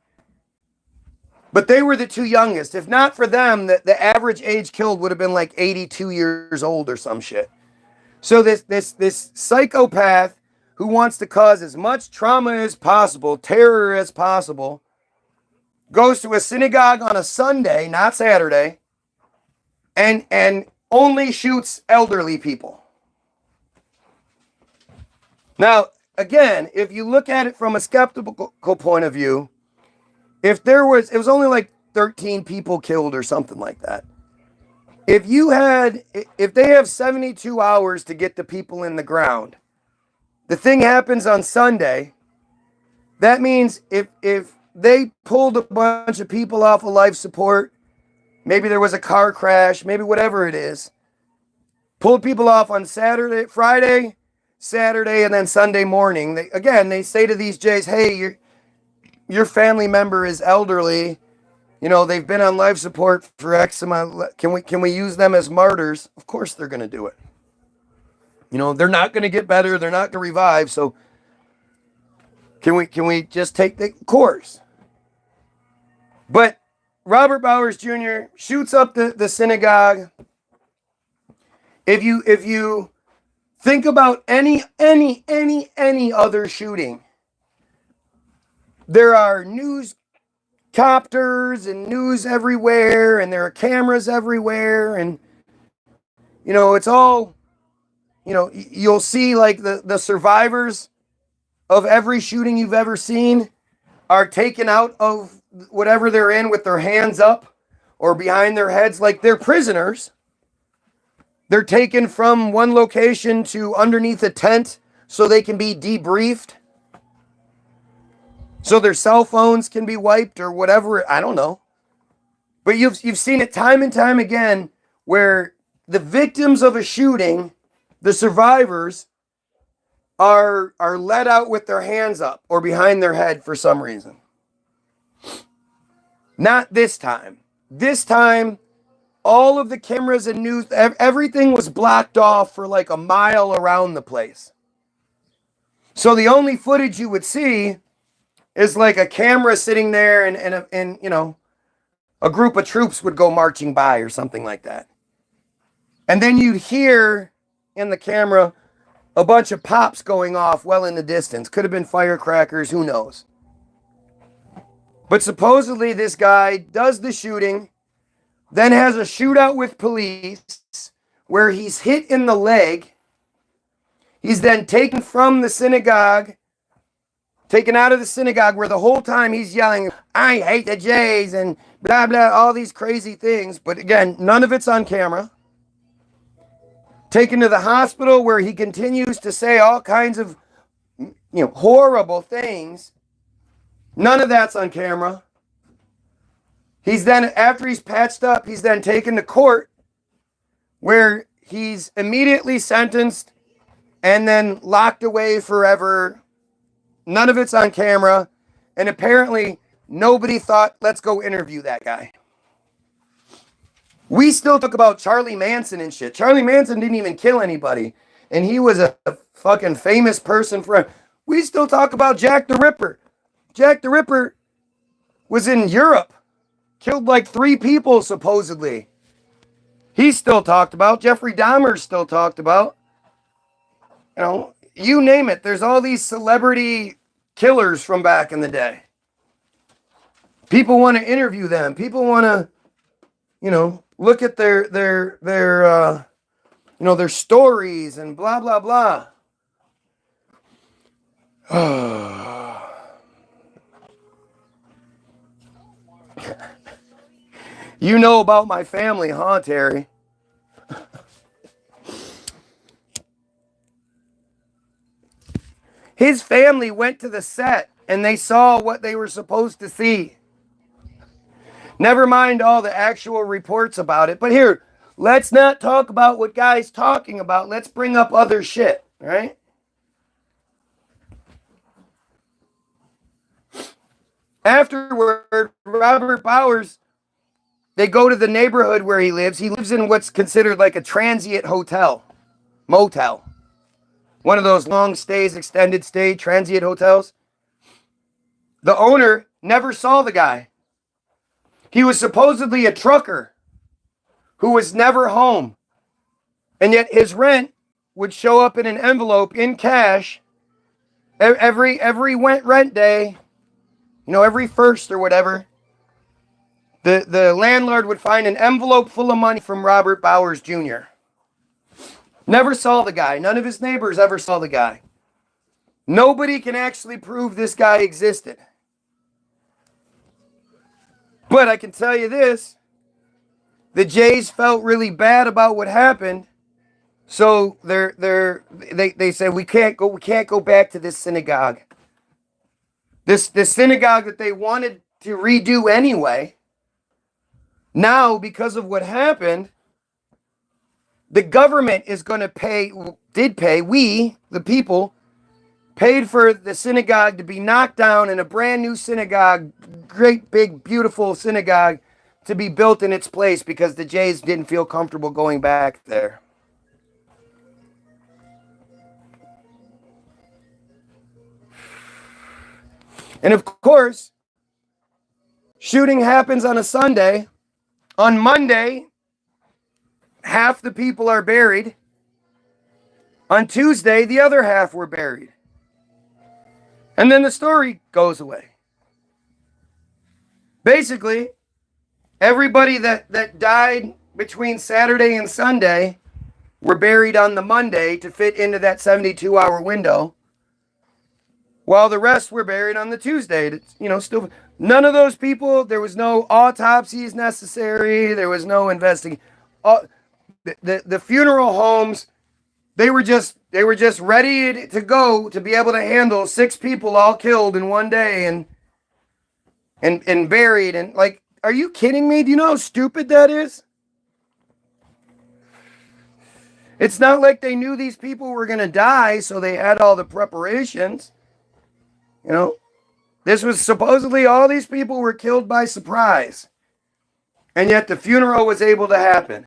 Speaker 1: But they were the 2 youngest. If not for them, the average age killed would have been like 82 years old or some shit. So this psychopath who wants to cause as much trauma as possible, terror as possible, goes to a synagogue on a Sunday, not Saturday, and only shoots elderly people. Now, again, if you look at it from a skeptical point of view, it was only like 13 people killed or something like that. If they have 72 hours to get the people in the ground, the thing happens on Sunday, that means if they pulled a bunch of people off of life support, maybe there was a car crash, maybe whatever it is, pulled people off on Friday, Saturday, and then Sunday morning. They say to these Jays, hey, your family member is elderly. You know, they've been on life support for X amount. Can we use them as martyrs? Of course they're going to do it. You know, they're not going to get better. They're not going to revive. So can we just take the course? But Robert Bowers Jr. shoots up the synagogue. If you think about any other shooting, there are news copters and news everywhere, and there are cameras everywhere, and it's all, you'll see like the survivors of every shooting you've ever seen are taken out of whatever they're in with their hands up or behind their heads like they're prisoners. They're taken from one location to underneath a tent so they can be debriefed, so their cell phones can be wiped or whatever. I don't know. But you've seen it time and time again where the victims of a shooting, the survivors, are let out with their hands up or behind their head for some reason. Not this time. This time, all of the cameras and news, everything was blocked off for like a mile around the place. So the only footage you would see is like a camera sitting there and a group of troops would go marching by or something like that. And then you'd hear in the camera a bunch of pops going off well in the distance. Could have been firecrackers, who knows. But supposedly this guy does the shooting, then has a shootout with police where he's hit in the leg. He's then taken from the synagogue, taken out of the synagogue where the whole time he's yelling, I hate the Jays and blah, blah, all these crazy things. But again, none of it's on camera. Taken to the hospital where he continues to say all kinds of horrible things. None of that's on camera. He's then, after he's patched up, he's then taken to court where he's immediately sentenced and then locked away forever. None of it's on camera. And apparently nobody thought, let's go interview that guy. We still talk about Charlie Manson and shit. Charlie Manson didn't even kill anybody. And he was a fucking famous person for... We still talk about Jack the Ripper. Jack the Ripper was in Europe. Killed like 3 people, supposedly. He's still talked about. Jeffrey Dahmer's still talked about. You know, you name it. There's all these celebrity killers from back in the day. People want to interview them. People want to, you know, look at their you know, their stories and blah, blah, blah. You know about my family, huh, Terry? His family went to the set and they saw what they were supposed to see. Never mind all the actual reports about it. But here, let's not talk about what Guy's talking about. Let's bring up other shit, right? Afterward, Robert Bowers, they go to the neighborhood where he lives. He lives in what's considered like a transient hotel, motel. One of those long stays, extended stay, transient hotels. The owner never saw the guy. He was supposedly a trucker who was never home. And yet his rent would show up in an envelope in cash every rent day, you know, every first or whatever. The landlord would find an envelope full of money from Robert Bowers Jr. Never saw the guy. None of his neighbors ever saw the guy. Nobody can actually prove this guy existed. But I can tell you this, the Jays felt really bad about what happened, so they said we can't go back to this synagogue. This synagogue that they wanted to redo anyway. Now, because of what happened, the government is going to pay, we, the people, paid for the synagogue to be knocked down and a brand new synagogue, great big beautiful synagogue, to be built in its place because the Jays didn't feel comfortable going back there. And of course, shooting happens on a Sunday. On Monday, half the people are buried. On Tuesday, the other half were buried. And then the story goes away. Basically, everybody that died between Saturday and Sunday were buried on the Monday to fit into that 72-hour window, while the rest were buried on the Tuesday. You know, still, none of those people, there was no autopsies necessary. There was no investigation. The funeral homes, they were just ready to go to be able to handle 6 people all killed in one day and buried. And like, are you kidding me? Do you know how stupid that is? It's not like they knew these people were going to die, so they had all the preparations. You know, this was supposedly all these people were killed by surprise. And yet the funeral was able to happen.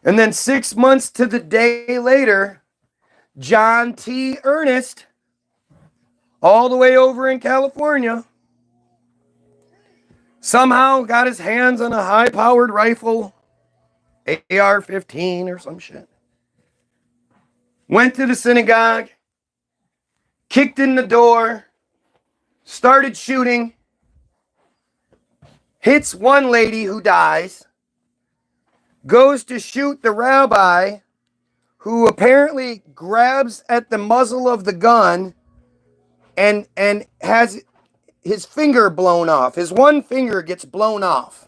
Speaker 1: And then 6 months to the day later, John T. Ernest, all the way over in California, somehow got his hands on a high-powered rifle, AR-15 or some shit. Went to the synagogue, kicked in the door, started shooting, hits one lady who dies, goes to shoot the rabbi, who apparently grabs at the muzzle of the gun and has his finger blown off. His one finger gets blown off.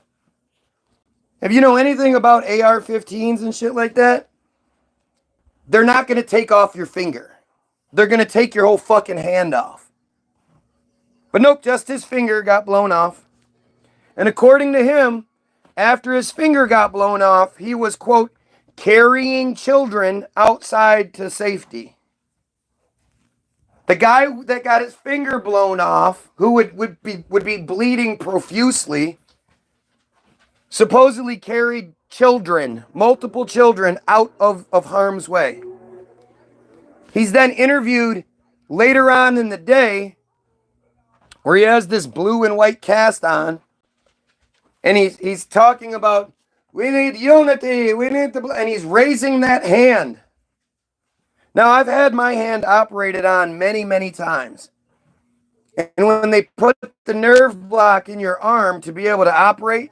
Speaker 1: If you know anything about AR-15s and shit like that, they're not going to take off your finger. They're going to take your whole fucking hand off. But nope, just his finger got blown off. And according to him, after his finger got blown off, he was, quote, carrying children outside to safety. The guy that got his finger blown off, who would be bleeding profusely, supposedly carried children, multiple children, out of harm's way. He's then interviewed later on in the day where he has this blue and white cast on, and he's talking about, we need unity, we need to, and he's raising that hand. Now, I've had my hand operated on many, many times. And when they put the nerve block in your arm to be able to operate,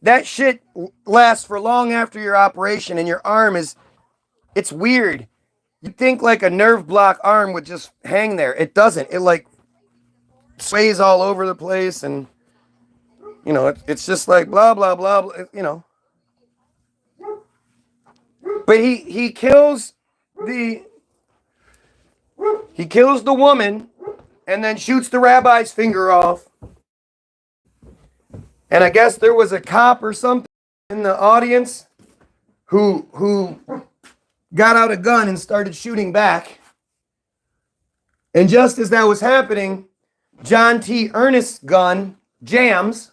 Speaker 1: that shit lasts for long after your operation, and your arm it's weird. You'd think like a nerve block arm would just hang there. It doesn't. It like sways all over the place, and you know, it's just like blah, blah, blah, blah, you know. But he kills the woman and then shoots the rabbi's finger off. And I guess there was a cop or something in the audience who got out a gun and started shooting back. And just as that was happening, John T. Ernest's gun jams.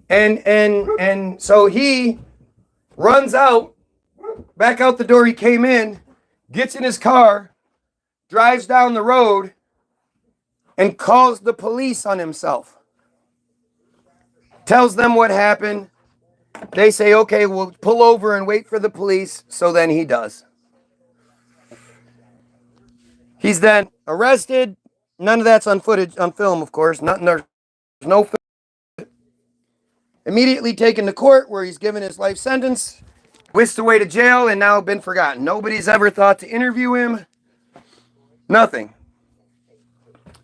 Speaker 1: And so he runs out, back out the door he came in, gets in his car, drives down the road, and calls the police on himself. Tells them what happened. They say, okay, we'll pull over and wait for the police. So then he does. He's then arrested. None of that's on footage, on film, of course. There's no film. Immediately taken to court where he's given his life sentence, whisked away to jail, and now been forgotten. Nobody's ever thought to interview him. Nothing.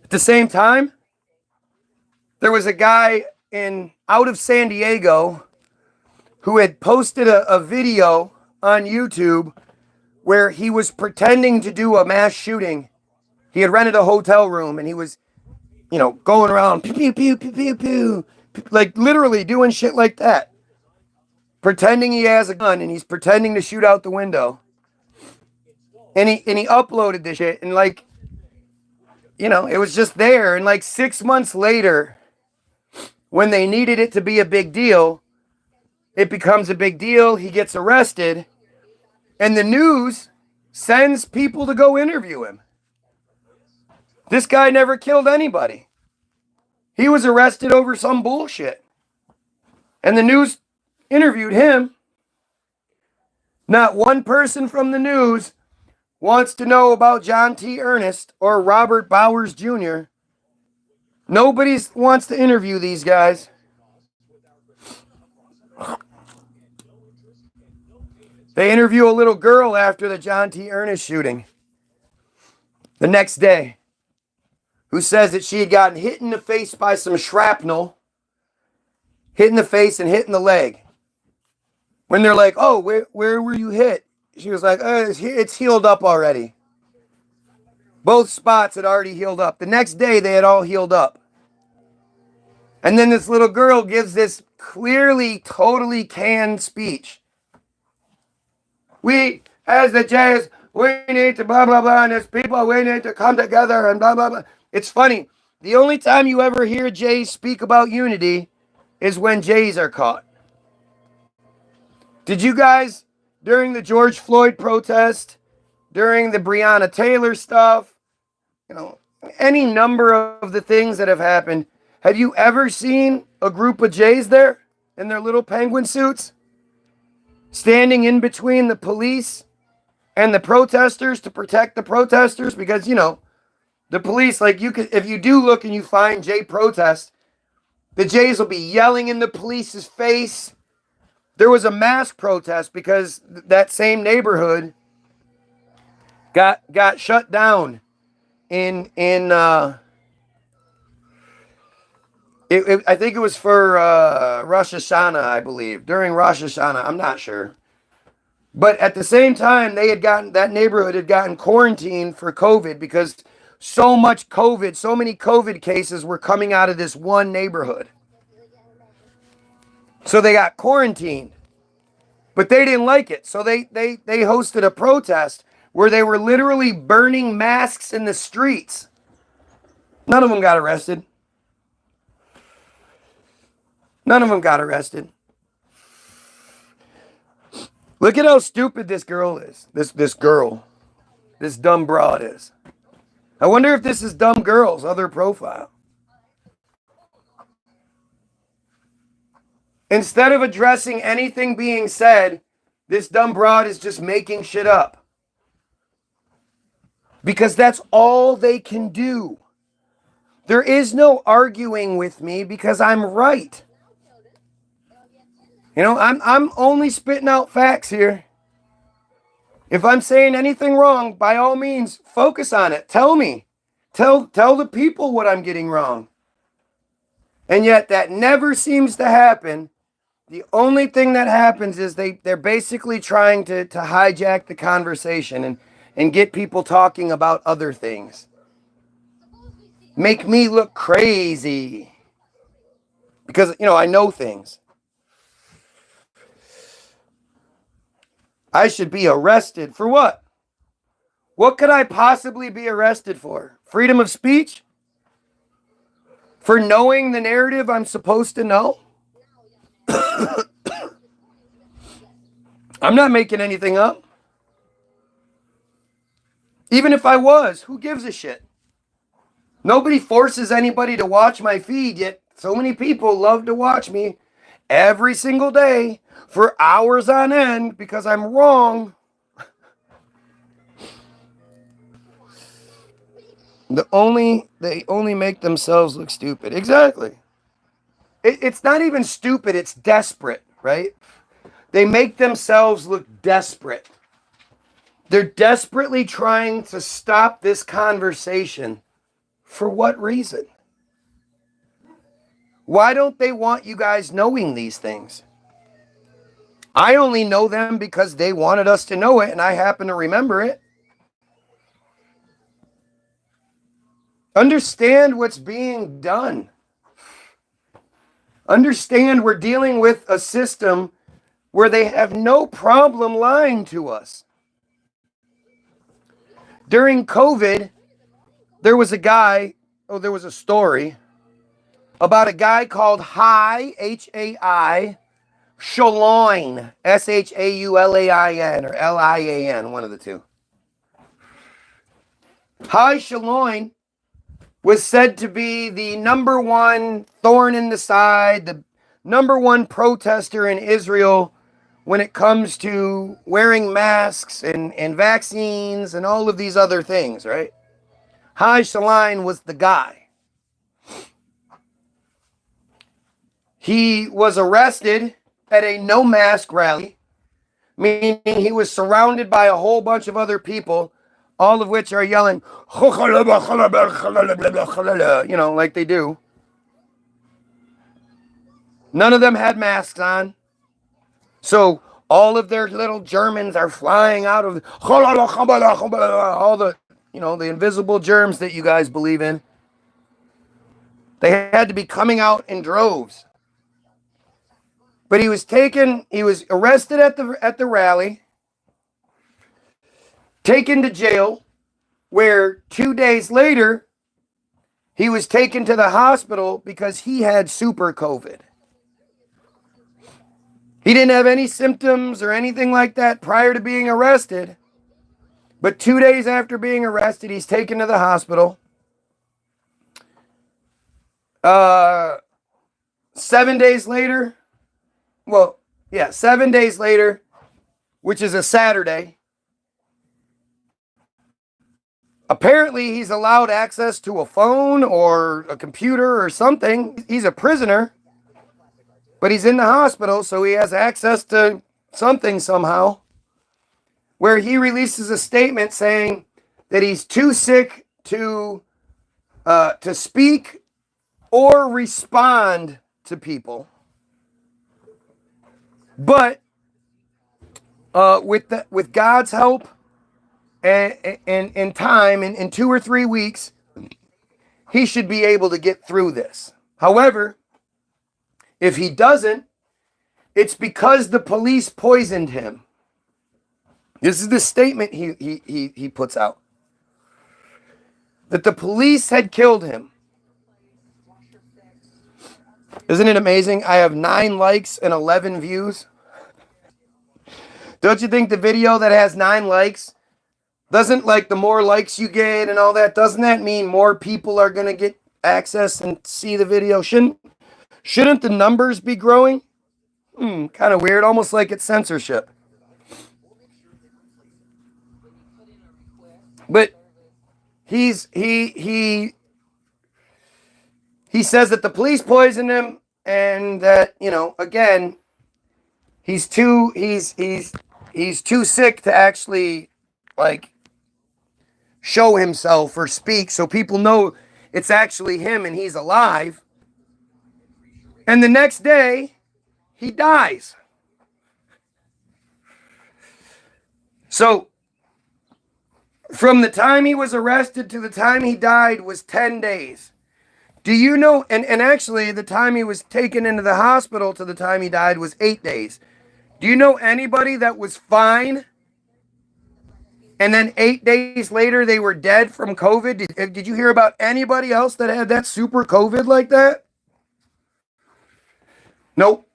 Speaker 1: At the same time, there was a guy out of San Diego who had posted a video on YouTube where he was pretending to do a mass shooting. He had rented a hotel room and he was, you know, going around pew, pew, pew, pew, pew, pew, like literally doing shit like that. Pretending he has a gun and he's pretending to shoot out the window. And he uploaded this shit and like, you know, it was just there. And like 6 months later, when they needed it to be a big deal, it becomes a big deal. He gets arrested. And the news sends people to go interview him. This guy never killed anybody. He was arrested over some bullshit. And the news interviewed him. Not one person from the news wants to know about John T. Ernest or Robert Bowers Jr. Nobody wants to interview these guys. They interview a little girl after the John T. Ernest shooting the next day, who says that she had gotten hit in the face by some shrapnel, hit in the face and hit in the leg. When they're like, oh, where were you hit? She was like, it's healed up already. Both spots had already healed up. The next day, they had all healed up. And then this little girl gives this clearly, totally canned speech. We, as the Jays, we need to blah, blah, blah, and as people, we need to come together and blah, blah, blah. It's funny. The only time you ever hear Jays speak about unity is when Jays are caught. Did you guys, during the George Floyd protest, during the Breonna Taylor stuff, you know, any number of the things that have happened, have you ever seen a group of Jays there in their little penguin suits? Standing in between the police and the protesters to protect the protesters, because, you know, the police, like, you could, if you do look and you find Jay protest, the Jays will be yelling in the police's face. There was a mass protest because that same neighborhood got shut down I think it was for Rosh Hashanah, I believe. During Rosh Hashanah, I'm not sure. But at the same time, that neighborhood had gotten quarantined for COVID because so many COVID cases were coming out of this one neighborhood. So they got quarantined. But they didn't like it. So they hosted a protest where they were literally burning masks in the streets. None of them got arrested. None of them got arrested. Look at how stupid this girl is. This girl. This dumb broad is. I wonder if this is dumb girl's other profile. Instead of addressing anything being said, this dumb broad is just making shit up. Because that's all they can do. There is no arguing with me because I'm right. You know, I'm only spitting out facts here. If I'm saying anything wrong, by all means, focus on it. Tell me. Tell the people what I'm getting wrong. And yet that never seems to happen. The only thing that happens is they're basically trying to hijack the conversation and get people talking about other things. Make me look crazy. Because, you know, I know things. I should be arrested for what? What could I possibly be arrested for? Freedom of speech? For knowing the narrative I'm supposed to know? I'm not making anything up. Even if I was, who gives a shit? Nobody forces anybody to watch my feed, yet so many people love to watch me every single day for hours on end because I'm wrong. They only make themselves look stupid. Exactly. It's not even stupid, it's desperate, right? They make themselves look desperate. They're desperately trying to stop this conversation. For what reason? Why don't they want you guys knowing these things? I only know them because they wanted us to know it, and I happen to remember it. Understand what's being done. Understand we're dealing with a system where they have no problem lying to us. During COVID, there was a story about a guy called H-A-I, Shaulain, S-H-A-U-L-A-I-N, or L-I-A-N, one of the two. Shaulain was said to be the number one thorn in the side, the number one protester in Israel when it comes to wearing masks and vaccines and all of these other things, right? Shaulain was the guy. He was arrested at a no-mask rally, meaning he was surrounded by a whole bunch of other people, all of which are yelling, you know, like they do. None of them had masks on. So all of their little Germans are flying out of all the, you know, the invisible germs that you guys believe in. They had to be coming out in droves. But he was arrested at the rally, taken to jail, where 2 days later, he was taken to the hospital because he had super COVID. He didn't have any symptoms or anything like that prior to being arrested. But 2 days after being arrested, he's taken to the hospital. 7 days later, 7 days later, which is a Saturday, apparently he's allowed access to a phone or a computer or something. He's a prisoner, but he's in the hospital, so he has access to something somehow, where he releases a statement saying that he's too sick to speak or respond to people. But with God's help and time, in 2 or 3 weeks, he should be able to get through this. However, if he doesn't, it's because the police poisoned him. This is the statement he puts out. That the police had killed him. Isn't it amazing? I have 9 likes and 11 views. Don't you think the video that has 9 likes doesn't, like, the more likes you get and all that, doesn't that mean more people are going to get access and see the video? Shouldn't the numbers be growing? Kind of weird, almost like it's censorship. But he says that the police poisoned him, and that, you know, again, he's too sick to actually, like, show himself or speak so people know it's actually him and he's alive. And the next day, he dies. So, from the time he was arrested to the time he died was 10 days. Do you know, and actually the time he was taken into the hospital to the time he died was 8 days. Do you know anybody that was fine and then 8 days later they were dead from COVID? Did you hear about anybody else that had that super COVID like that? Nope.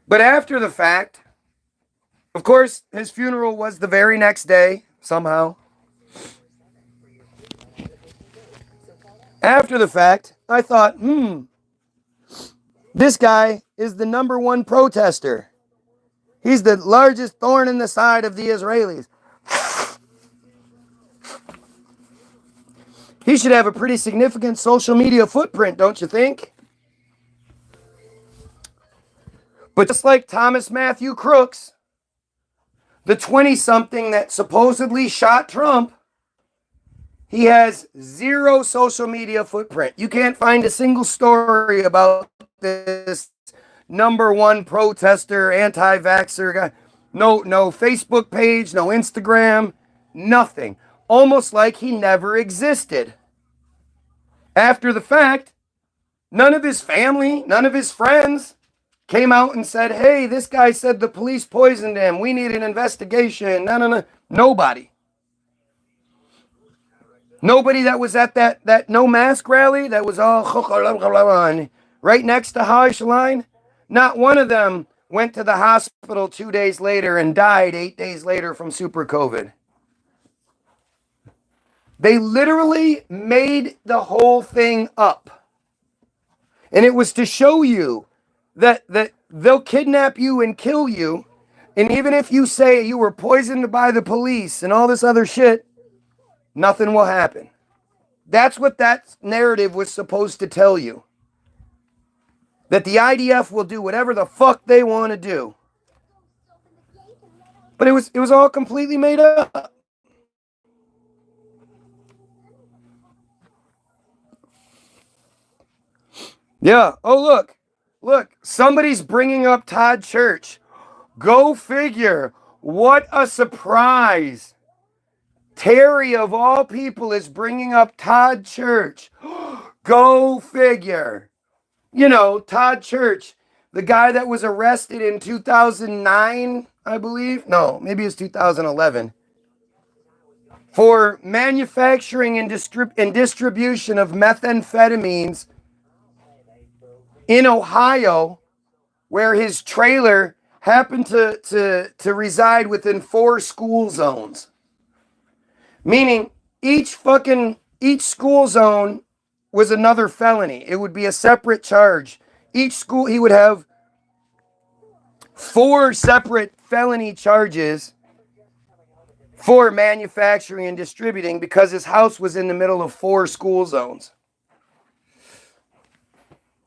Speaker 1: But after the fact, of course, his funeral was the very next day, somehow. After the fact, I thought, this guy is the #1 protester. He's the largest thorn in the side of the Israelis. He should have a pretty significant social media footprint, don't you think? But just like Thomas Matthew Crooks, the 20-something that supposedly shot Trump, he has 0 social media footprint. You can't find a single story about this #1 protester, anti-vaxxer guy. No Facebook page, no Instagram, nothing. Almost like he never existed. After the fact, none of his family, none of his friends came out and said, hey, this guy said the police poisoned him. We need an investigation. No. Nobody. Nobody that was at that no mask rally that was all right next to Hajj, not one of them went to the hospital 2 days later and died 8 days later from super COVID. They literally made the whole thing up. And it was to show you that they'll kidnap you and kill you. And even if you say you were poisoned by the police and all this other shit, nothing will happen. That's what that narrative was supposed to tell you. That the IDF will do whatever the fuck they want to do. But it was all completely made up. Yeah. Oh, look, somebody's bringing up Todd Church. Go figure. What a surprise. Terry, of all people, is bringing up Todd Church. Go figure. You know, Todd Church, the guy that was arrested in 2009, I believe. No, maybe it's 2011. For manufacturing and distribution of methamphetamines in Ohio, where his trailer happened to reside within 4 school zones. Meaning each school zone was another felony. It would be a separate charge. Each school, he would have 4 separate felony charges for manufacturing and distributing because his house was in the middle of 4 school zones.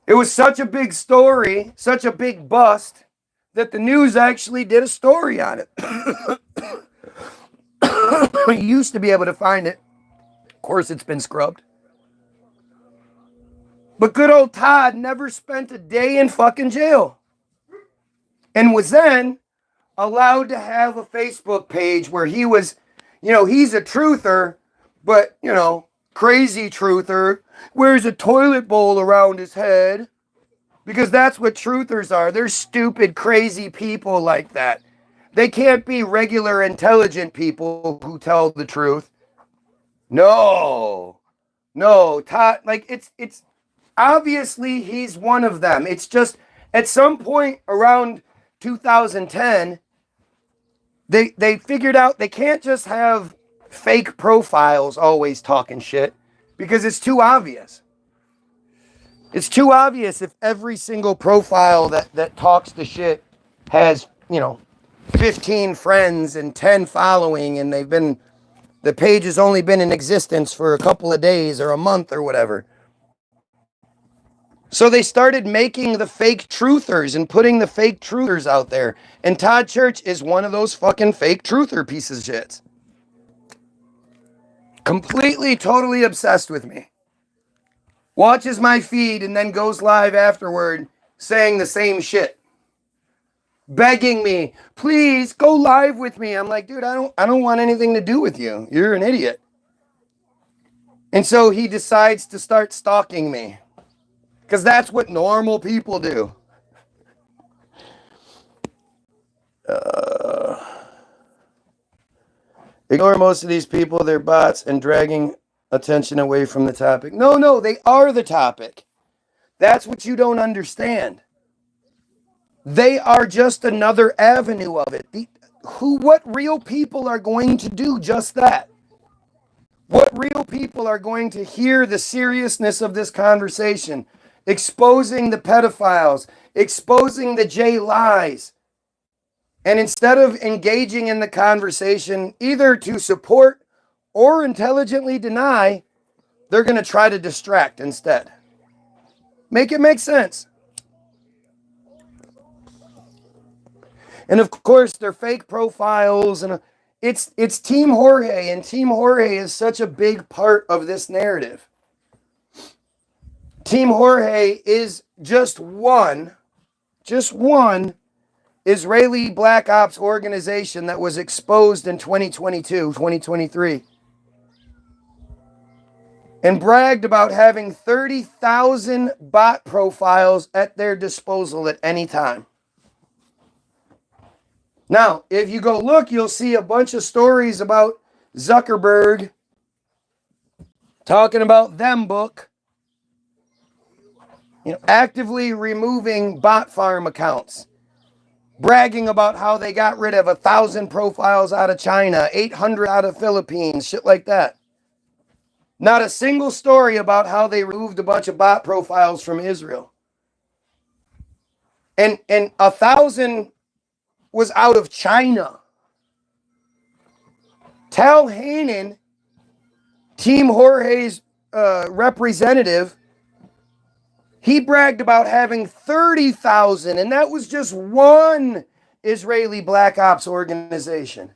Speaker 1: It was such a big story, such a big bust, that the news actually did a story on it. You used to be able to find it. Of course, it's been scrubbed. But good old Todd never spent a day in fucking jail. And was then allowed to have a Facebook page where he was, you know, he's a truther, but, you know, crazy truther, wears a toilet bowl around his head. Because that's what truthers are. They're stupid, crazy people like that. They can't be regular, intelligent people who tell the truth. No, Todd, like, it's obviously he's one of them. It's just at some point around 2010, they figured out they can't just have fake profiles always talking shit because it's too obvious. It's too obvious if every single profile that talks the shit has, 15 friends and 10 following, and the page has only been in existence for a couple of days or a month or whatever. So they started making the fake truthers and putting the fake truthers out there. And Todd Church is one of those fucking fake truther pieces of shit. Completely, totally obsessed with me. Watches my feed and then goes live afterward saying the same shit. Begging me, please go live with me. I'm like, dude, I don't want anything to do with you. You're an idiot. And so he decides to start stalking me. Because that's what normal people do. Ignore most of these people, they're bots and dragging attention away from the topic. No, they are the topic. That's what you don't understand. They are just another avenue of it. What real people are going to do just that? What real people are going to hear the seriousness of this conversation? Exposing the pedophiles, exposing the J lies. And instead of engaging in the conversation, either to support or intelligently deny, they're going to try to distract instead. Make it make sense. And of course, they're fake profiles, and it's Team Jorge, and Team Jorge is such a big part of this narrative. Team Jorge is just one Israeli Black Ops organization that was exposed in 2022, 2023, and bragged about having 30,000 bot profiles at their disposal at any time. Now, if you go look, you'll see a bunch of stories about Zuckerberg talking about them book, actively removing bot farm accounts, bragging about how they got rid of 1,000 profiles out of China, 800 out of Philippines, shit like that. Not a single story about how they removed a bunch of bot profiles from Israel. And 1,000 was out of China. Tal Hanen, Team Jorge's representative, he bragged about having 30,000, and that was just one Israeli Black Ops organization.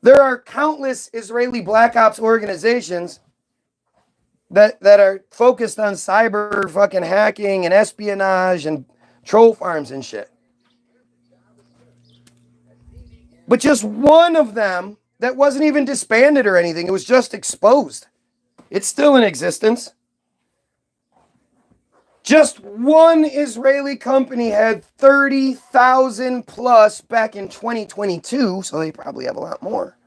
Speaker 1: There are countless Israeli Black Ops organizations that are focused on cyber fucking hacking and espionage and troll farms and shit. But just one of them that wasn't even disbanded or anything, it was just exposed. It's still in existence. Just one Israeli company had 30,000 plus back in 2022, so they probably have a lot more.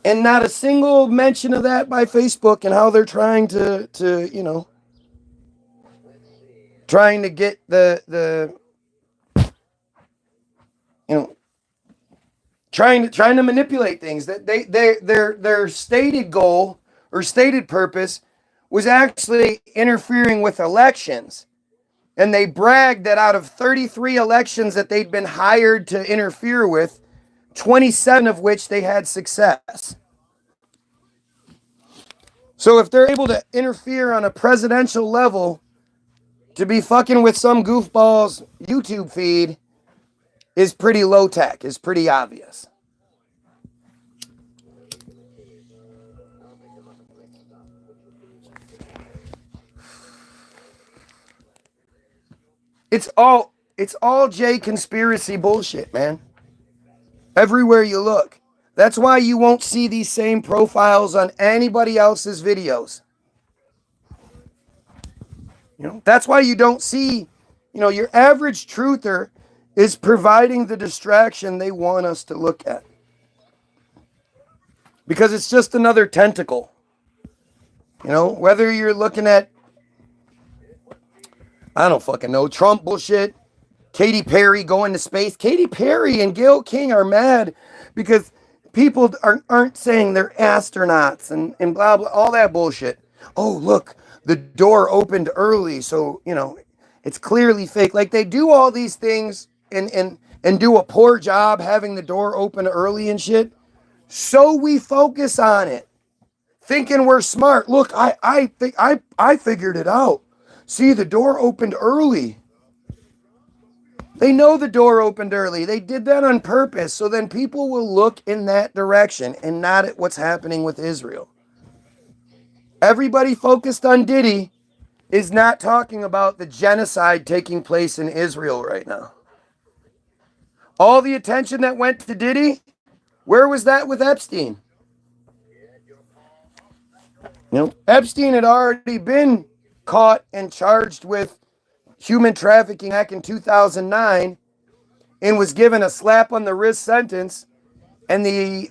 Speaker 1: And not a single mention of that by Facebook and how they're trying to trying to get trying to manipulate things. That their stated goal or stated purpose was actually interfering with elections. And they bragged that out of 33 elections that they'd been hired to interfere with, 27 of which they had success. So if they're able to interfere on a presidential level to be fucking with some goofball's YouTube feed is pretty low tech, is pretty obvious. It's all J conspiracy bullshit, man. Everywhere you look. That's why you won't see these same profiles on anybody else's videos. That's why you don't see, your average truther is providing the distraction they want us to look at. Because it's just another tentacle. You know, whether you're looking at, I don't fucking know, Trump bullshit, Katy Perry going to space. Katy Perry and Gayle King are mad because people aren't saying they're astronauts and blah, blah, all that bullshit. Oh, look, the door opened early, so, you know, it's clearly fake. Like, they do all these things and do a poor job having the door open early and shit. So we focus on it, thinking we're smart. Look, I think I figured it out. See, the door opened early. They know the door opened early. They did that on purpose. So then people will look in that direction and not at what's happening with Israel. Everybody focused on Diddy is not talking about the genocide taking place in Israel right now. All the attention that went to Diddy, where was that with Epstein? You know, Epstein had already been caught and charged with human trafficking back in 2009 and was given a slap on the wrist sentence. And the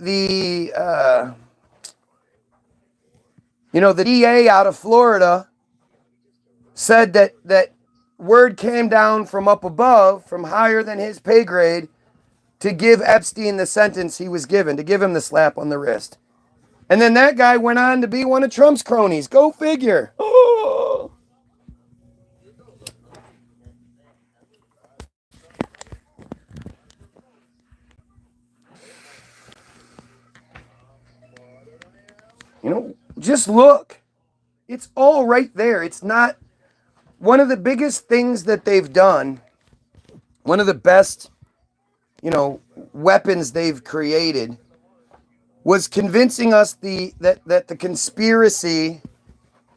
Speaker 1: DA out of Florida said that word came down from up above, from higher than his pay grade, to give Epstein the sentence he was given, to give him the slap on the wrist. And then that guy went on to be one of Trump's cronies. Go figure. Oh. You know, just look. It's all right there. It's not one of the biggest things that they've done. One of the best, weapons they've created was convincing us that the conspiracy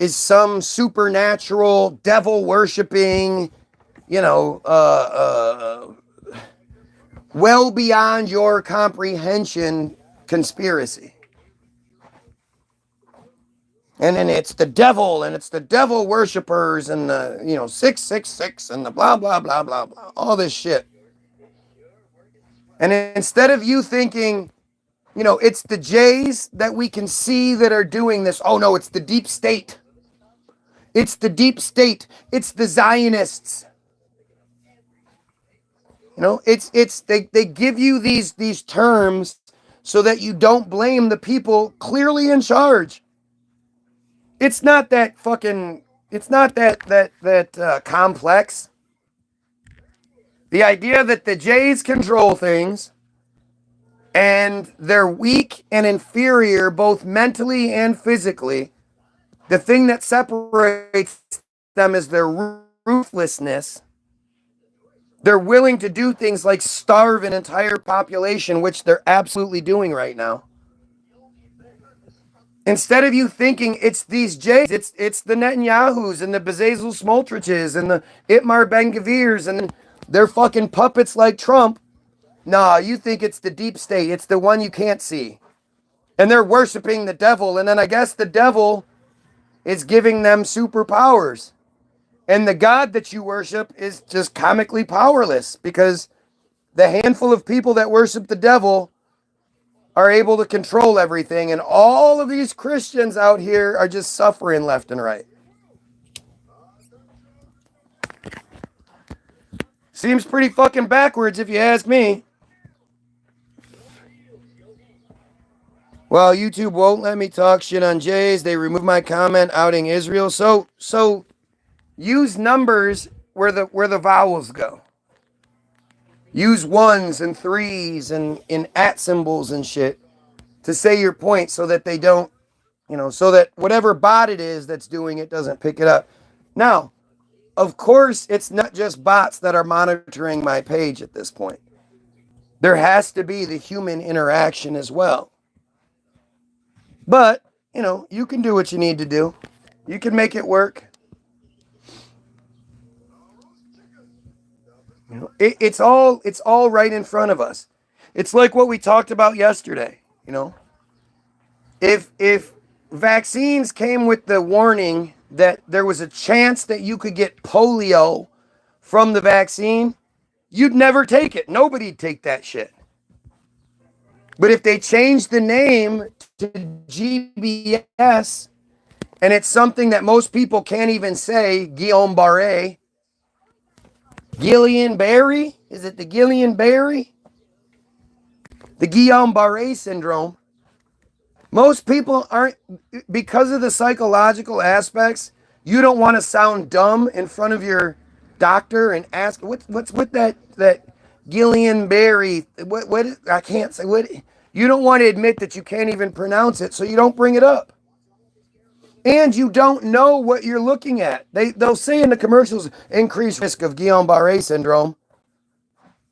Speaker 1: is some supernatural, devil worshiping, well beyond your comprehension conspiracy. And then it's the devil, and it's the devil worshipers, and the 666, and the blah blah blah blah blah, all this shit. And instead of you thinking, it's the Jays that we can see that are doing this. Oh no, it's the deep state. It's the deep state. It's the Zionists. They give you these terms so that you don't blame the people clearly in charge. It's not that fucking, it's not that complex. The idea that the Jays control things and they're weak and inferior both mentally and physically. The thing that separates them is their ruthlessness. They're willing to do things like starve an entire population, which they're absolutely doing right now. Instead of you thinking it's these Jays, it's the Netanyahus and the Bezalel Smotriches and the Itmar Ben-Gvirs and they're fucking puppets like Trump. Nah, you think it's the deep state. It's the one you can't see. And they're worshiping the devil. And then I guess the devil is giving them superpowers. And the God that you worship is just comically powerless because the handful of people that worship the devil are able to control everything. And all of these Christians out here are just suffering left and right. Seems pretty fucking backwards if you ask me. Well, YouTube won't let me talk shit on Jays. They removed my comment outing Israel. So use numbers where the vowels go. Use ones and threes and in at symbols and shit to say your point so that they don't, so that whatever bot it is that's doing it doesn't pick it up. Now, of course, it's not just bots that are monitoring my page at this point. There has to be the human interaction as well. But, you can do what you need to do. You can make it work. It's all right in front of us. It's like what we talked about yesterday, If vaccines came with the warning that there was a chance that you could get polio from the vaccine, you'd never take it. Nobody'd take that shit. But if they changed the name to GBS And it's something that most people can't even say, Guillain-Barré. Guillain-Barré? Is it the Guillain-Barré? The Guillain-Barré syndrome. Most people aren't, because of the psychological aspects, you don't want to sound dumb in front of your doctor and ask, what's with that Guillain-Barré? What, I can't say, what, you don't want to admit that you can't even pronounce it, so you don't bring it up. And you don't know what you're looking at. They'll say in the commercials, increased risk of Guillain-Barré syndrome.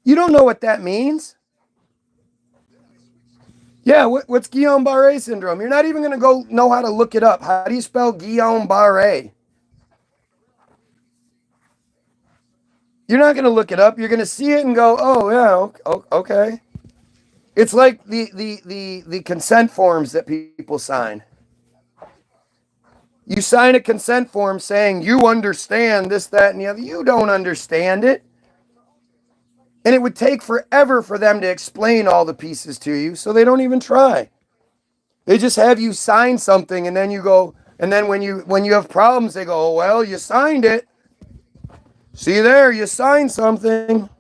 Speaker 1: You don't know what that means. Yeah, what's Guillain-Barré syndrome? You're not even going to go know how to look it up. How do you spell Guillain-Barré? You're not going to look it up. You're going to see it and go, oh, yeah, okay. It's like the consent forms that people sign. You sign a consent form saying you understand this, that, and the other. You don't understand it. And it would take forever for them to explain all the pieces to you, so they don't even try. They just have you sign something, and then you go, and then when you have problems, they go, oh, well, you signed it. See there, you signed something.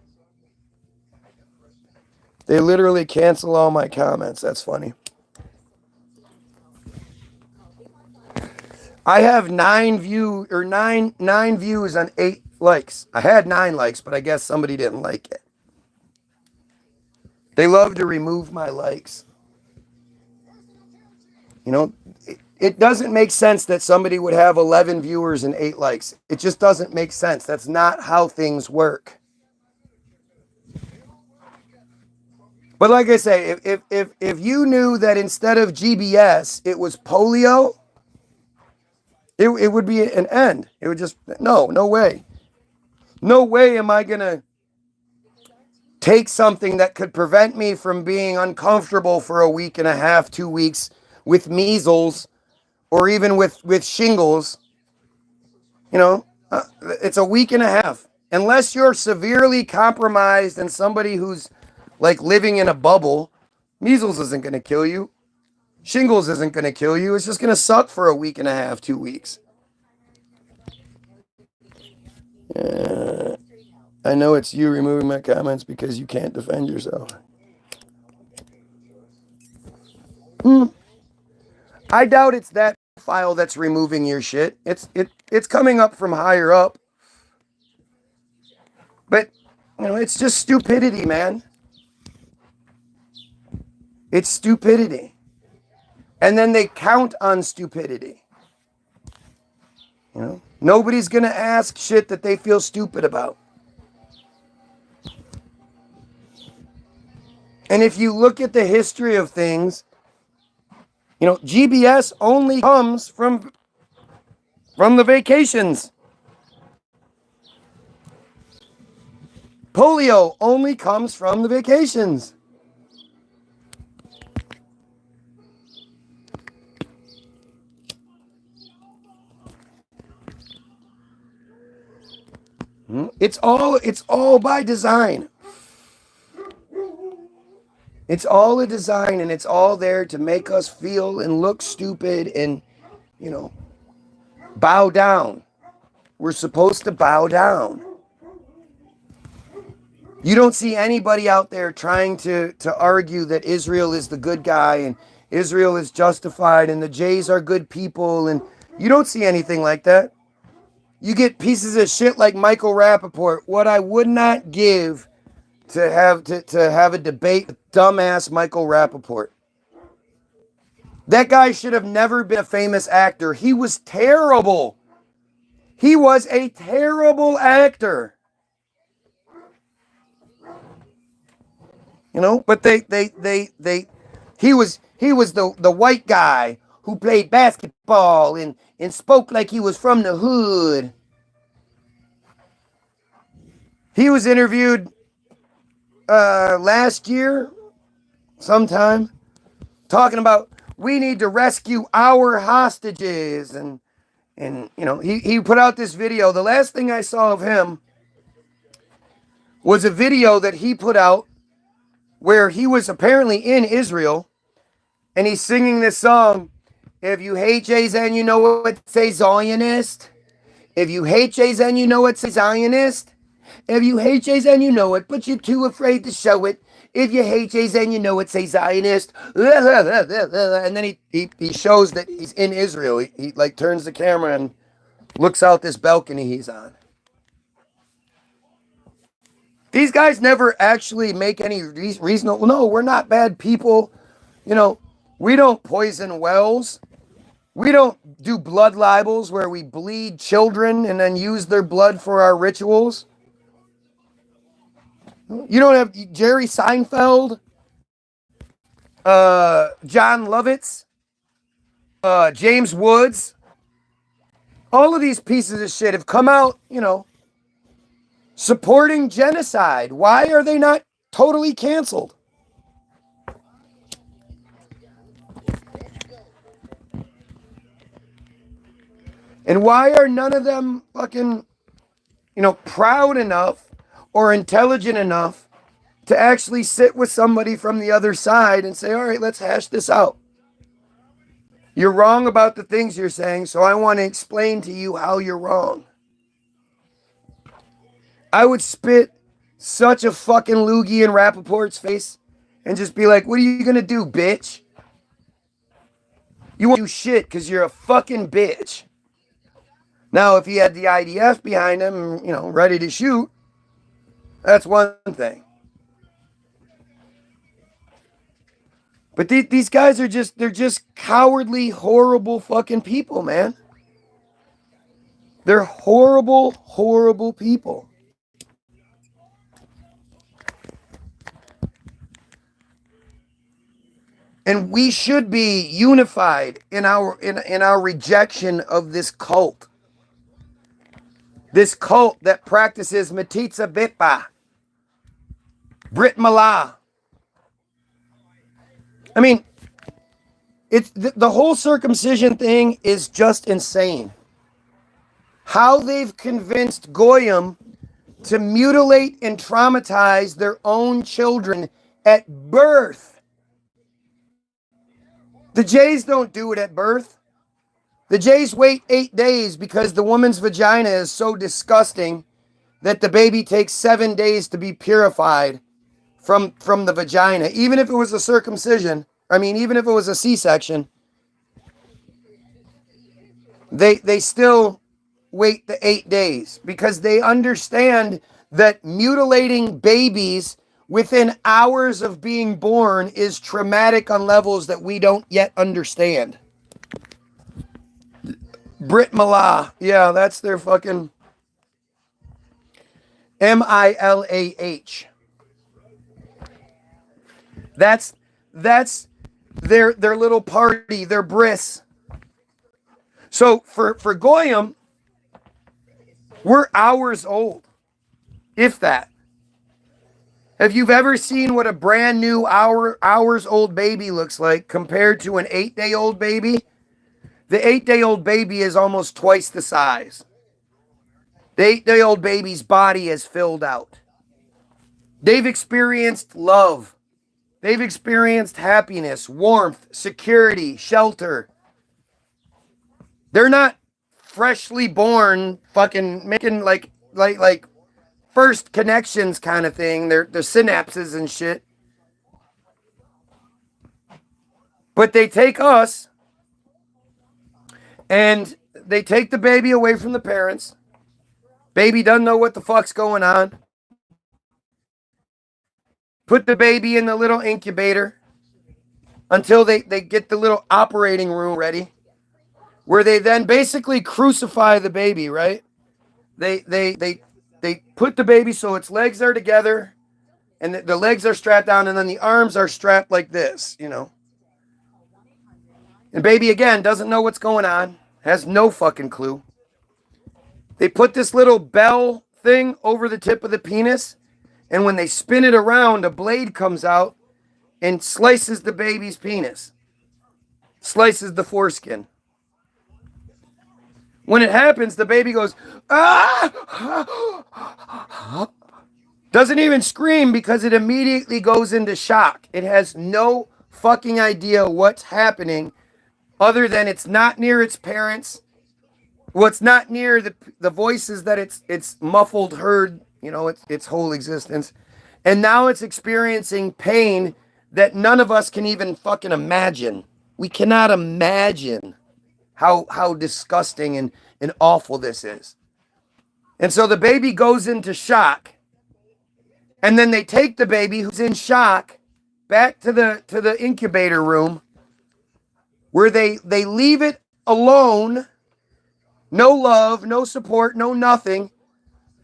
Speaker 1: They literally cancel all my comments. That's funny. I have 9 views on 8 likes. I had 9 likes, but I guess somebody didn't like it. They love to remove my likes. You know, it doesn't make sense that somebody would have 11 viewers and 8 likes. It just doesn't make sense. That's not how things work. But like I say, if you knew that instead of GBS, it was polio, it would be an end. It would just, no way. No way am I going to take something that could prevent me from being uncomfortable for a week and a half, 2 weeks with measles or even with shingles. You know, it's a week and a half. Unless you're severely compromised and somebody who's like living in a bubble, measles isn't going to kill you. Shingles isn't going to kill you. It's just going to suck for a week and a half, 2 weeks. I know it's you removing my comments because you can't defend yourself. I doubt it's that file that's removing your shit. It's coming up from higher up. But, you know, it's just stupidity, man. It's stupidity. And then they count on stupidity. You know, nobody's going to ask shit that they feel stupid about. And if you look at the history of things, you know, GBS only comes from the vacations. Polio only comes from the vacations. It's all by design. It's all a design, and it's all there to make us feel and look stupid and, you know, bow down. We're supposed to bow down. You don't see anybody out there trying to argue that Israel is the good guy and Israel is justified and the Jays are good people, and you don't see anything like that. You get pieces of shit like Michael Rappaport. What I would not give to have a debate with dumbass Michael Rappaport. That guy should have never been a famous actor. He was terrible. He was a terrible actor. You know, but he was the white guy who played basketball and spoke like he was from the hood. He was interviewed last year sometime talking about we need to rescue our hostages, and you know, he put out this video. The last thing I saw of him was a video that he put out where he was apparently in Israel and he's singing this song, If you hate Jays, then you know what say Zionist. If you hate Jays, then you know what say Zionist. If you hate Jays, then you know it, but you're too afraid to show it. If you hate Jays, then you know it say Zionist. And then he shows that he's in Israel. He like turns the camera and looks out this balcony he's on. These guys never actually make any reasonable. No, we're not bad people. You know, we don't poison wells. We don't do blood libels where we bleed children and then use their blood for our rituals. You don't have Jerry Seinfeld, John Lovitz, James Woods. All of these pieces of shit have come out, you know, supporting genocide. Why are they not totally canceled? And why are none of them fucking, you know, proud enough or intelligent enough to actually sit with somebody from the other side and say, all right, let's hash this out. You're wrong about the things you're saying, so I want to explain to you how you're wrong. I would spit such a fucking loogie in Rappaport's face and just be like, what are you going to do, bitch? You won't do shit because you're a fucking bitch. Now, if he had the IDF behind him, you know, ready to shoot, that's one thing. But these guys are they're just cowardly, horrible fucking people, man. They're horrible, horrible people. And we should be unified in our rejection of this cult. This cult that practices Matitza Bippa, Brit Milah. I mean, it's the whole circumcision thing is just insane. How they've convinced Goyim to mutilate and traumatize their own children at birth. The Jays don't do it at birth. The Jays wait 8 days because the woman's vagina is so disgusting that the baby takes 7 days to be purified from the vagina. Even if it was a circumcision, even if it was a C-section, they still wait the 8 days because they understand that mutilating babies within hours of being born is traumatic on levels that we don't yet understand. Brit Milah. Yeah, that's their fucking Milah. That's their little party, their bris. So for Goyim, we're hours old, if that. If you've ever seen what a brand new hours old baby looks like compared to an 8-day-old baby, the 8-day-old baby is almost twice the size. The 8-day-old baby's body is filled out. They've experienced love. They've experienced happiness, warmth, security, shelter. They're not freshly born fucking making like first connections kind of thing. They're synapses and shit. But they take us and they take the baby away from the parents. Baby doesn't know what the fuck's going on. Put the baby in the little incubator until they get the little operating room ready, where they then basically crucify the baby, right? They put the baby so its legs are together and the legs are strapped down and then the arms are strapped like this, you know. And baby, again, doesn't know what's going on, has no fucking clue. They put this little bell thing over the tip of the penis, and when they spin it around, a blade comes out and slices the baby's penis. Slices the foreskin. When it happens, the baby goes, ah! Doesn't even scream because it immediately goes into shock. It has no fucking idea what's happening other than it's not near its parents. Well, it's not near the voices that it's muffled heard, its whole existence. And now it's experiencing pain that none of us can even fucking imagine. We cannot imagine how disgusting and awful this is. And so the baby goes into shock. And then they take the baby who's in shock back to the incubator room, where they leave it alone. No love, no support, no nothing,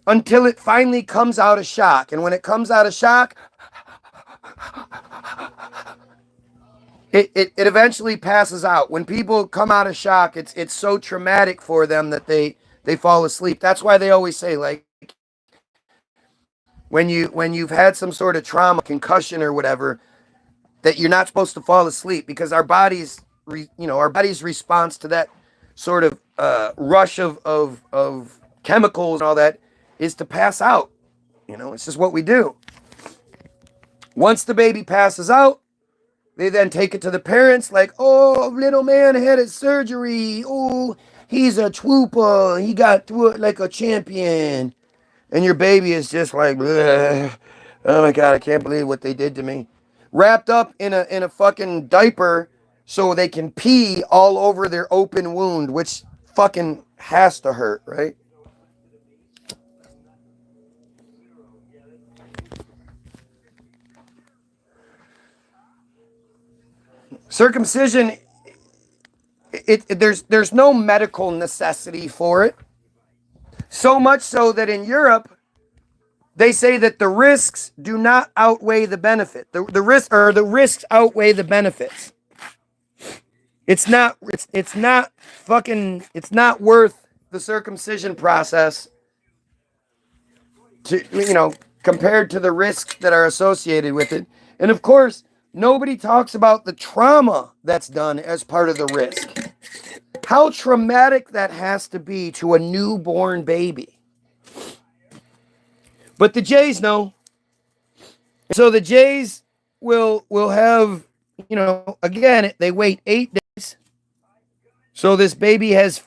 Speaker 1: until it finally comes out of shock. And when it comes out of shock, it eventually passes out. When people come out of shock, it's so traumatic for them that they fall asleep. That's why they always say, like, when you've had some sort of trauma, concussion or whatever, that you're not supposed to fall asleep, because our body's response to that sort of rush of chemicals and all that is to pass out. It's just what we do. Once the baby passes out, they then take it to the parents, like, oh, little man had his surgery. Oh, he's a trooper. He got through it like a champion. And your baby is just like, bleh. Oh my God, I can't believe what they did to me. Wrapped up in a fucking diaper so they can pee all over their open wound, which fucking has to hurt, right? Circumcision, there's no medical necessity for it. So much so that in Europe, they say that the risks do not outweigh the benefit. The risks outweigh the benefits. It's not worth the circumcision process to, compared to the risks that are associated with it. And of course, nobody talks about the trauma that's done as part of the risk. How traumatic that has to be to a newborn baby. But the Jays know. So the Jays will have, again, they wait 8 days. So this baby has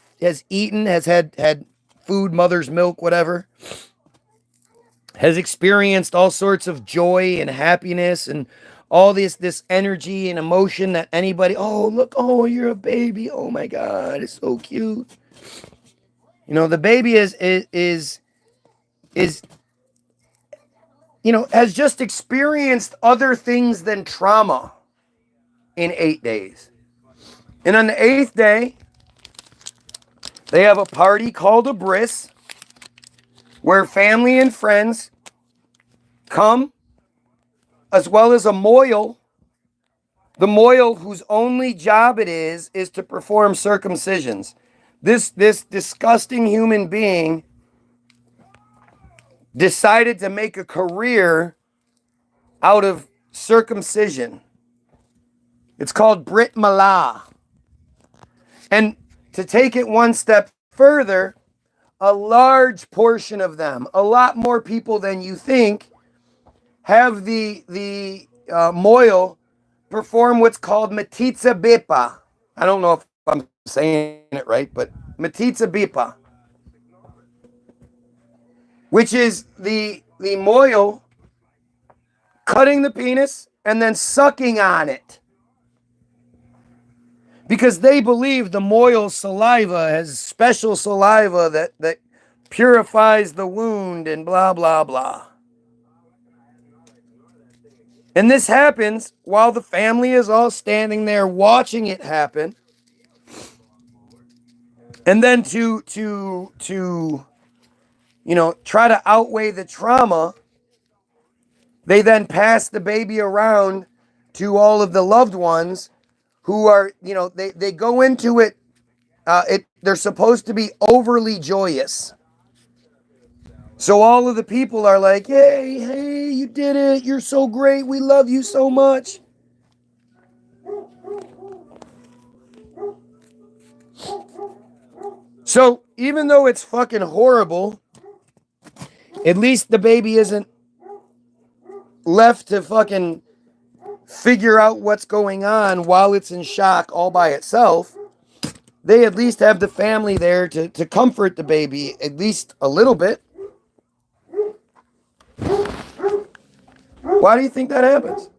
Speaker 1: eaten, has had food, mother's milk, whatever. Has experienced all sorts of joy and happiness and all this energy and emotion that anybody, oh, look, oh, you're a baby. Oh my God, it's so cute. The baby is has just experienced other things than trauma in 8 days. And on the 8th day, they have a party called a bris, where family and friends come, as well as a moil. The moil whose only job it is to perform circumcisions. This disgusting human being decided to make a career out of circumcision. It's called Brit Milah. And to take it one step further, a large portion of them, a lot more people than you think, have the moil perform what's called Matitza Bipa. I don't know if I'm saying it right, but Matitza Bipa, which is the moil cutting the penis and then sucking on it. Because they believe the moil saliva has special saliva that purifies the wound and blah, blah, blah. And this happens while the family is all standing there watching it happen. And then to try to outweigh the trauma, they then pass the baby around to all of the loved ones who are, they go into it, they're supposed to be overly joyous. So all of the people are like, hey, you did it. You're so great. We love you so much. So even though it's fucking horrible, at least the baby isn't left to fucking figure out what's going on while it's in shock all by itself. they at least have the family there to comfort the baby at least a little bit. Why do you think that happens?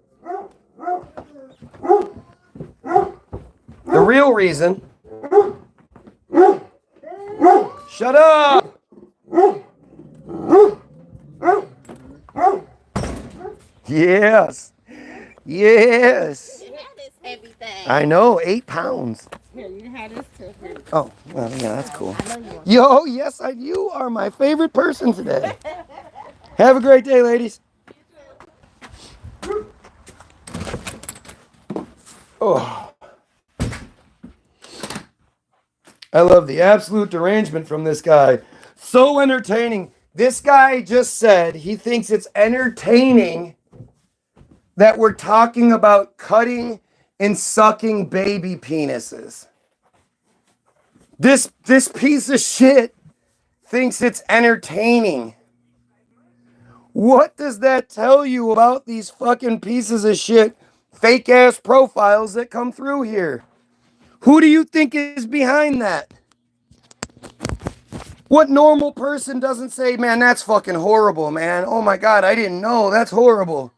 Speaker 1: The real reason. Shut up! Yes. Yes. I know, 8 pounds.
Speaker 10: Here, you can have this too.
Speaker 1: Oh, well, yeah, that's cool. Yo, yes, you are my favorite person today. Have a great day, ladies. Oh. I love the absolute derangement from this guy. So entertaining. This guy just said he thinks it's entertaining that we're talking about cutting and sucking baby penises. This piece of shit thinks it's entertaining. What does that tell you about these fucking pieces of shit, fake ass profiles that come through here? Who do you think is behind that? What normal person doesn't say, man, that's fucking horrible, man. Oh my God, I didn't know. That's horrible.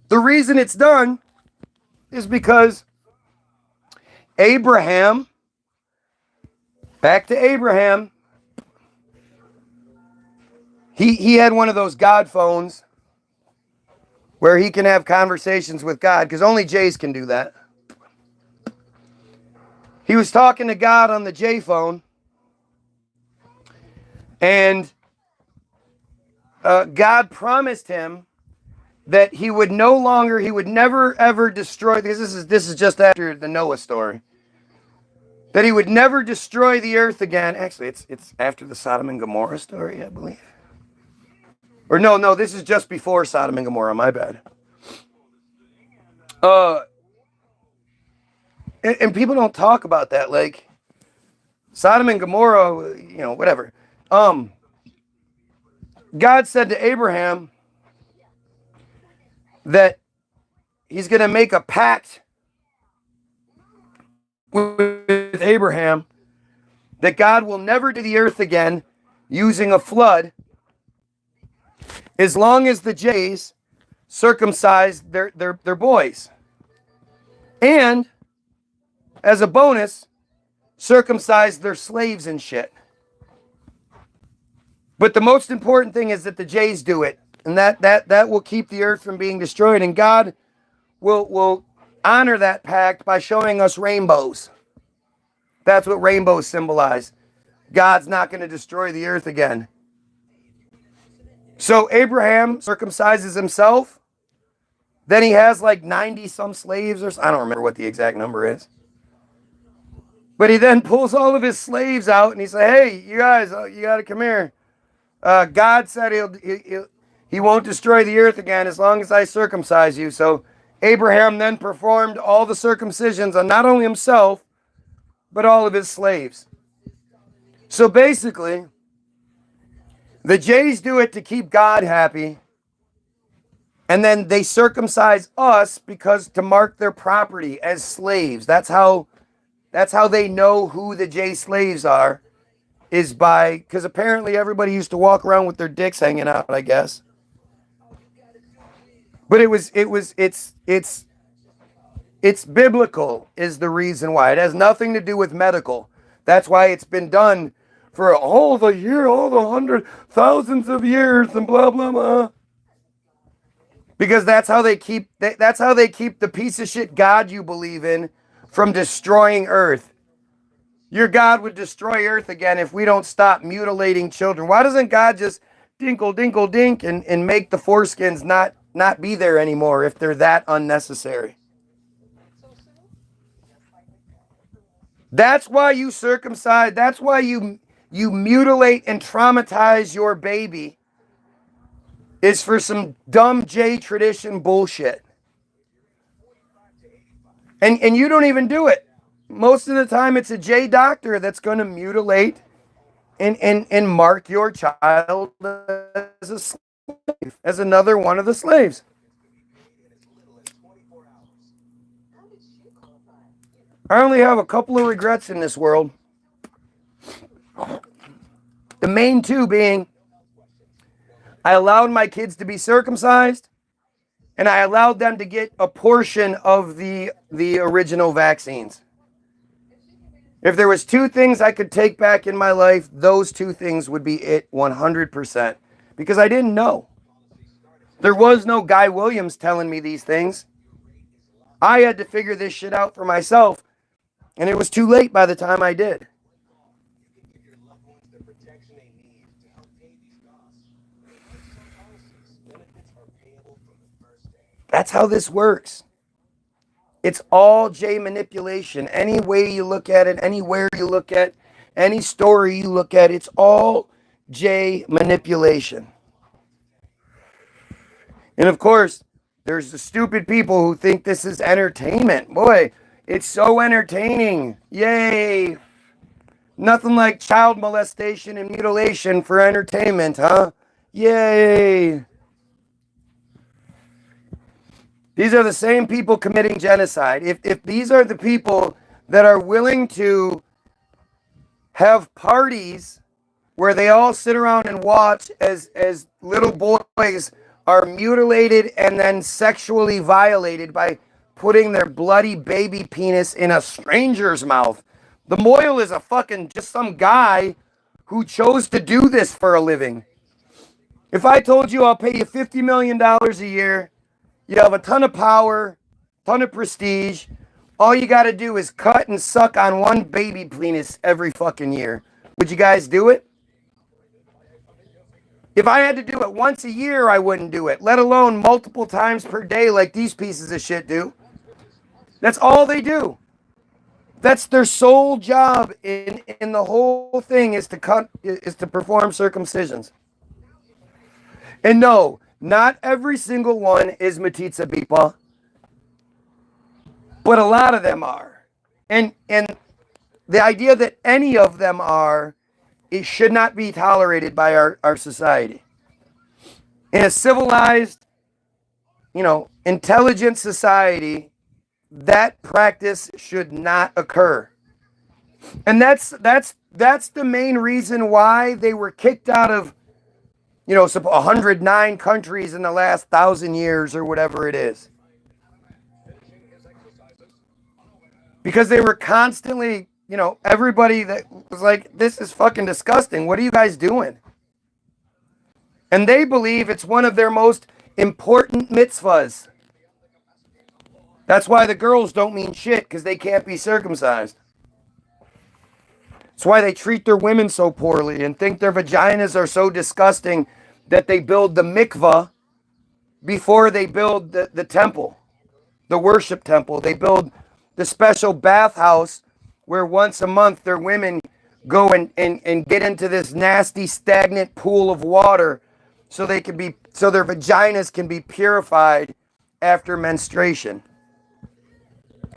Speaker 1: The reason it's done is because Abraham, back to Abraham, he had one of those God phones where he can have conversations with God, because only Jays can do that. He was talking to God on the J phone, and God promised him that he would never ever destroy, because this is just after the Noah story, that he would never destroy the earth again. Actually, it's after the Sodom and Gomorrah story, I believe. Or no, this is just before Sodom and Gomorrah, my bad. And people don't talk about that, like Sodom and Gomorrah, whatever. God said to Abraham that he's going to make a pact with Abraham that God will never do the earth again using a flood as long as the Jays circumcise their boys. And as a bonus, circumcise their slaves and shit. But the most important thing is that the Jays do it. And that will keep the earth from being destroyed. And God will honor that pact by showing us rainbows. That's what rainbows symbolize. God's not going to destroy the earth again. So Abraham circumcises himself. Then he has like 90 some slaves, or I don't remember what the exact number is. But he then pulls all of his slaves out and he said, hey, you guys, you got to come here. God said he won't destroy the earth again as long as I circumcise you. So Abraham then performed all the circumcisions on not only himself, but all of his slaves. So basically, the Jays do it to keep God happy. And then they circumcise us to mark their property as slaves. That's how they know who the Jay slaves are, is by, because apparently everybody used to walk around with their dicks hanging out, I guess. But it's biblical is the reason why. It has nothing to do with medical. That's why it's been done for all the 100,000s of years and blah, blah, blah. Because that's how they keep the piece of shit God you believe in from destroying Earth. Your God would destroy Earth again if we don't stop mutilating children. Why doesn't God just dinkle, dinkle, dink and make the foreskins not be there anymore if they're that unnecessary? That's why you circumcise. That's why you mutilate and traumatize your baby. Is for some dumb J tradition bullshit. And you don't even do it. Most of the time it's a J doctor that's going to mutilate and mark your child as a slave, as another one of the slaves. I only have a couple of regrets in this world. The main two being I allowed my kids to be circumcised and I allowed them to get a portion of the original vaccines. If there was two things I could take back in my life, those two things would be it 100%. Because I didn't know. There was no Guy Williams telling me these things. I had to figure this shit out for myself. And it was too late by the time I did. That's how this works. It's all J manipulation. Any way you look at it, anywhere you look at, any story you look at, it's all J manipulation. And of course, there's the stupid people who think this is entertainment. Boy, it's so entertaining. Yay. Nothing like child molestation and mutilation for entertainment, huh? Yay. These are the same people committing genocide. If these are the people that are willing to have parties where they all sit around and watch as little boys are mutilated and then sexually violated by putting their bloody baby penis in a stranger's mouth. The Moyle is a fucking just some guy who chose to do this for a living. If I told you I'll pay you $50 million a year, you have a ton of power, ton of prestige. All you got to do is cut and suck on one baby penis every fucking year. Would you guys do it? If I had to do it once a year, I wouldn't do it, let alone multiple times per day like these pieces of shit do. That's all they do. That's their sole job in the whole thing is to perform circumcisions. And no, not every single one is Matitza Bipa, but a lot of them are. And the idea that any of them are, it should not be tolerated by our society. In a civilized, intelligent society, that practice should not occur. And that's the main reason why they were kicked out of 109 countries in the last 1,000 years or whatever it is. Because they were constantly, everybody that was like, this is fucking disgusting. What are you guys doing? And they believe it's one of their most important mitzvahs. That's why the girls don't mean shit, because they can't be circumcised. That's why they treat their women so poorly and think their vaginas are so disgusting that they build the mikvah before they build the temple, the worship temple. They build the special bathhouse where once a month their women go and get into this nasty stagnant pool of water so their vaginas can be purified after menstruation,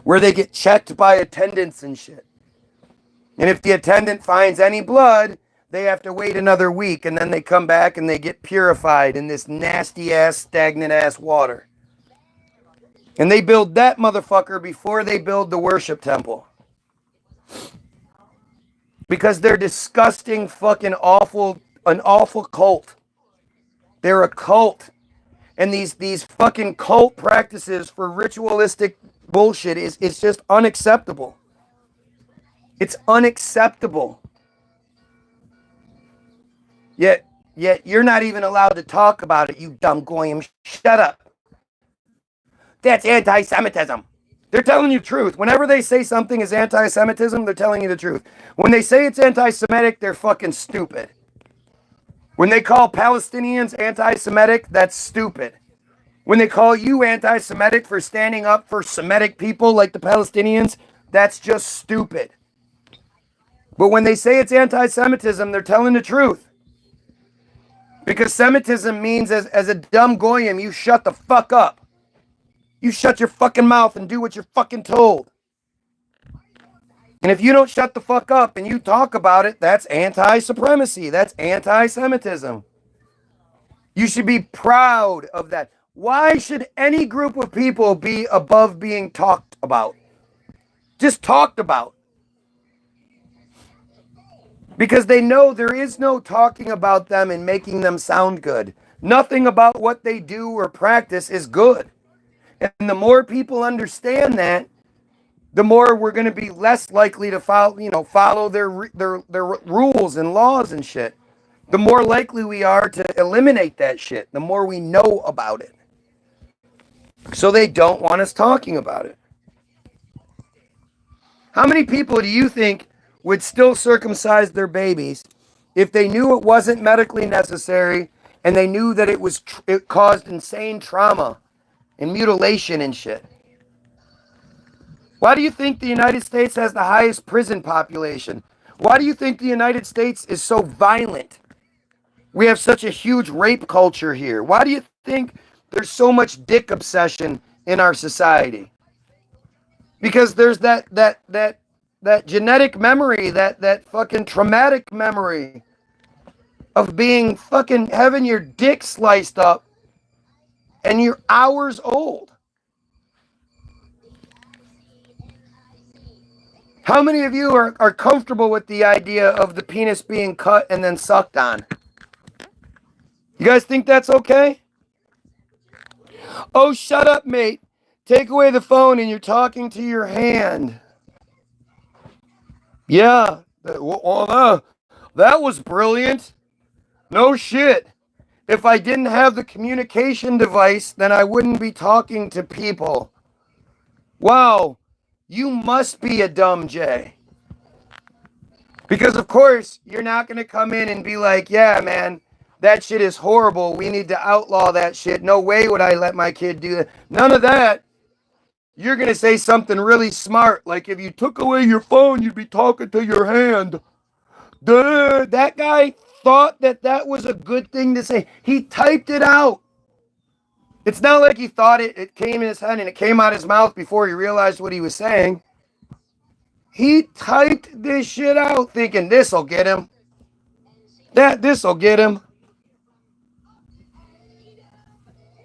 Speaker 1: where they get checked by attendants and shit. And if the attendant finds any blood, they have to wait another week, and then they come back and they get purified in this nasty ass, stagnant ass water. And they build that motherfucker before they build the worship temple. Because they're disgusting, fucking awful, an awful cult. They're a cult. And these fucking cult practices for ritualistic bullshit is just unacceptable. It's unacceptable. Yet you're not even allowed to talk about it, you dumb goyim. Shut up. That's anti-Semitism. They're telling you the truth. Whenever they say something is anti-Semitism, they're telling you the truth. When they say it's anti-Semitic, they're fucking stupid. When they call Palestinians anti-Semitic, that's stupid. When they call you anti-Semitic for standing up for Semitic people like the Palestinians, that's just stupid. But when they say it's anti-Semitism, they're telling the truth. Because Semitism means as a dumb goyim, you shut the fuck up. You shut your fucking mouth and do what you're fucking told. And if you don't shut the fuck up and you talk about it, that's anti-supremacy. That's anti-Semitism. You should be proud of that. Why should any group of people be above being talked about? just talked about. Because they know there is no talking about them and making them sound good. Nothing about what they do or practice is good. And the more people understand that, the more we're going to be less likely to follow their rules and laws and shit. The more likely we are to eliminate that shit, the more we know about it. So they don't want us talking about it. How many people do you think would still circumcise their babies if they knew it wasn't medically necessary and they knew that it caused insane trauma and mutilation and shit? Why do you think the United States has the highest prison population? Why do you think the United States is so violent? We have such a huge rape culture here. Why do you think there's so much dick obsession in our society? Because there's that genetic memory, that fucking traumatic memory of being fucking having your dick sliced up and you're hours old. How many of you are comfortable with the idea of the penis being cut and then sucked on? You guys think that's okay? Oh, shut up, mate. Take away the phone and you're talking to your hand. Yeah, that was brilliant. No shit. If I didn't have the communication device, then I wouldn't be talking to people. Wow, you must be a dumb J. Because of course, you're not going to come in and be like, yeah, man, that shit is horrible. We need to outlaw that shit. No way would I let my kid do that. None of that. You're going to say something really smart. Like if you took away your phone, you'd be talking to your hand. Duh, that guy thought that was a good thing to say. He typed it out. It's not like he thought it came in his head and it came out his mouth before he realized what he was saying. He typed this shit out thinking this'll get him. This'll get him.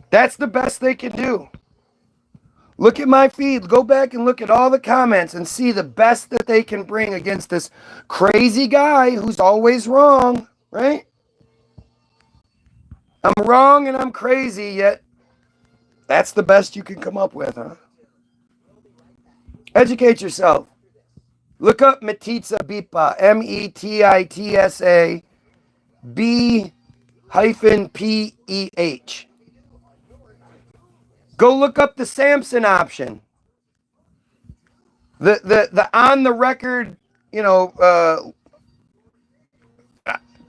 Speaker 1: That's the best they can do. Look at my feed. Go back and look at all the comments and see the best that they can bring against this crazy guy who's always wrong, right? I'm wrong and I'm crazy, yet that's the best you can come up with, huh? Educate yourself. Look up Metitsa Bipa, METITSA B-PEH. Go look up the Samson option. The on the record,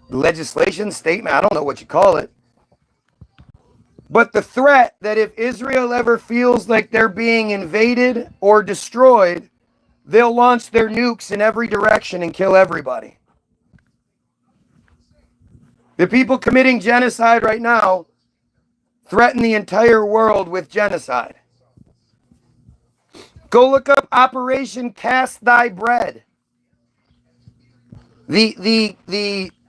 Speaker 1: legislation statement, I don't know what you call it. But the threat that if Israel ever feels like they're being invaded or destroyed, they'll launch their nukes in every direction and kill everybody. The people committing genocide right now threaten the entire world with genocide. Go look up Operation Cast Thy Bread. The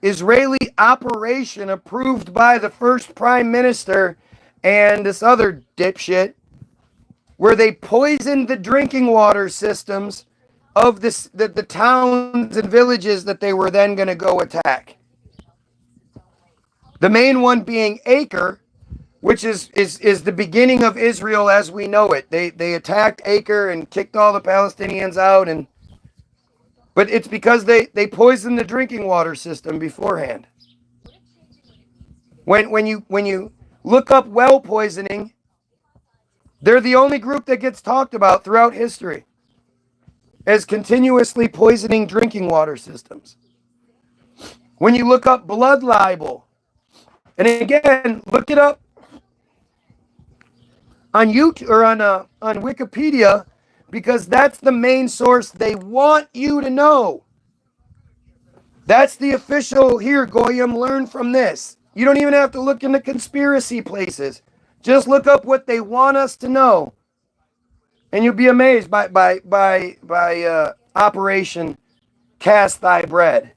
Speaker 1: Israeli operation approved by the first prime minister and this other dipshit, where they poisoned the drinking water systems of the towns and villages that they were then going to go attack. The main one being Acre, which is the beginning of Israel as we know it. They attacked Acre and kicked all the Palestinians out, but it's because they poisoned the drinking water system beforehand. When you look up well poisoning, they're the only group that gets talked about throughout history as continuously poisoning drinking water systems. When you look up blood libel, and again, look it up on YouTube or on Wikipedia, because that's the main source they want you to know. That's the official, here, Goyim, learn from this. You don't even have to look into conspiracy places. Just look up what they want us to know. And you'll be amazed by Operation Cast Thy Bread,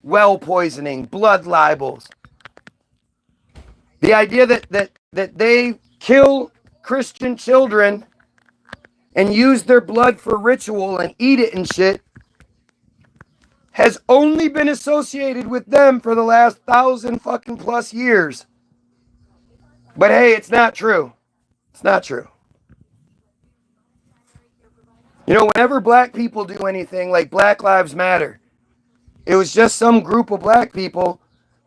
Speaker 1: well poisoning, blood libels. The idea that they kill Christian children and use their blood for ritual and eat it and shit has only been associated with them for the last 1,000 fucking plus years. But hey, it's not true. It's not true. You know, whenever black people do anything like Black Lives Matter, it was just some group of black people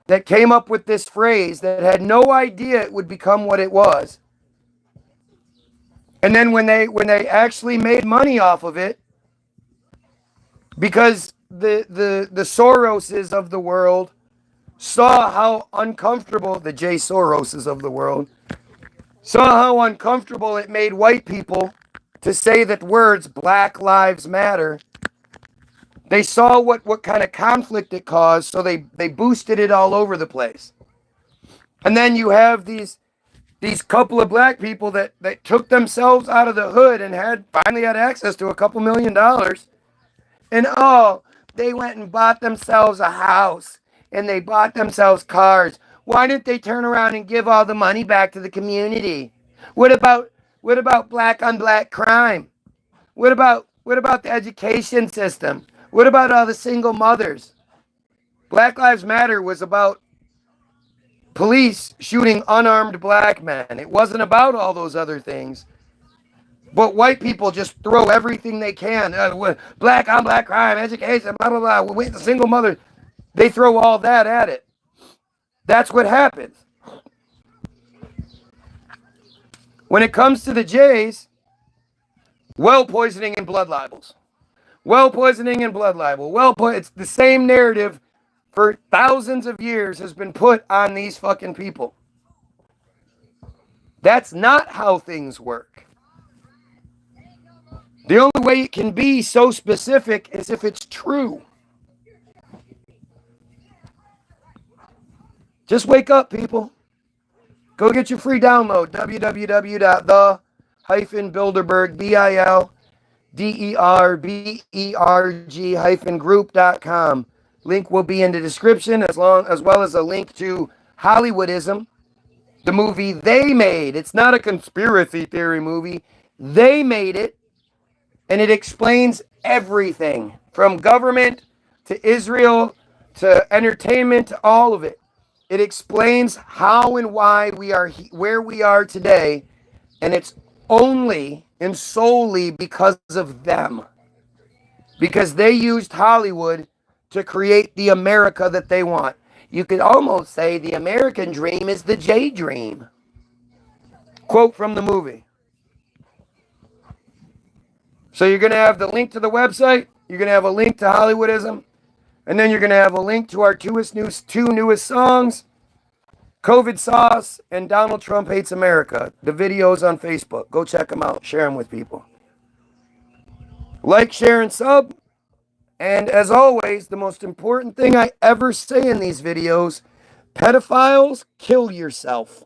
Speaker 1: that came up with this phrase that had no idea it would become what it was. And then when they actually made money off of it, because the Soroses of the world saw how uncomfortable, the J. Soroses of the world, saw how uncomfortable it made white people to say that words Black Lives Matter. They saw what kind of conflict it caused, so they boosted it all over the place. And then you have these couple of black people that took themselves out of the hood and finally had access to a couple $1 million. And they went and bought themselves a house and they bought themselves cars. Why didn't they turn around and give all the money back to the community? What about black on black crime? What about the education system? What about all the single mothers? Black Lives Matter was about police shooting unarmed black men. It wasn't about all those other things. But white people just throw everything they can. Black on black crime, education, blah, blah, blah. The single mother, they throw all that at it. That's what happens. When it comes to the Jays, well poisoning and blood libels. Well poisoning and blood libel. It's the same narrative for thousands of years has been put on these fucking people. That's not how things work. The only way it can be so specific is if it's true. Just wake up, people. Go get your free download. www.the-bilderberg-group.com. Link will be in the description as well as a link to Hollywoodism, the movie they made. It's not a conspiracy theory movie. They made it, and it explains everything from government to Israel to entertainment to all of it. It explains how and why we are where we are today, and it's only and solely because of them. Because they used Hollywood to create the America that they want. You could almost say the American dream is the J dream. Quote from the movie. So you're going to have the link to the website, you're going to have a link to Hollywoodism, and then you're going to have a link to our two newest songs, COVID Sauce and Donald Trump Hates America. The videos on Facebook. Go check them out. Share them with people. Like, share, and sub. And as always, the most important thing I ever say in these videos, pedophiles, kill yourself.